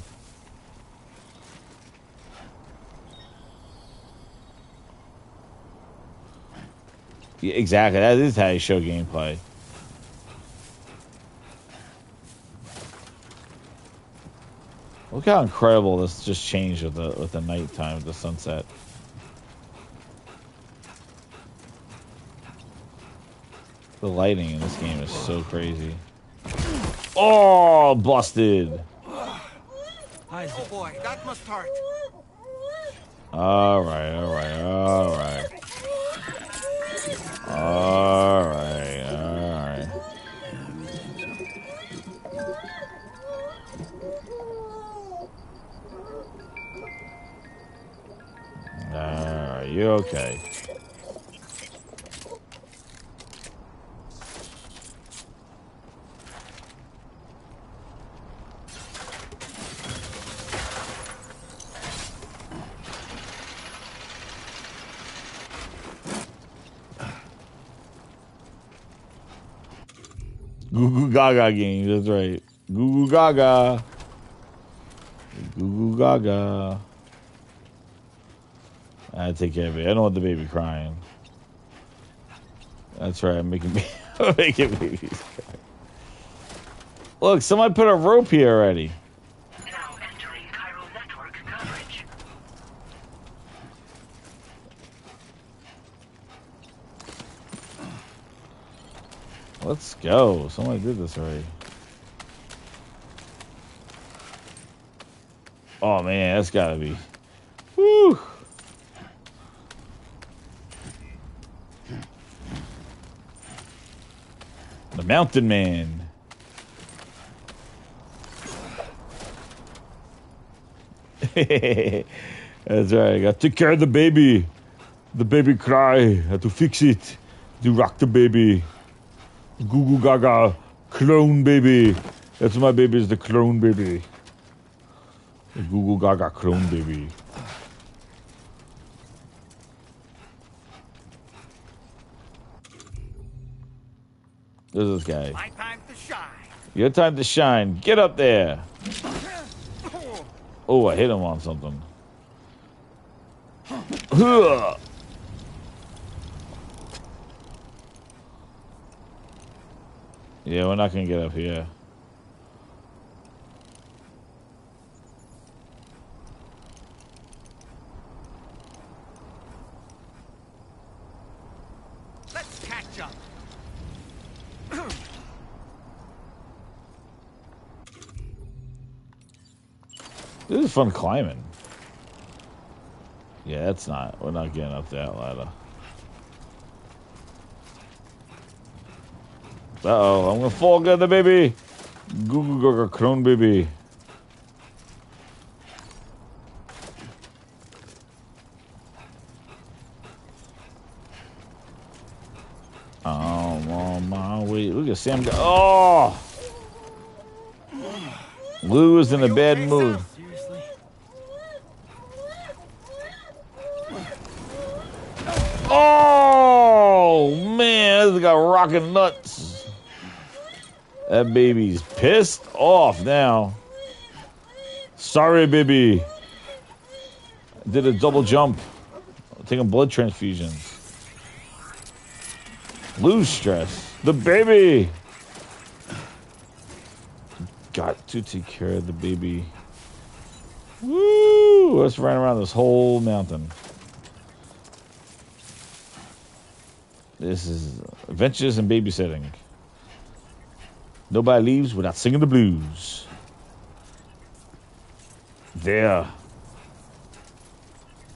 Yeah, exactly. That is how you show gameplay. Look how incredible this just changed with the nighttime, the sunset. The lighting in this game is so crazy. Oh, busted. Oh boy, that must hurt. All right, all right, all right. All right, all right. All right, you okay? Goo Goo Gaga game, that's right. Goo Goo Gaga. Goo Goo Gaga. I take care of it. I don't want the baby crying. That's right, I'm making babies cry. Look, somebody put a rope here already. Now entering Cairo network coverage. Let's go. Somebody did this already. Oh man, that's gotta be. Woo! The Mountain Man. That's right. I got to take care of the baby. The baby cry. I have to fix it. To rock the baby. Goo Goo Gaga. Clone baby. That's my baby, is the clone baby. The Goo Goo Gaga clone baby. There's this guy. My time to shine. Your time to shine. Get up there. Oh, I hit him on something. Yeah, we're not gonna get up here. jump. This is fun climbing. Yeah, that's not. We're not getting up that ladder. Uh-oh, I'm gonna fall again, the baby. Google Gaga Crone baby. Oh, on my way. Look at Sam go. Oh! Lou is in a bad mood. Seriously? Oh, man. This got rocking nuts. That baby's pissed off now. Sorry, baby. Did a double jump. Taking blood transfusions. Lose stress. The baby. Got to take care of the baby. Woo! Let's run around this whole mountain. This is adventures and babysitting. Nobody leaves without singing the blues. There.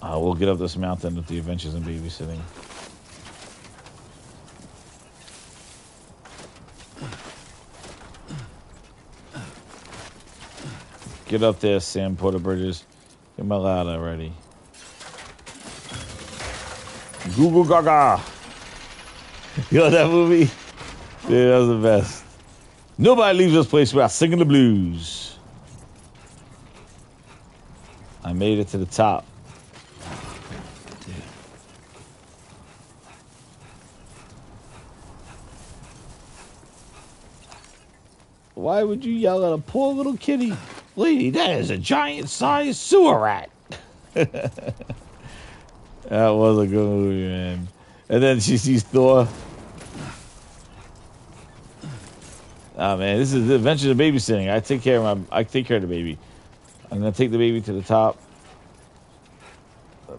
We'll get up this mountain with the adventures and babysitting. Get up there, Sam Porter Bridges. Get my ladder ready. Google Gaga. You know that movie? Yeah, that was the best. Nobody leaves this place without singing the blues. I made it to the top. Why would you yell at a poor little kitty? Lady, that is a giant-sized sewer rat. That was a good movie, man. And then she sees Thor. Oh man, this is the adventures of babysitting. I take care of the baby. I'm gonna take the baby to the top.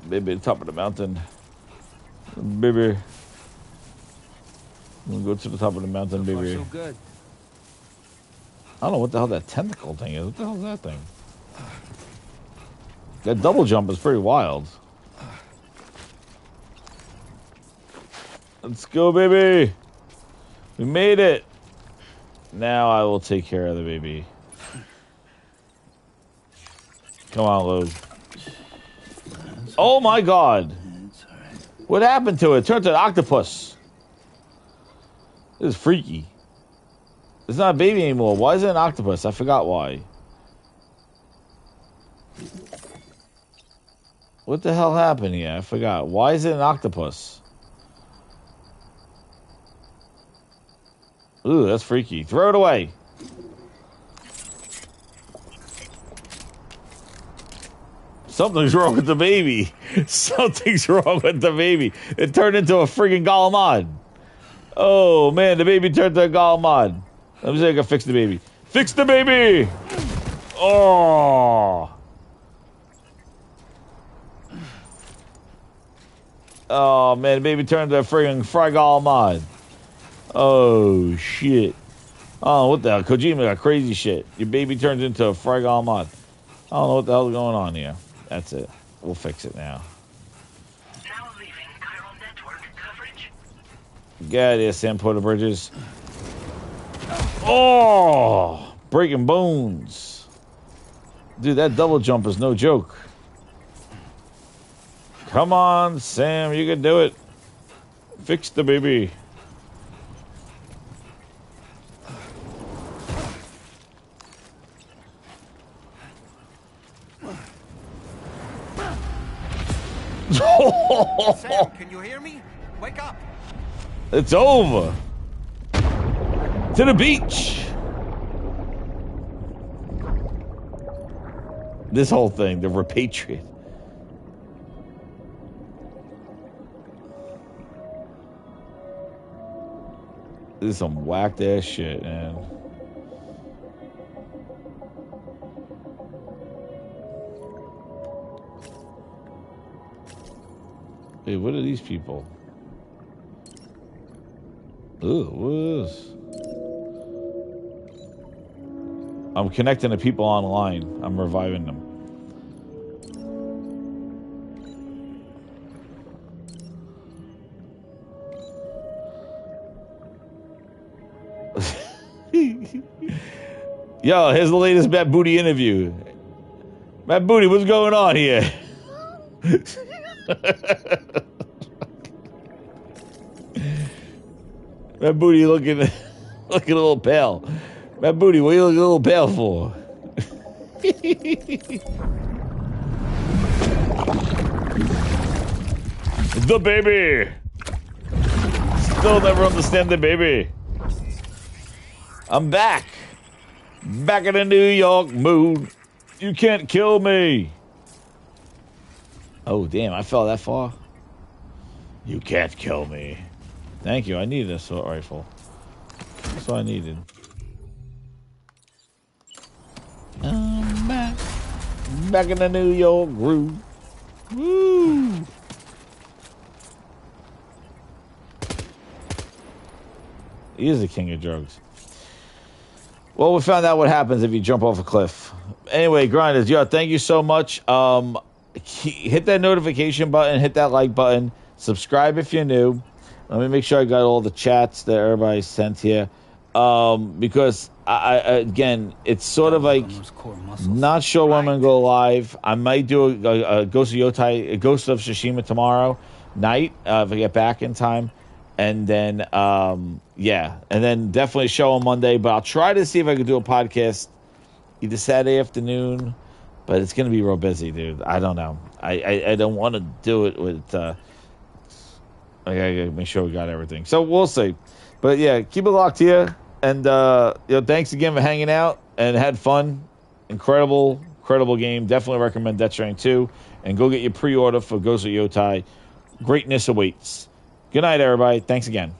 Baby, the top of the mountain. Baby. I'm gonna go to the top of the mountain, baby. So good. I don't know what the hell that tentacle thing is. What the hell is that thing? That double jump is pretty wild. Let's go, baby. We made it. Now I will take care of the baby. Come on, Lou. Oh my God. What happened to it? It turned to an octopus. This is freaky. It's not a baby anymore. Why is it an octopus? I forgot why. What the hell happened here? I forgot. Why is it an octopus? Ooh, that's freaky. Throw it away. Something's wrong with the baby. Something's wrong with the baby. It turned into a friggin' Galamad. Oh, man, the baby turned to a Galamad. Let me see if I can fix the baby. Fix the baby! Oh! Oh, man, the baby turned to a friggin' Galamad. Oh, shit. Oh, what the hell? Kojima got crazy shit. Your baby turns into a Galamad. I don't know what the hell's going on here. That's it. We'll fix it now. Now leaving chiral network coverage. Get out of here, Sam Porter Bridges. Oh! Breaking bones. Dude, that double jump is no joke. Come on, Sam. You can do it. Fix the baby. Sam, can you hear me? Wake up. It's over. To the beach. This whole thing, the repatriate. This is some whacked ass shit, man. Hey, what are these people? Ooh, what is this? I'm connecting to people online. I'm reviving them. Yo, here's the latest Matt Booty interview. Matt Booty, what's going on here? Matt Booty looking a little pale. Matt Booty, what are you looking a little pale for? The baby. Still never understand the baby. I'm back. Back in the New York mood. You can't kill me. Oh, damn, I fell that far. You can't kill me. Thank you, I needed an assault rifle. That's what I needed. I'm back. Back in the New York groove. Woo! He is the king of drugs. Well, we found out what happens if you jump off a cliff. Anyway, Grinders, yo, thank you so much. Hit that notification button, hit that like button, subscribe if you're new. Let me make sure I got all the chats that everybody sent here. Because, I again, it's sort of like, not sure when I'm going to go live. I might do a Ghost of Yotai, a Ghost of Tsushima tomorrow night, if I get back in time. And then, yeah, and then definitely a show on Monday. But I'll try to see if I can do a podcast either Saturday afternoon. But it's going to be real busy, dude. I don't know. I don't want to do it with... I gotta make sure we got everything. So we'll see. But yeah, keep it locked here. And thanks again for hanging out and had fun. Incredible game. Definitely recommend Death Stranding 2. And go get your pre-order for Ghost of Yotai. Greatness awaits. Good night, everybody. Thanks again.